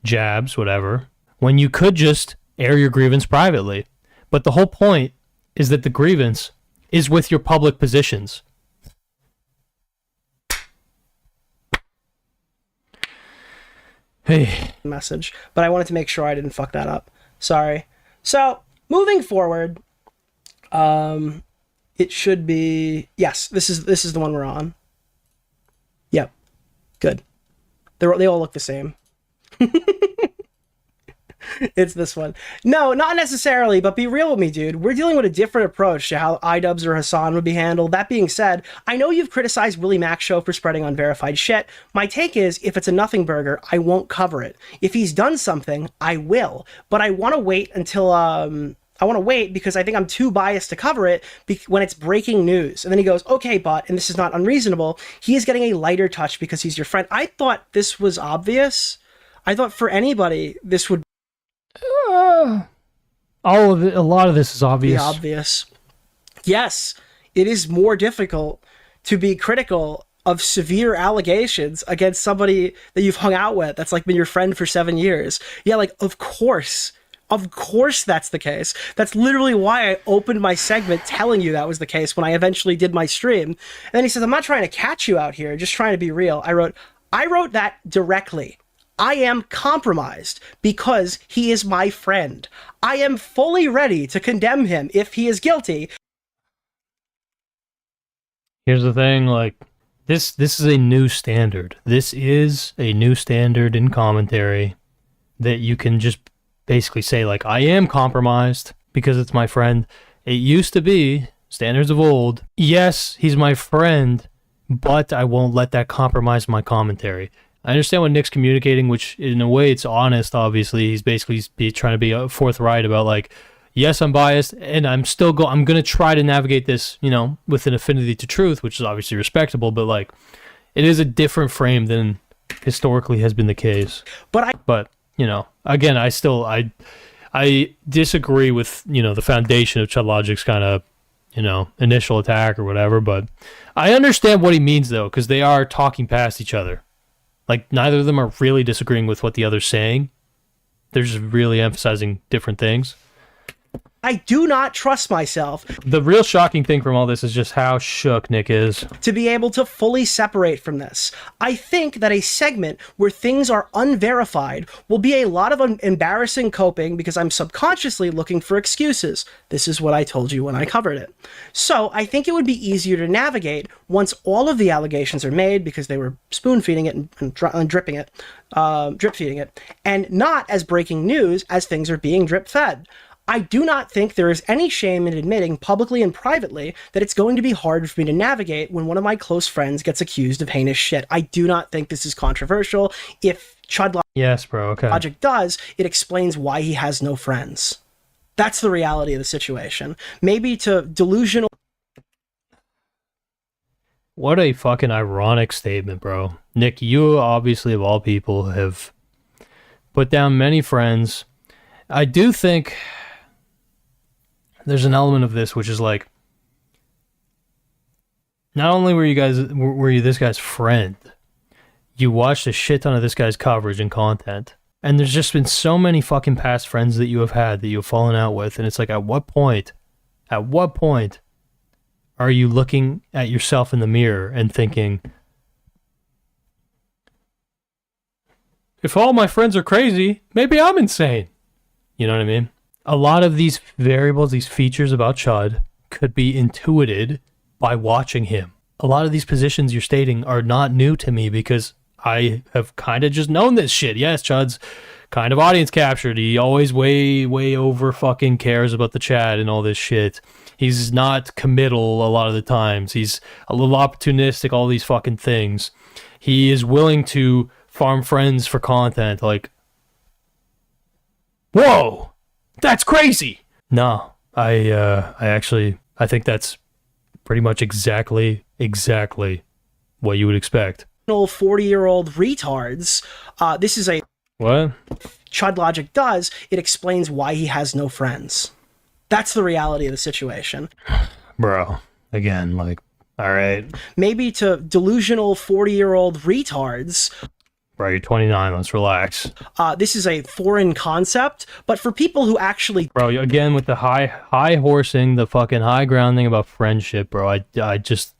jabs, whatever, when you could just air your grievance privately. But the whole point is that the grievance is with your public positions. Hey. Message, but I wanted to make sure I didn't fuck that up. Sorry. So, moving forward, it should be, yes, this is the one we're on. Yep. Good. They all look the same. It's this one. No, not necessarily, but be real with me, dude. We're dealing with a different approach to how iDubbbz or Hassan would be handled. That being said, I know you've criticized Willie Mac Show for spreading unverified shit. My take is, if it's a nothing burger, I won't cover it. If he's done something, I will. But I want to wait until, I want to wait because I think I'm too biased to cover it when it's breaking news. And then he goes, okay, but, and this is not unreasonable, he is getting a lighter touch because he's your friend. I thought this was obvious. I thought for anybody, this would all of it, a lot of this is obvious. be obvious. Yes, it is more difficult to be critical of severe allegations against somebody that you've hung out with that's like been your friend for 7 years. Yeah, like, of course that's the case. That's literally why I opened my segment telling you that was the case when I eventually did my stream. And then he says, I'm not trying to catch you out here, just trying to be real. I wrote that directly. I am compromised because he is my friend. I am fully ready to condemn him if he is guilty. Here's the thing, like, this is a new standard. This is a new standard in commentary that you can just basically say, like, I am compromised because it's my friend. It used to be, standards of old, yes, he's my friend, but I won't let that compromise my commentary. I understand what Nick's communicating, which in a way it's honest, obviously. He's basically trying to be forthright about, like, yes, I'm biased, and I'm going to try to navigate this, you know, with an affinity to truth, which is obviously respectable, but, like, it is a different frame than historically has been the case. But you know, again, I disagree with, you know, the foundation of Chud Logic's kind of, you know, initial attack or whatever, but I understand what he means, though, because they are talking past each other. Like, neither of them are really disagreeing with what the other's saying. They're just really emphasizing different things. I do not trust myself. The real shocking thing from all this is just how shook Nick is. To be able to fully separate from this. I think that a segment where things are unverified will be a lot of embarrassing coping because I'm subconsciously looking for excuses. This is what I told you when I covered it. So I think it would be easier to navigate once all of the allegations are made because they were spoon feeding it and dripping it, drip feeding it, and not as breaking news as things are being drip fed. I do not think there is any shame in admitting publicly and privately that it's going to be hard for me to navigate when one of my close friends gets accused of heinous shit. I do not think this is controversial. If Chud Yes, bro, okay. Logic does, it explains why he has no friends. That's the reality of the situation. Maybe to delusional... What a fucking ironic statement, bro. Nick, you obviously, of all people, have put down many friends. I do think there's an element of this which is like, not only were you this guy's friend, you watched a shit ton of this guy's coverage and content, and there's just been so many fucking past friends that you have had that you've fallen out with, and it's like, at what point are you looking at yourself in the mirror and thinking, if all my friends are crazy, maybe I'm insane? You know what I mean? A lot of these variables, these features about Chud, could be intuited by watching him. A lot of these positions you're stating are not new to me because I have kind of just known this shit. Yes, Chud's kind of audience captured. He always way over fucking cares about the chat and all this shit. He's not committal a lot of the times. He's a little opportunistic, all these fucking things. He is willing to farm friends for content. Like, whoa, that's crazy. No, I think that's pretty much exactly what you would expect. 40-year-old retards. This is a... What? Chud Logic does. It explains why he has no friends. That's the reality of the situation. Bro, again, like, all right. Maybe to delusional 40-year-old retards... Bro, you're 29, let's relax. This is a foreign concept, but for people who actually... Bro, again, with the high horsing, the fucking high grounding about friendship, bro, I just...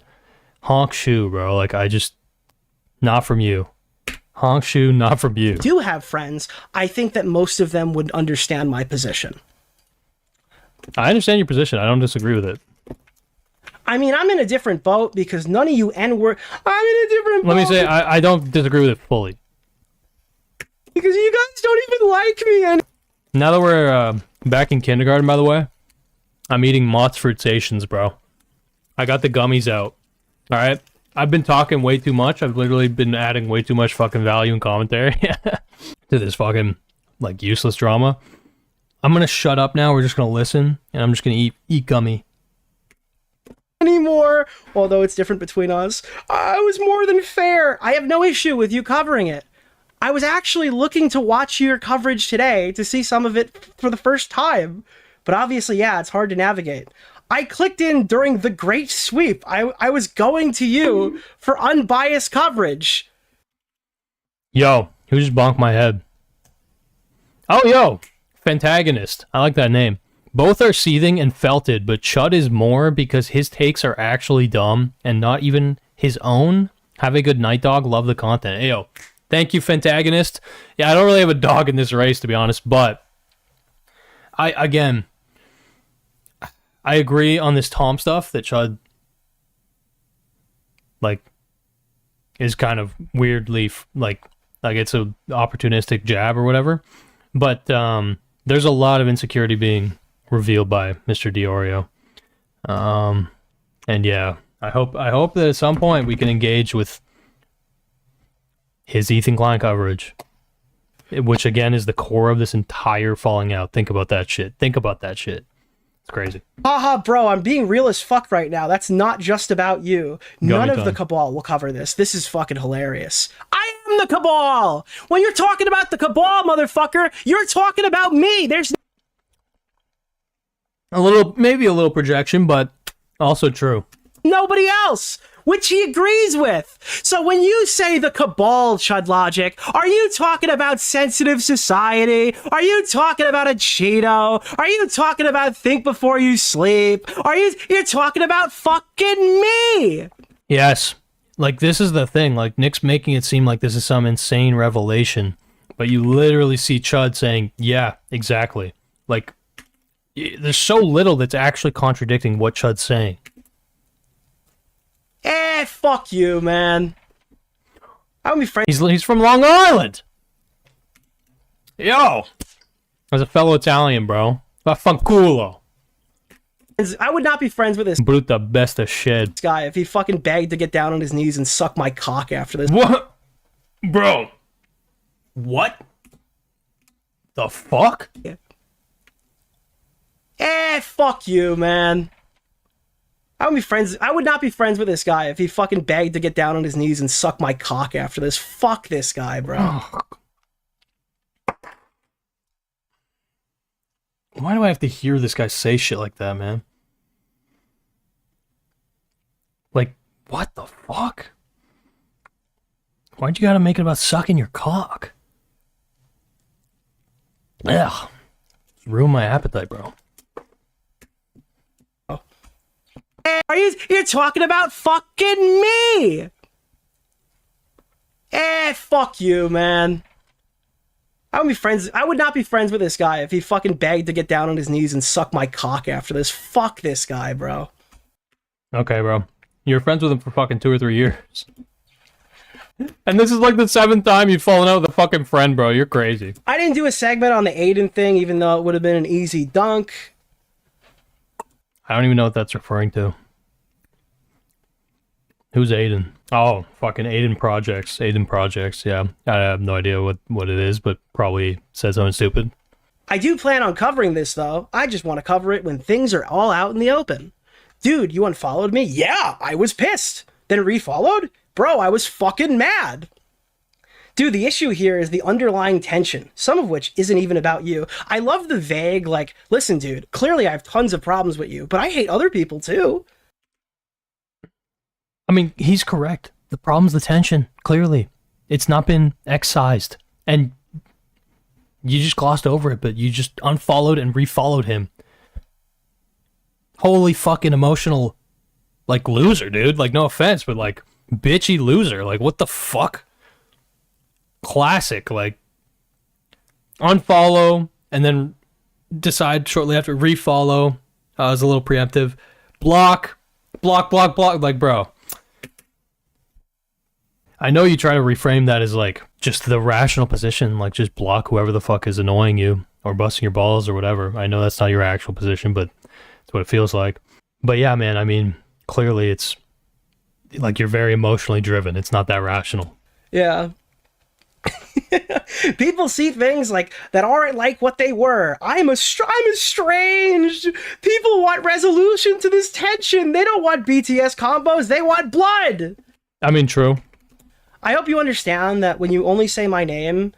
Honk shoe, bro, like, not from you. Honk shoe, not from you. Do have friends, I think that most of them would understand my position. I understand your position, I don't disagree with it. I mean, I'm in a different boat because none of you N-word... I'm in a different boat! Let me say, I don't disagree with it fully. Because you guys don't even like me and... Now that we're back in kindergarten, by the way, I'm eating Mott's Fruitsations, bro. I got the gummies out. Alright? I've been talking way too much. I've literally been adding way too much fucking value and commentary to this fucking, like, useless drama. I'm gonna shut up now. We're just gonna listen, and I'm just gonna eat gummy. Anymore, although it's different between us. I was more than fair. I have no issue with you covering it. I was actually looking to watch your coverage today to see some of it for the first time. But obviously, yeah, it's hard to navigate. I clicked in during the Great Sweep. I was going to you for unbiased coverage. Yo, who just bonked my head? Oh, yo, Fantagonist. I like that name. Both are seething and felted, but Chud is more because his takes are actually dumb and not even his own. Have a good night, dog. Love the content. Hey, yo, thank you, Fantagonist. Yeah, I don't really have a dog in this race, to be honest, but I agree on this Tom stuff that Chud, like, is kind of weirdly, like it's a opportunistic jab or whatever, but there's a lot of insecurity being revealed by Mr. DeOrio. And yeah, I hope that at some point we can engage with his Ethan Klein coverage, which again is the core of this entire falling out. Think about that shit. Think about that shit. It's crazy. Haha, bro, I'm being real as fuck right now. That's not just about you. None of the time. cabal will cover this. This is fucking hilarious. I am the cabal! When you're talking about the cabal, motherfucker, you're talking about me. There's Maybe a little projection, but also true. nobody else, which he agrees with. So when you say the cabal, Chud Logic, are you talking about sensitive society? Are you talking about a Cheeto? Are you talking about think before you sleep? You're talking about fucking me? Yes. Like, this is the thing. Like, Nick's making it seem like this is some insane revelation, but you literally see Chud saying, yeah, exactly. Like, there's so little that's actually contradicting what Chud's saying. Fuck you, man. I would be friends. He's from Long Island. Yo. As a fellow Italian, bro. Vaffanculo. I would not be friends with this Bruta besta shed. guy if he fucking begged to get down on his knees and suck my cock after this. What? Bro. What? The fuck? Fuck you, man. I would not be friends with this guy if he fucking begged to get down on his knees and suck my cock after this. Fuck this guy, bro. Why do I have to hear this guy say shit like that, man? Like, what the fuck? Why'd you gotta make it about sucking your cock? Ugh. Ruin my appetite, bro. You're talking about fucking me? Fuck you, man. I would not be friends with this guy if he fucking begged to get down on his knees and suck my cock after this. Fuck this guy, bro. Okay, bro. You're friends with him for fucking 2 or 3 years. And this is like the 7th time you've fallen out with a fucking friend, bro. You're crazy. I didn't do a segment on the Aiden thing, even though it would have been an easy dunk. I don't even know what that's referring to. Who's Aiden? Oh, fucking Aiden Projects. Aiden Projects, yeah. I have no idea what it is, but probably says something stupid. I do plan on covering this, though. I just want to cover it when things are all out in the open. Dude, you unfollowed me? Yeah, I was pissed. Then refollowed? Bro, I was fucking mad. Dude, the issue here is the underlying tension, some of which isn't even about you. I love the vague, like, listen, dude, clearly I have tons of problems with you, but I hate other people, too. I mean, he's correct. The problem's the tension, clearly. It's not been excised. And you just glossed over it, but you just unfollowed and refollowed him. Holy fucking emotional, like, loser, dude. Like, no offense, but, like, bitchy loser. Like, what the fuck? Classic, like, unfollow and then decide shortly after refollow. It was a little preemptive. Block. Like, bro. I know you try to reframe that as, like, just the rational position, like, just block whoever the fuck is annoying you or busting your balls or whatever. I know that's not your actual position, but it's what it feels like. But yeah, man, I mean, clearly it's like you're very emotionally driven. It's not that rational. Yeah. People see things like that aren't like what they were. I'm estranged. People want resolution to this tension. They don't want BTS combos. They want blood. I mean, true. I hope you understand that when you only say my name,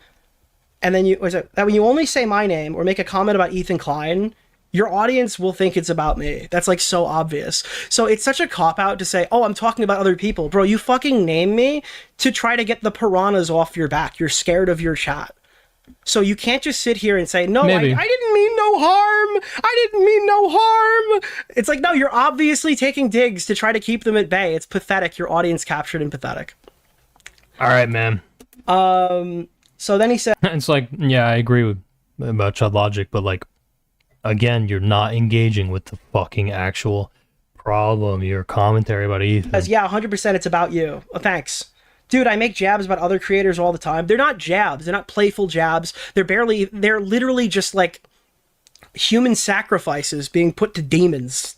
and then when you only say my name or make a comment about Ethan Klein, your audience will think it's about me. That's like so obvious. So it's such a cop-out to say, oh, I'm talking about other people. Bro, you fucking name me to try to get the piranhas off your back. You're scared of your chat. So you can't just sit here and say, no, I didn't mean no harm. I didn't mean no harm. It's like, no, you're obviously taking digs to try to keep them at bay. It's pathetic. Your audience captured and pathetic. All right, man. So then he said, it's like, yeah, I agree about Chud Logic, but like, again, you're not engaging with the fucking actual problem. Your commentary about Ethan. Yeah, 100% it's about you. Oh, thanks. Dude, I make jabs about other creators all the time. They're not jabs. They're not playful jabs. They're literally just like human sacrifices being put to demons.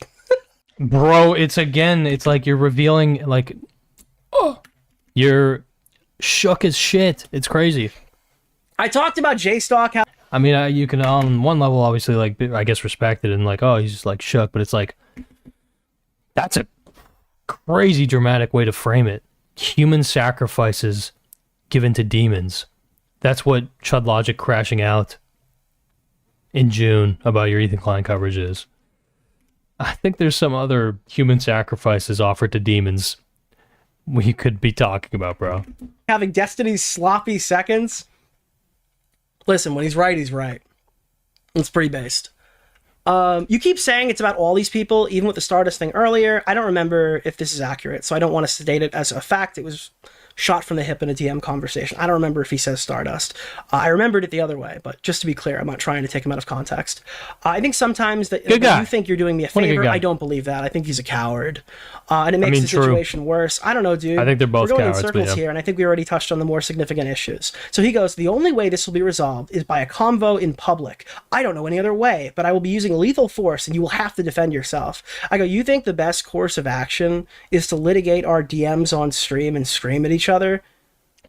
Bro, it's like you're revealing, like, you're shook as shit. It's crazy. I talked about J-Stock. I mean, you can on one level obviously like I guess respect it and like, oh, he's just like shook, but it's like that's a crazy dramatic way to frame it. Human sacrifices given to demons. That's what Chud Logic crashing out in June about your Ethan Klein coverage is. I think there's some other human sacrifices offered to demons we could be talking about, bro. Having Destiny's sloppy seconds. Listen, when he's right, he's right. It's pretty based. You keep saying it's about all these people, even with the Stardust thing earlier. I don't remember if this is accurate, so I don't want to state it as a fact. It was shot from the hip in a DM conversation. I don't remember if he says Stardust. I remembered it the other way, but just to be clear, I'm not trying to take him out of context. I think sometimes that you think you're doing me a favor. I don't believe that. I think he's a coward. And it makes the situation worse. I don't know, dude. I think they're both We're going cowards, in circles here, and I think we already touched on the more significant issues. So he goes, the only way this will be resolved is by a convo in public. I don't know any other way, but I will be using lethal force, and you will have to defend yourself. I go, you think the best course of action is to litigate our DMs on stream and scream at each other?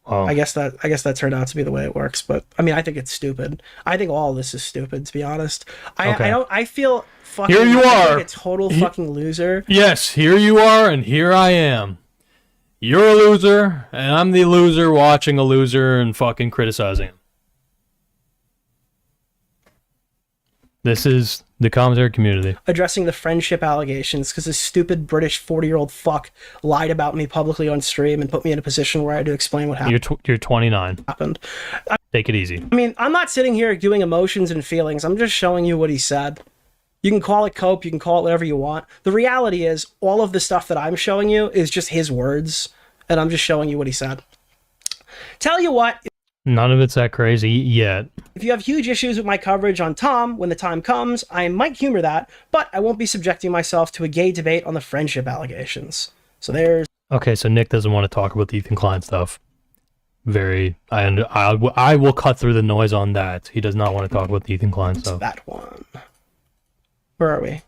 Oh. I guess that turned out to be the way it works, but I mean, I think it's stupid. I think all of this is stupid, to be honest. I feel fucking here you are, like a total fucking loser. Yes, here you are, and here I am. You're a loser, and I'm the loser watching a loser and fucking criticizing him. This is the commentary community. Addressing the friendship allegations because this stupid British 40-year-old fuck lied about me publicly on stream and put me in a position where I had to explain what happened. You're 29. Take it easy. I mean, I'm not sitting here doing emotions and feelings. I'm just showing you what he said. You can call it cope. You can call it whatever you want. The reality is all of the stuff that I'm showing you is just his words, and I'm just showing you what he said. Tell you what. None of it's that crazy yet. If you have huge issues with my coverage on Tom, when the time comes, I might humor that, but I won't be subjecting myself to a gay debate on the friendship allegations. So there's... Okay, so Nick doesn't want to talk about the Ethan Klein stuff. I will cut through the noise on that. He does not want to talk about the Ethan Klein stuff. That one. Where are we?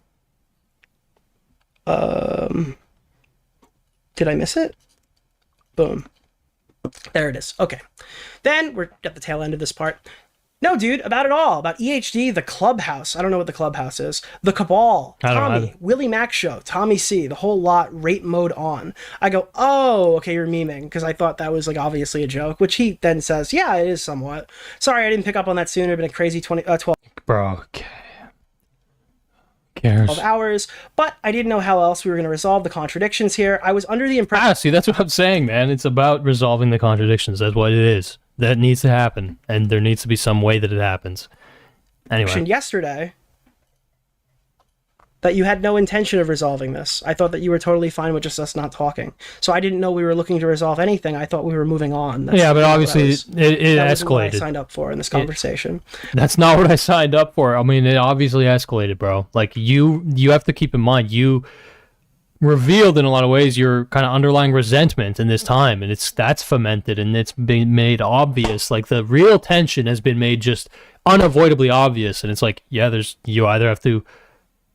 Did I miss it? Boom. There it is. Okay. Then we're at the tail end of this part. No, dude, about it all. About EHD, the Clubhouse. I don't know what the Clubhouse is. The Cabal, Tommy, Willie Mac Show, Tommy C, the whole lot, rape mode on. I go, oh, okay, you're memeing, because I thought that was like obviously a joke, which he then says, yeah, it is somewhat. Sorry, I didn't pick up on that sooner. Been a crazy 12 Bro, okay. Cares. 12 hours, but I didn't know how else we were going to resolve the contradictions here. I was under the impression... See, that's what I'm saying, man. It's about resolving the contradictions. That's what it is. That needs to happen, and there needs to be some way that it happens. Anyway. Yesterday that you had no intention of resolving this. I thought that you were totally fine with just us not talking. So I didn't know we were looking to resolve anything. I thought we were moving on. Yeah, but obviously it escalated. What I signed up for in this conversation. That's not what I signed up for. I mean, it obviously escalated, bro. Like, you have to keep in mind, you revealed in a lot of ways your kind of underlying resentment in this time, and that's fomented and it's been made obvious. Like, the real tension has been made just unavoidably obvious, and it's like, yeah, you either have to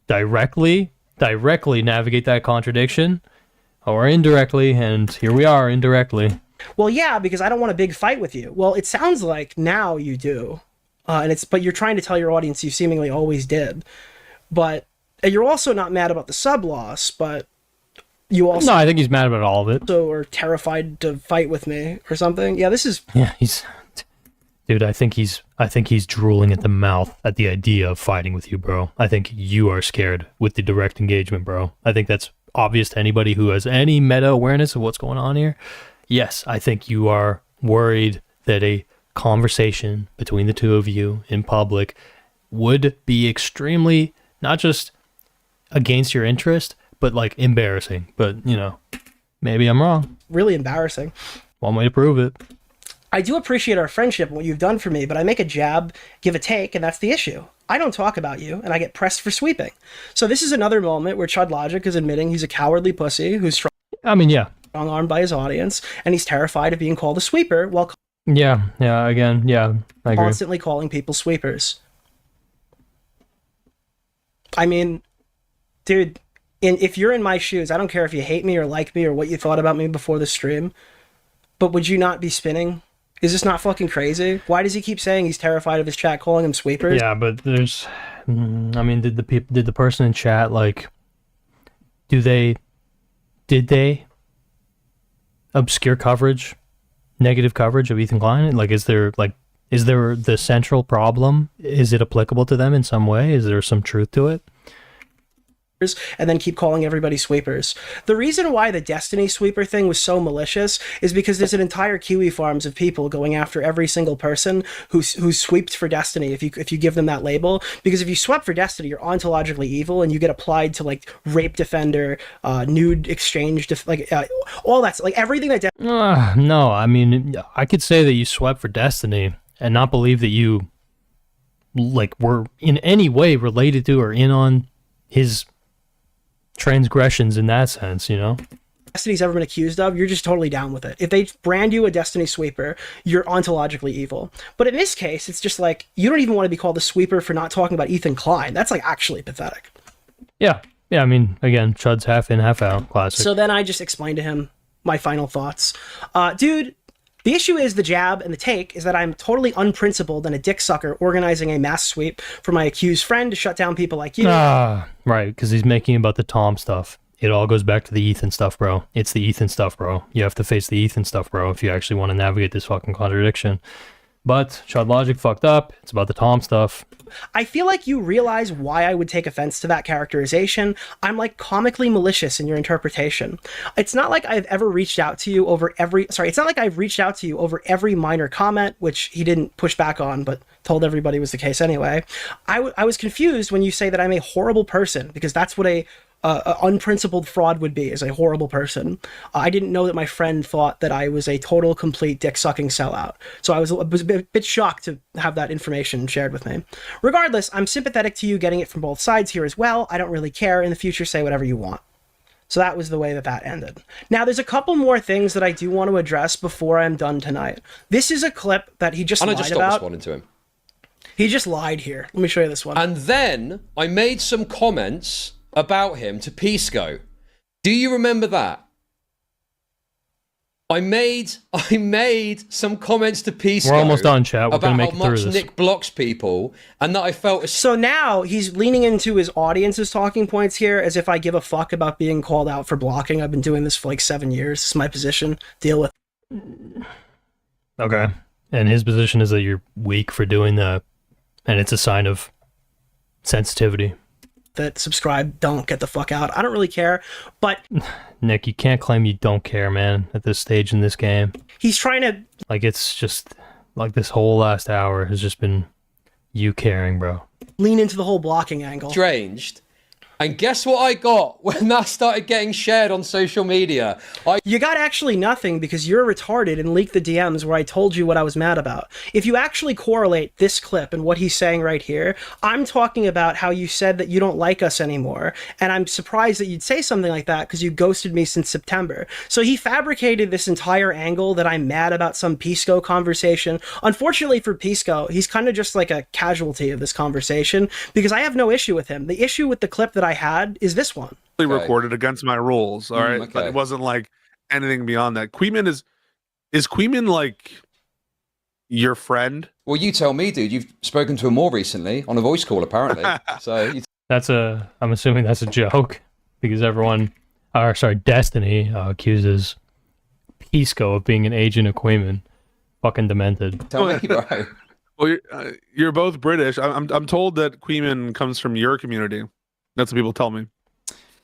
directly navigate that contradiction or indirectly, and here we are indirectly. Well, yeah, because I don't want a big fight with you. Well, it sounds like now you do, but you're trying to tell your audience you seemingly always did. But you're also not mad about the sub loss, but you also... No, I think he's mad about all of it. So are terrified to fight with me or something. Yeah, this is... Yeah, dude, I think he's drooling at the mouth at the idea of fighting with you, bro. I think you are scared with the direct engagement, bro. I think that's obvious to anybody who has any meta awareness of what's going on here. Yes, I think you are worried that a conversation between the two of you in public would be extremely, not just against your interest, but like embarrassing. But, you know, maybe I'm wrong. Really embarrassing. One way to prove it. I do appreciate our friendship and what you've done for me, but I make a jab, give a take, and that's the issue. I don't talk about you, and I get pressed for sweeping. So this is another moment where Chud Logic is admitting he's a cowardly pussy who's strong-armed by his audience, and he's terrified of being called a sweeper while I agree. Constantly calling people sweepers. I mean, dude, if you're in my shoes, I don't care if you hate me or like me or what you thought about me before the stream, But would you not be spinning? Is this not fucking crazy? Why does he keep saying he's terrified of his chat calling him sweepers? Yeah, but there's... I mean, did the person in chat, like... Did they obscure coverage, negative coverage of Ethan Klein? Like, is there the central problem? Is it applicable to them in some way? Is there some truth to it? And then keep calling everybody sweepers. The reason why the Destiny sweeper thing was so malicious is because there's an entire Kiwi farms of people going after every single person who's sweeped for Destiny if you give them that label. Because if you swept for Destiny, you're ontologically evil and you get applied to like rape defender, nude exchange, all that's like everything that. No, I mean, I could say that you swept for Destiny and not believe that you like were in any way related to or in on his transgressions in that sense, you know? Destiny's ever been accused of, you're just totally down with it. If they brand you a Destiny sweeper, you're ontologically evil. But in this case, it's just like, you don't even want to be called a sweeper for not talking about Ethan Klein. That's like actually pathetic. Yeah, I mean, again, Chud's half in, half out, classic. So then I just explained to him my final thoughts. Dude, the issue is the jab and the take is that I'm totally unprincipled and a dick sucker organizing a mass sweep for my accused friend to shut down people like you. Right, because he's making about the Tom stuff. It all goes back to the Ethan stuff, bro. It's the Ethan stuff, bro. You have to face the Ethan stuff, bro, if you actually want to navigate this fucking contradiction. But Chud Logic fucked up. It's about the Tom stuff. I feel like you realize why I would take offense to that characterization. I'm like comically malicious in your interpretation. It's not like I've ever reached out to you over it's not like I've reached out to you over every minor comment, which he didn't push back on, but told everybody was the case anyway. I was confused when you say that I'm a horrible person, because that's what a unprincipled fraud would be, is a horrible person. I didn't know that my friend thought that I was a total, complete dick-sucking sellout. So I was a bit shocked to have that information shared with me. Regardless, I'm sympathetic to you getting it from both sides here as well. I don't really care. In the future, say whatever you want. So that was the way that ended. Now, there's a couple more things that I do want to address before I'm done tonight. This is a clip that he just lied about. And I just stopped responding to him. He just lied here. Let me show you this one. And then I made some comments about him to Pisco. Do you remember that? I made some comments to Pisco. We're almost done, chat. We're about gonna make how it through much this. Nick blocks people, and that I felt. So now he's leaning into his audience's talking points here, as if I give a fuck about being called out for blocking. I've been doing this for like 7 years. This is my position. Deal with. Okay, and his position is that you're weak for doing that, and it's a sign of sensitivity. That subscribe, don't get the fuck out. I don't really care, but Nick, you can't claim you don't care, man, at this stage in this game. He's trying to, like, it's just like this whole last hour has just been you caring, bro. Lean into the whole blocking angle. Estranged. And guess what I got when that started getting shared on social media? You got actually nothing, because you're retarded and leaked the DMs where I told you what I was mad about. If you actually correlate this clip and what he's saying right here, I'm talking about how you said that you don't like us anymore. And I'm surprised that you'd say something like that because you ghosted me since September. So he fabricated this entire angle that I'm mad about some Pisco conversation. Unfortunately for Pisco, he's kind of just like a casualty of this conversation, because I have no issue with him. The issue with the clip that I had is this one. Recorded against my rules, all right? Okay. But it wasn't like anything beyond that. Queeman is Queeman like your friend? Well, you tell me, dude. You've spoken to him more recently on a voice call, apparently. So I'm assuming that's a joke, because Destiny accuses Pisco of being an agent of Queeman. Fucking demented. Tell me, bro. Well, you're both British. I'm told that Queeman comes from your community. That's what people tell me.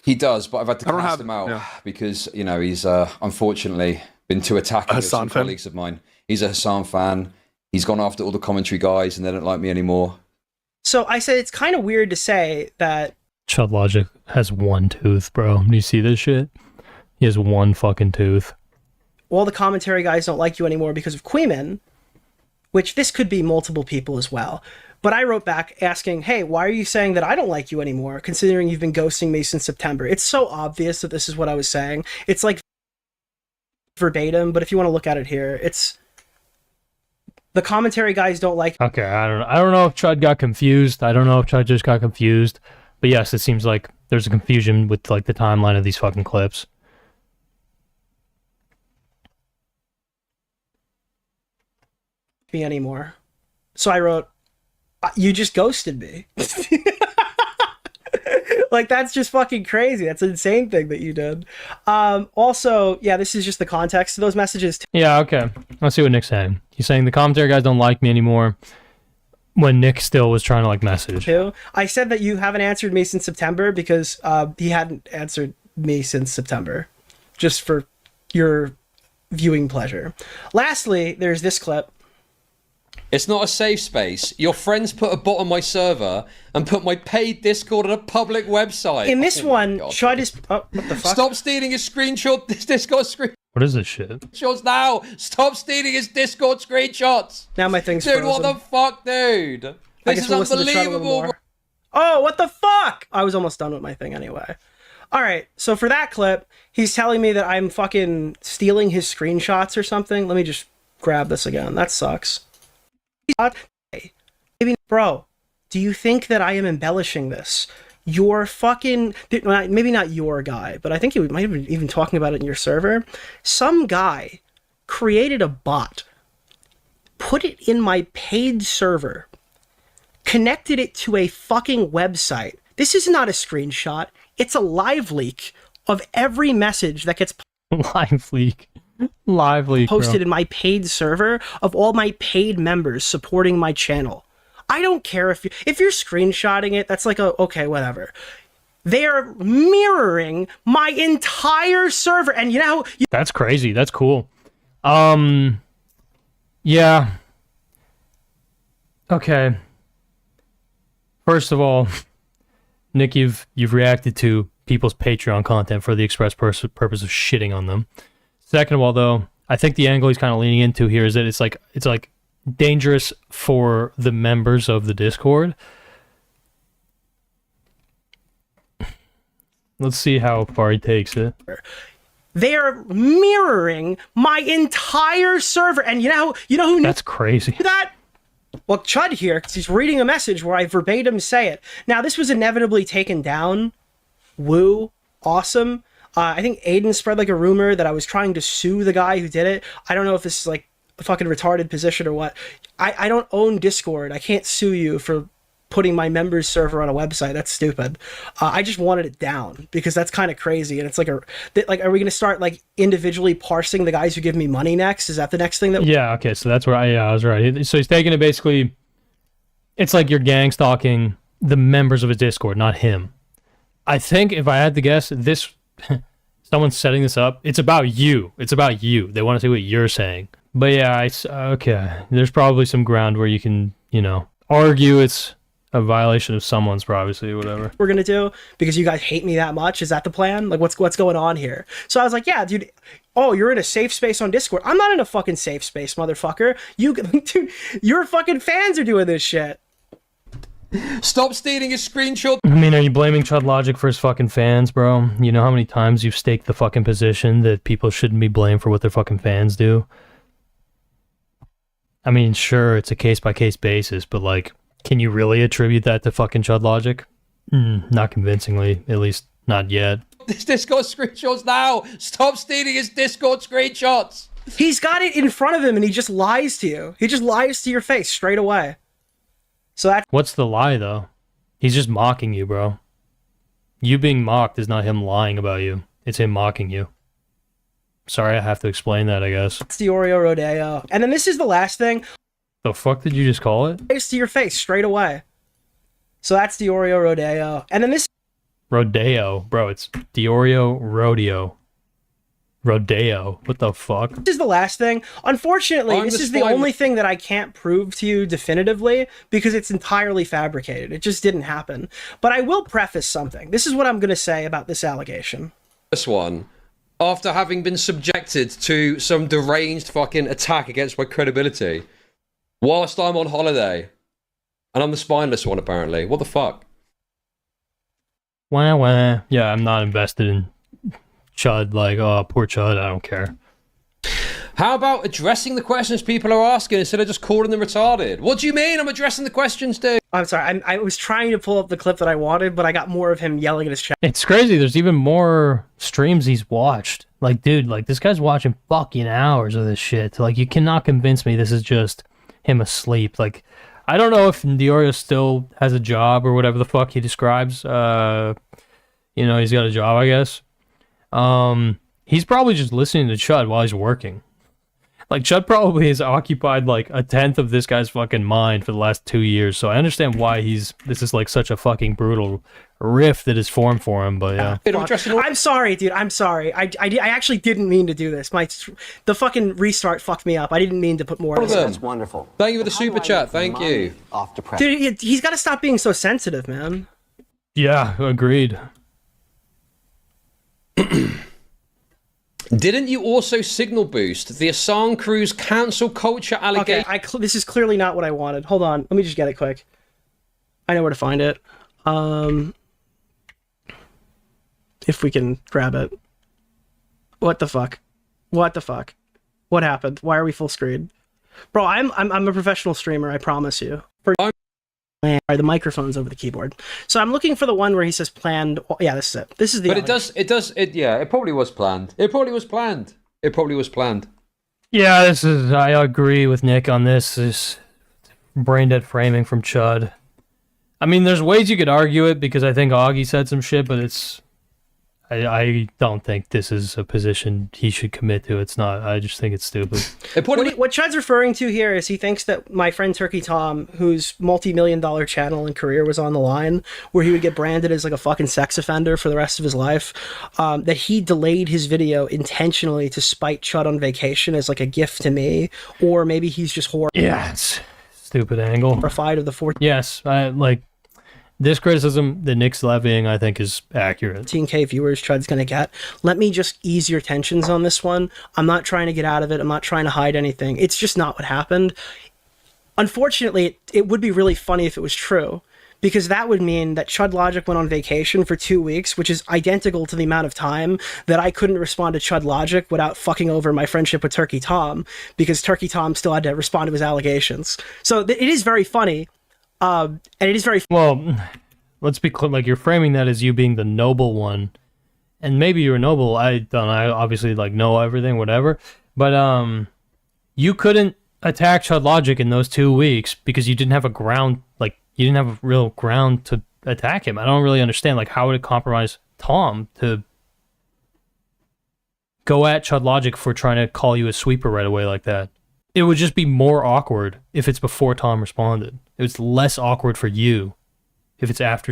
He does, but I've had to cast him out because, you know, he's unfortunately been too attacking with some colleagues of mine. He's a Hassan fan. He's gone after all the commentary guys and they don't like me anymore. So I said it's kind of weird to say that Chud Logic has one tooth, bro. Do you see this shit? He has one fucking tooth. All the commentary guys don't like you anymore because of Queeman, which this could be multiple people as well. But I wrote back asking, hey, why are you saying that I don't like you anymore, considering you've been ghosting me since September? It's so obvious that this is what I was saying. It's like verbatim, but if you want to look at it here, it's the commentary guys don't like. Okay, I don't know if Chud got confused. I don't know if Chud just got confused. But yes, it seems like there's a confusion with like the timeline of these fucking clips. me anymore. So I wrote, you just ghosted me. Like, that's just fucking crazy. That's an insane thing that you did. Also, yeah, this is just the context of those messages. Yeah, okay. Let's see what Nick's saying. He's saying the commentary guys don't like me anymore when Nick still was trying to, like, message. Too. I said that you haven't answered me since September because he hadn't answered me since September. Just for your viewing pleasure. Lastly, there's this clip. It's not a safe space. Your friends put a bot on my server and put my paid Discord on a public website. In this one, Chud is... Oh, what the fuck? Stop stealing his screenshot, this Discord What is this shit? screenshots now. Stop stealing his Discord screenshots. Now my thing's Dude, frozen. what the fuck, dude? I This guess is we'll listen to Chud a little unbelievable. more. Oh, what the fuck? I was almost done with my thing anyway. All right, so for that clip, he's telling me that I'm fucking stealing his screenshots or something. Let me just grab this again. That sucks. Bro, do you think that I am embellishing this? Your fucking... Maybe not your guy, but I think you might have been even talking about it in your server. Some guy created a bot, put it in my paid server, connected it to a fucking website. This is not a screenshot. It's a live leak of every message that gets Live leak. Live leak, posted bro. in my paid server of all my paid members supporting my channel. I don't care if you're screenshotting it. That's like okay, whatever. They are mirroring my entire server, and you know. That's crazy. That's cool. Yeah. Okay. First of all, Nick, you've reacted to people's Patreon content for the express purpose of shitting on them. Second of all, though, I think the angle he's kind of leaning into here is that it's like dangerous for the members of the Discord. Let's see how far he takes it. They are mirroring my entire server, and you know who. That's crazy. That. Well, Chud here, because he's reading a message where I verbatim say it. Now, this was inevitably taken down. Woo, awesome. I think Aiden spread like a rumor that I was trying to sue the guy who did it. I don't know if this is like a fucking retarded position or what. I don't own Discord. I can't sue you for putting my members server on a website. That's stupid. I just wanted it down because that's kind of crazy. And it's like are we going to start like individually parsing the guys who give me money next? Is that the next thing that? Yeah. Okay. So that's where I was right. So he's taking it basically. It's like you're gang stalking the members of his Discord, not him. I think if I had to guess, this someone's setting this up. It's about you. It's about you. They want to see what you're saying. But yeah, okay. There's probably some ground where you can, argue it's a violation of someone's privacy or whatever. We're gonna do because you guys hate me that much. Is that the plan? Like, what's going on here? So I was like, yeah, dude. Oh, you're in a safe space on Discord. I'm not in a fucking safe space, motherfucker. Dude, your fucking fans are doing this shit. Stop stealing his screenshot. I mean, are you blaming Chud Logic for his fucking fans, bro? You know how many times you've staked the fucking position that people shouldn't be blamed for what their fucking fans do? I mean, sure, it's a case-by-case basis, but, like, can you really attribute that to fucking Chud Logic? Not convincingly, at least not yet. This Discord screenshots now. Stop stealing his Discord screenshots. He's got it in front of him and he just lies to you. He just lies to your face straight away. So that's... What's the lie, though? He's just mocking you, bro. You being mocked is not him lying about you. It's him mocking you. Sorry, I have to explain that, I guess. That's DeOrio Rodeo. And then this is the last thing. The fuck did you just call it? Lies to your face straight away. So that's DeOrio Rodeo. And then this... Rodeo. Bro, it's DeOrio Rodeo. Rodeo. What the fuck? This is the last thing. Unfortunately, this is the only thing that I can't prove to you definitively because it's entirely fabricated. It just didn't happen. But I will preface something. This is what I'm going to say about this allegation. This one, after having been subjected to some deranged fucking attack against my credibility, whilst I'm on holiday, and I'm the spineless one apparently. What the fuck? Wah, wah. Yeah, I'm not invested in Chud, like, oh, poor Chud, I don't care. How about addressing the questions people are asking instead of just calling them retarded? What do you mean I'm addressing the questions, dude? I'm sorry, I was trying to pull up the clip that I wanted, but I got more of him yelling at his chat. It's crazy, there's even more streams he's watched. Like, dude, like, this guy's watching fucking hours of this shit. Like, you cannot convince me this is just him asleep. Like, I don't know if DeOrio still has a job or whatever the fuck he describes. You know, he's got a job, I guess. He's probably just listening to Chud while he's working. Like, Chud probably has occupied like a tenth of this guy's fucking mind for the last 2 years. So I understand why this is like such a fucking brutal rift that is formed for him. But yeah, I'm sorry, dude. I'm sorry. I actually didn't mean to do this. The fucking restart fucked me up. I didn't mean to put more. That's wonderful. Thank you for the super chat. Thank you. Off to press. Dude, he's got to stop being so sensitive, man. yeah, agreed. Didn't you also signal boost the Assange crew's cancel culture allegation? Okay, this is clearly not what I wanted. Hold on, let me just get it quick. I know where to find it. If we can grab it. What the fuck? What the fuck? What happened? Why are we full screen? Bro, I'm a professional streamer, I promise you. The microphone's over the keyboard. So I'm looking for the one where he says planned. Yeah, this is it. This is the. But yeah, it probably was planned. It probably was planned. Yeah, I agree with Nick on this. This brain dead framing from Chud. I mean, there's ways you could argue it because I think Augie said some shit, but I don't think this is a position he should commit to. It's not. I just think it's stupid. What Chud's referring to here is he thinks that my friend Turkey Tom, whose multi-million-dollar channel and career was on the line, where he would get branded as like a fucking sex offender for the rest of his life, that he delayed his video intentionally to spite Chud on vacation as like a gift to me, or maybe he's just horrified. Yeah, it's stupid angle. Horrified of the 14. Yes, this criticism that Nick's levying, I think, is accurate. 15K viewers Chud's going to get. Let me just ease your tensions on this one. I'm not trying to get out of it. I'm not trying to hide anything. It's just not what happened. Unfortunately, it would be really funny if it was true, because that would mean that Chud Logic went on vacation for 2 weeks, which is identical to the amount of time that I couldn't respond to Chud Logic without fucking over my friendship with Turkey Tom, because Turkey Tom still had to respond to his allegations. So it is very funny. And it is very well. Let's be clear. Like, you're framing that as you being the noble one, and maybe you're noble. I don't. I obviously know everything, whatever. But you couldn't attack Chud Logic in those 2 weeks because you didn't have a ground. Like, you didn't have a real ground to attack him. I don't really understand. Like, how would it compromise Tom to go at Chud Logic for trying to call you a sweeper right away like that? It would just be more awkward if it's before Tom responded. It's less awkward for you if it's after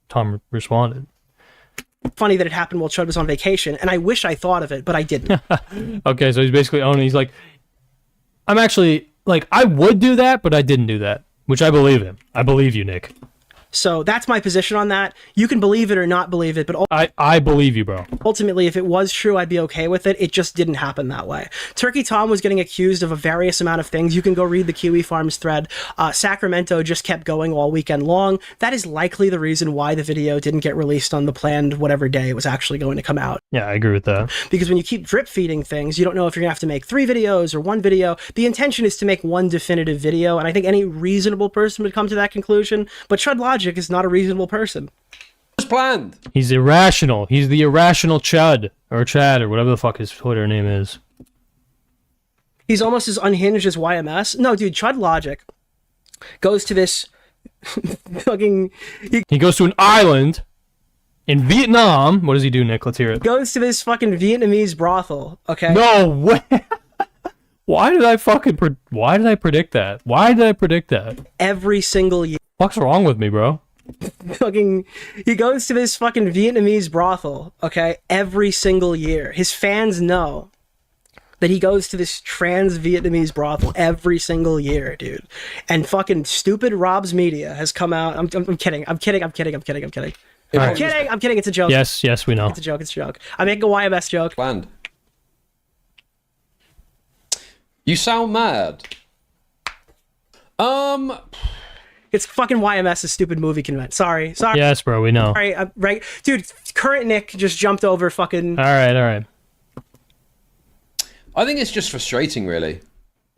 Tom responded. Funny that it happened while Chud was on vacation, and I wish I thought of it, but I didn't. Okay, so he's basically owning. He's like, I'm actually, I would do that, but I didn't do that, which I believe him. I believe you, Nick. So that's my position on that. You can believe it or not believe it, but I believe you, bro. Ultimately, if it was true, I'd be okay with it. It just didn't happen that way. Turkey Tom was getting accused of a various amount of things. You can go read the Kiwi Farms thread. Sacramento just kept going all weekend long. That is likely the reason why the video didn't get released on the planned whatever day it was actually going to come out. Yeah, I agree with that. Because when you keep drip feeding things, you don't know if you're going to have to make 3 videos or 1 video. The intention is to make one definitive video, and I think any reasonable person would come to that conclusion. But Chud Logic is not a reasonable person. It was planned. He's irrational. He's the irrational Chud, or Chad, or whatever the fuck his Twitter name is. He's almost as unhinged as YMS. No, dude, Chud Logic goes to this fucking... He goes to an island in Vietnam. What does he do, Nick? Let's hear it. Goes to this fucking Vietnamese brothel, okay? No way! Why did I predict that? Why did I predict that? Every single year. What's wrong with me, bro? He goes to this fucking Vietnamese brothel, okay, every single year. His fans know that he goes to this trans Vietnamese brothel every single year, dude. And fucking stupid Rob's Media has come out. I'm kidding. I'm kidding. It's a joke. Yes, we know. It's a joke. I'm making a YMS joke. Planned. You sound mad. It's fucking YMS's stupid movie convention. Sorry. Yes, bro, we know. Sorry, right. Dude, current Nick just jumped over fucking... All right. I think it's just frustrating, really.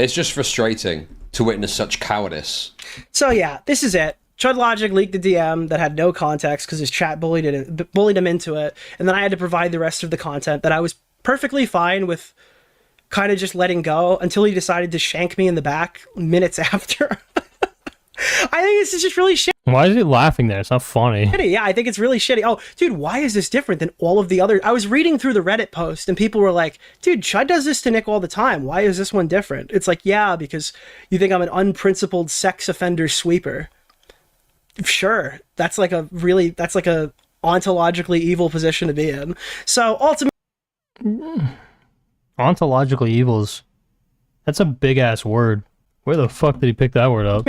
It's just frustrating to witness such cowardice. So yeah, this is it. Chud Logic leaked a DM that had no context because his chat bullied him into it, and then I had to provide the rest of the content that I was perfectly fine with kind of just letting go until he decided to shank me in the back minutes after. I think this is just really shitty. Why is he laughing there? It's not funny. Yeah, I think it's really shitty. Oh, dude, why is this different than all of the other... I was reading through the Reddit post and people were like, dude, Chud does this to Nick all the time. Why is this one different? It's like, yeah, because you think I'm an unprincipled sex offender sweeper. Sure. That's like a ontologically evil position to be in. So ultimately... Ontologically evil is... That's a big-ass word. Where the fuck did he pick that word up?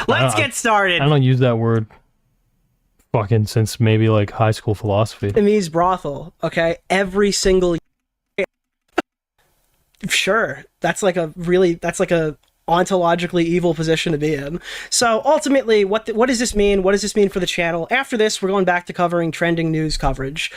Let's get started. I don't use that word fucking since maybe like high school philosophy. Vietnamese brothel, okay? Every single year. Sure. That's like a ontologically evil position to be in. So ultimately, what does this mean? What does this mean for the channel? After this, we're going back to covering trending news coverage.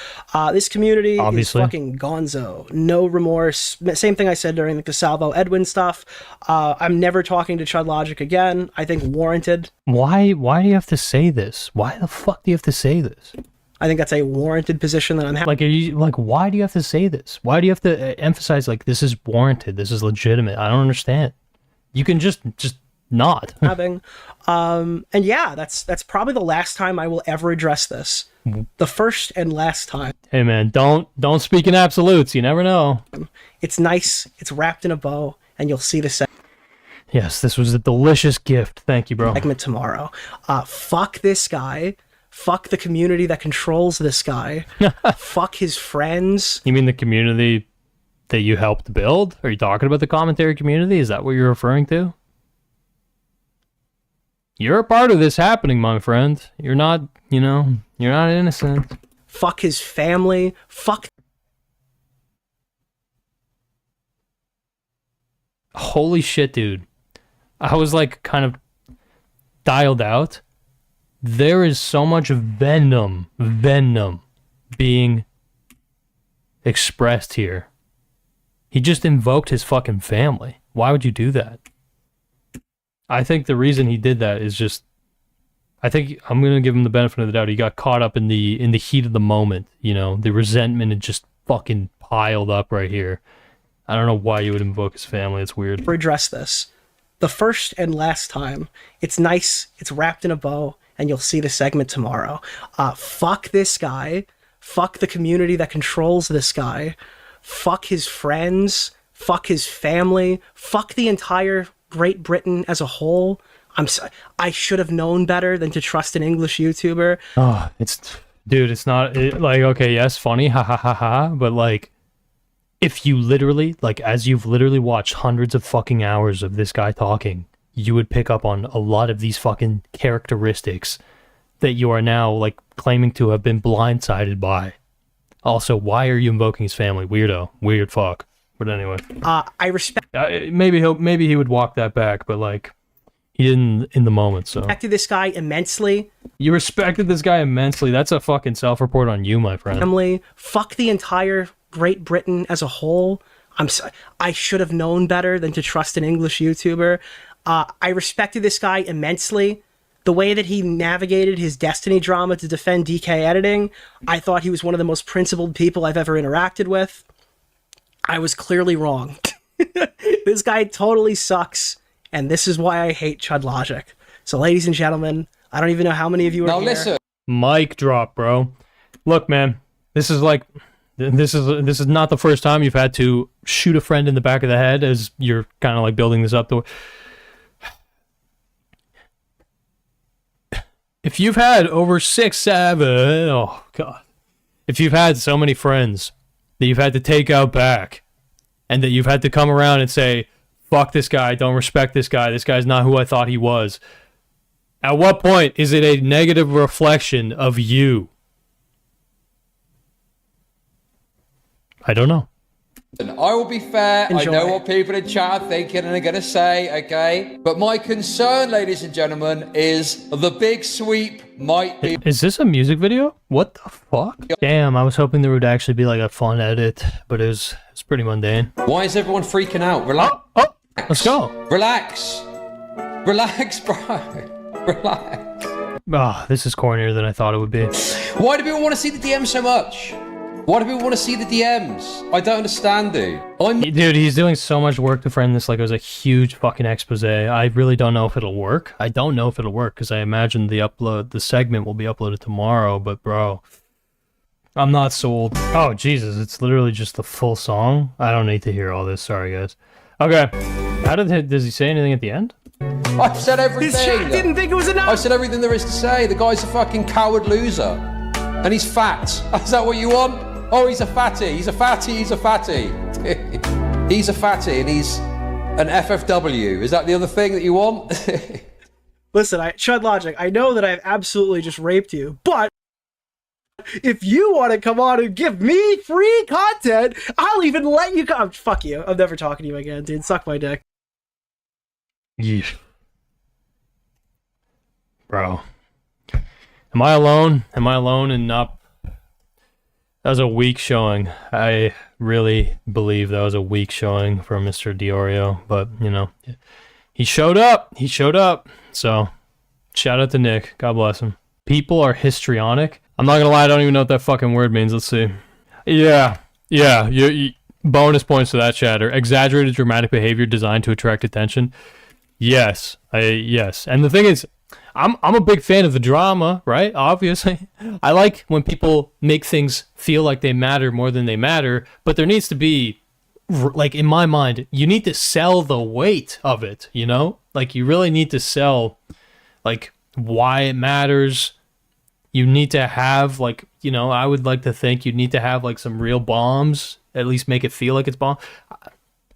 This community Obviously. is fucking gonzo. No remorse. Same thing I said during the Salvo Edwin stuff. I'm never talking to Chud Logic again. I think warranted. Why do you have to say this? Why the fuck do you have to say this? I think that's a warranted position that I'm having. Like, are you like, why do you have to say this? Why do you have to emphasize like this is warranted? This is legitimate. I don't understand. You can just not. And yeah, that's probably the last time I will ever address this. The first and last time. Hey man, don't speak in absolutes. You never know. It's nice. It's wrapped in a bow, and you'll see the Yes, this was a delicious gift. Thank you, bro. segment tomorrow. Fuck this guy. Fuck the community that controls this guy. Fuck his friends. You mean the community that you helped build? Are you talking about the commentary community? Is that what you're referring to? You're a part of this happening, my friend. You're not, you're not innocent. Fuck his family. Fuck. Holy shit, dude. I was like kind of dialed out. There is so much venom being expressed here. He just invoked his fucking family. Why would you do that? I think the reason he did that is just... I think I'm going to give him the benefit of the doubt. He got caught up in the heat of the moment. The resentment had just fucking piled up right here. I don't know why you would invoke his family. It's weird. Address this. The first and last time. It's nice. It's wrapped in a bow, and you'll see the segment tomorrow. Fuck this guy. Fuck the community that controls this guy. Fuck his friends, fuck his family, fuck the entire Great Britain as a whole. I should have known better than to trust an English YouTuber. Oh, it's not like, okay, yes, funny, ha ha ha ha, but like, if you literally, like, as you've literally watched hundreds of fucking hours of this guy talking, you would pick up on a lot of these fucking characteristics that you are now, like, claiming to have been blindsided by. Also, why are you invoking his family? Weirdo. Weird fuck. But anyway. I respect... maybe he would walk that back, but like, he didn't in the moment, so. Respected this guy immensely. You respected this guy immensely. That's a fucking self-report on you, my friend. Family, fuck the entire Great Britain as a whole. I should have known better than to trust an English YouTuber. I respected this guy immensely. The way that he navigated his Destiny drama to defend DK editing, I thought he was one of the most principled people I've ever interacted with. I was clearly wrong. This guy totally sucks, and this is why I hate Chud Logic. So, ladies and gentlemen, I don't even know how many of you are here. Listen. Mic drop, bro. Look, man, this is not the first time you've had to shoot a friend in the back of the head as you're kind of like building this up to. If you've had over 6, 7, oh god. If you've had so many friends that you've had to take out back, and that you've had to come around and say, fuck this guy, don't respect this guy's not who I thought he was. At what point is it a negative reflection of you? I don't know. I will be fair. Enjoy. I know what people in chat are thinking and are going to say, okay? But my concern, ladies and gentlemen, is the big sweep might be... Is this a music video? What the fuck? Damn, I was hoping there would actually be like a fun edit, but it's pretty mundane. Why is everyone freaking out? Relax. Oh, let's go. Relax. Relax, bro. Relax. Oh, this is cornier than I thought it would be. Why do people want to see the DM so much? Why do people want to see the DMs? I don't understand, dude. Dude, he's doing so much work to frame this like it was a huge fucking expose. I really don't know if it'll work. I don't know if it'll work because I imagine the segment will be uploaded tomorrow, but bro, I'm not sold. Oh, Jesus, it's literally just the full song? I don't need to hear all this. Sorry, guys. Okay. Does he say anything at the end? I've said everything. His chat didn't think it was enough. I've said everything there is to say. The guy's a fucking coward loser. And he's fat. Is that what you want? Oh, he's a fatty. He's a fatty. He's a fatty. He's a fatty and he's an FFW. Is that the other thing that you want? Listen, Chud Logic, I know that I've absolutely just raped you, but if you want to come on and give me free content, I'll even let you come. Fuck you. I'm never talking to you again, dude. Suck my dick. Yeesh. Bro. Am I alone? Am I alone and not... That was a weak showing. I really believe that was a weak showing from Mr. Deorio, but, you know, he showed up. He showed up. So, shout out to Nick. God bless him. People are histrionic. I'm not gonna lie, I don't even know what that fucking word means. Let's see. Yeah. You bonus points to that, chatter. Exaggerated dramatic behavior designed to attract attention. Yes. Yes. And the thing is, I'm a big fan of the drama, right? Obviously. I like when people make things feel like they matter more than they matter, but there needs to be, like, in my mind, you need to sell the weight of it, you know? Like, you really need to sell, like, why it matters. You need to have, like, you know, I would like to think you need to have, like, some real bombs, at least make it feel like it's bomb.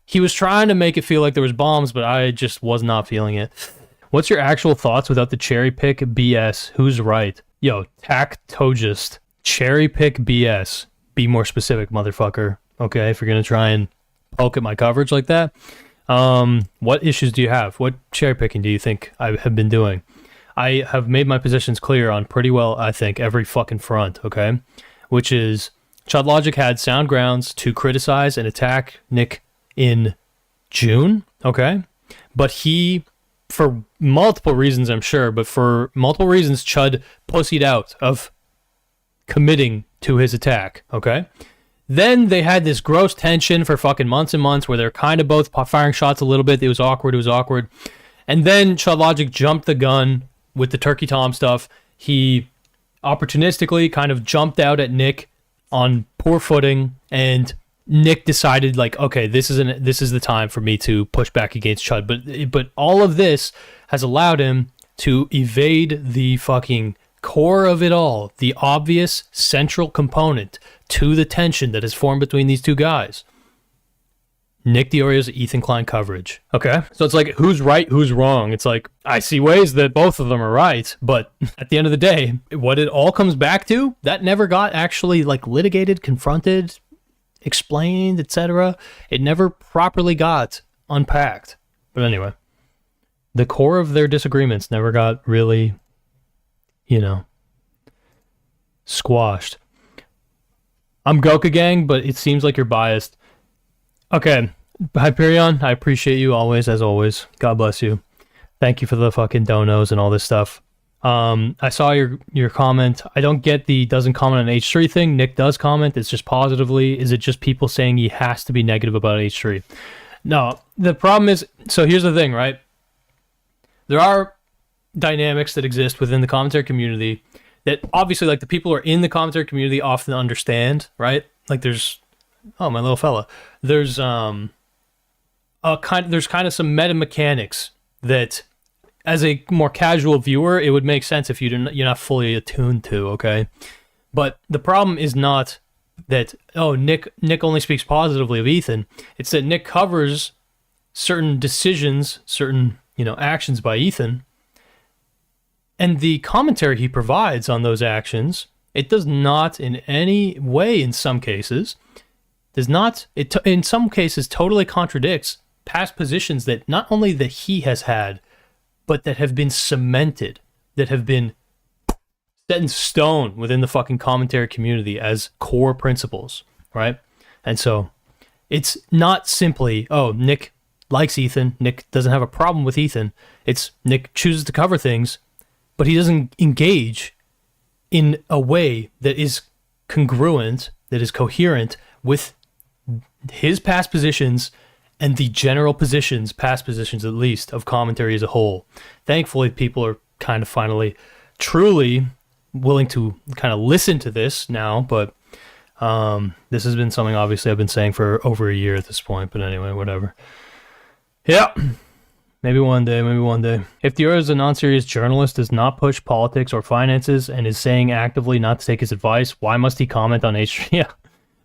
He was trying to make it feel like there was bombs, but I just was not feeling it. What's your actual thoughts without the cherry pick BS? Who's right? Yo, tactogist. Cherry pick BS. Be more specific, motherfucker. Okay, if you're going to try and poke at my coverage like that. What issues do you have? What cherry picking do you think I have been doing? I have made my positions clear on pretty well, I think, every fucking front, okay? Which is, Chud Logic had sound grounds to criticize and attack Nick in June, okay? But he... for multiple reasons, I'm sure, but for multiple reasons, Chud pussied out of committing to his attack, okay? Then they had this gross tension for fucking months and months where they're kind of both firing shots a little bit. It was awkward. And then Chud Logic jumped the gun with the Turkey Tom stuff. He opportunistically kind of jumped out at Nick on poor footing, and Nick decided, like, okay, this is the time for me to push back against Chud. But all of this has allowed him to evade the fucking core of it all, the obvious central component to the tension that has formed between these two guys. Nick Deorio's Ethan Klein coverage. Okay? So it's like, who's right, who's wrong? It's like, I see ways that both of them are right, but at the end of the day, what it all comes back to, that never got actually, like, litigated, confronted, explained, etc. It never properly got unpacked. But anyway, the core of their disagreements never got really, you know, squashed. I'm Goka Gang, but it seems like you're biased. Okay, Hyperion, I appreciate you always, as always. God bless you. Thank you for the fucking donos and all this stuff. I saw your comment. I don't get the doesn't comment on H3 thing. Nick does comment. It's just positively. Is it just people saying he has to be negative about H3? No, the problem is, so here's the thing, right? There are dynamics that exist within the commentary community that obviously, like, the people who are in the commentary community often understand, right? Like, there's, oh, my little fella. There's kind of some meta mechanics that, as a more casual viewer, it would make sense if you're not fully attuned to, okay? But the problem is not that, oh, Nick only speaks positively of Ethan. It's that Nick covers certain decisions, certain, you know, actions by Ethan, and the commentary he provides on those actions, it does not in any way, in some cases, in some cases totally contradicts past positions that not only that he has had, but that have been cemented, that have been set in stone within the fucking commentary community as core principles, right? And so it's not simply, oh, Nick likes Ethan, Nick doesn't have a problem with Ethan. It's Nick chooses to cover things, but he doesn't engage in a way that is congruent, that is coherent with his past positions and the general positions, past positions at least, of commentary as a whole. Thankfully, people are kind of finally truly willing to kind of listen to this now, but this has been something obviously I've been saying for over a year at this point, but anyway, whatever. Yeah. Maybe one day, maybe one day. If DeOrio is a non-serious journalist, does not push politics or finances, and is saying actively not to take his advice, why must he comment on H3? Yeah,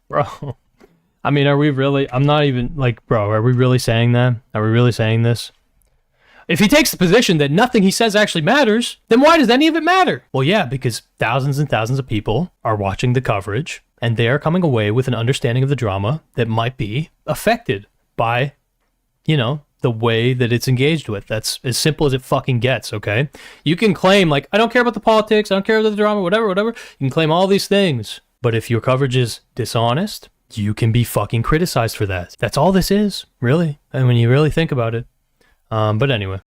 bro. I mean, are we really... I'm not even... Like, bro, are we really saying that? Are we really saying this? If he takes the position that nothing he says actually matters, then why does any of it matter? Well, yeah, because thousands and thousands of people are watching the coverage, and they are coming away with an understanding of the drama that might be affected by, you know, the way that it's engaged with. That's as simple as it fucking gets, okay? You can claim, like, I don't care about the politics, I don't care about the drama, whatever. You can claim all these things. But if your coverage is dishonest, you can be fucking criticized for that. That's all this is, really. And when you really think about it. But anyway.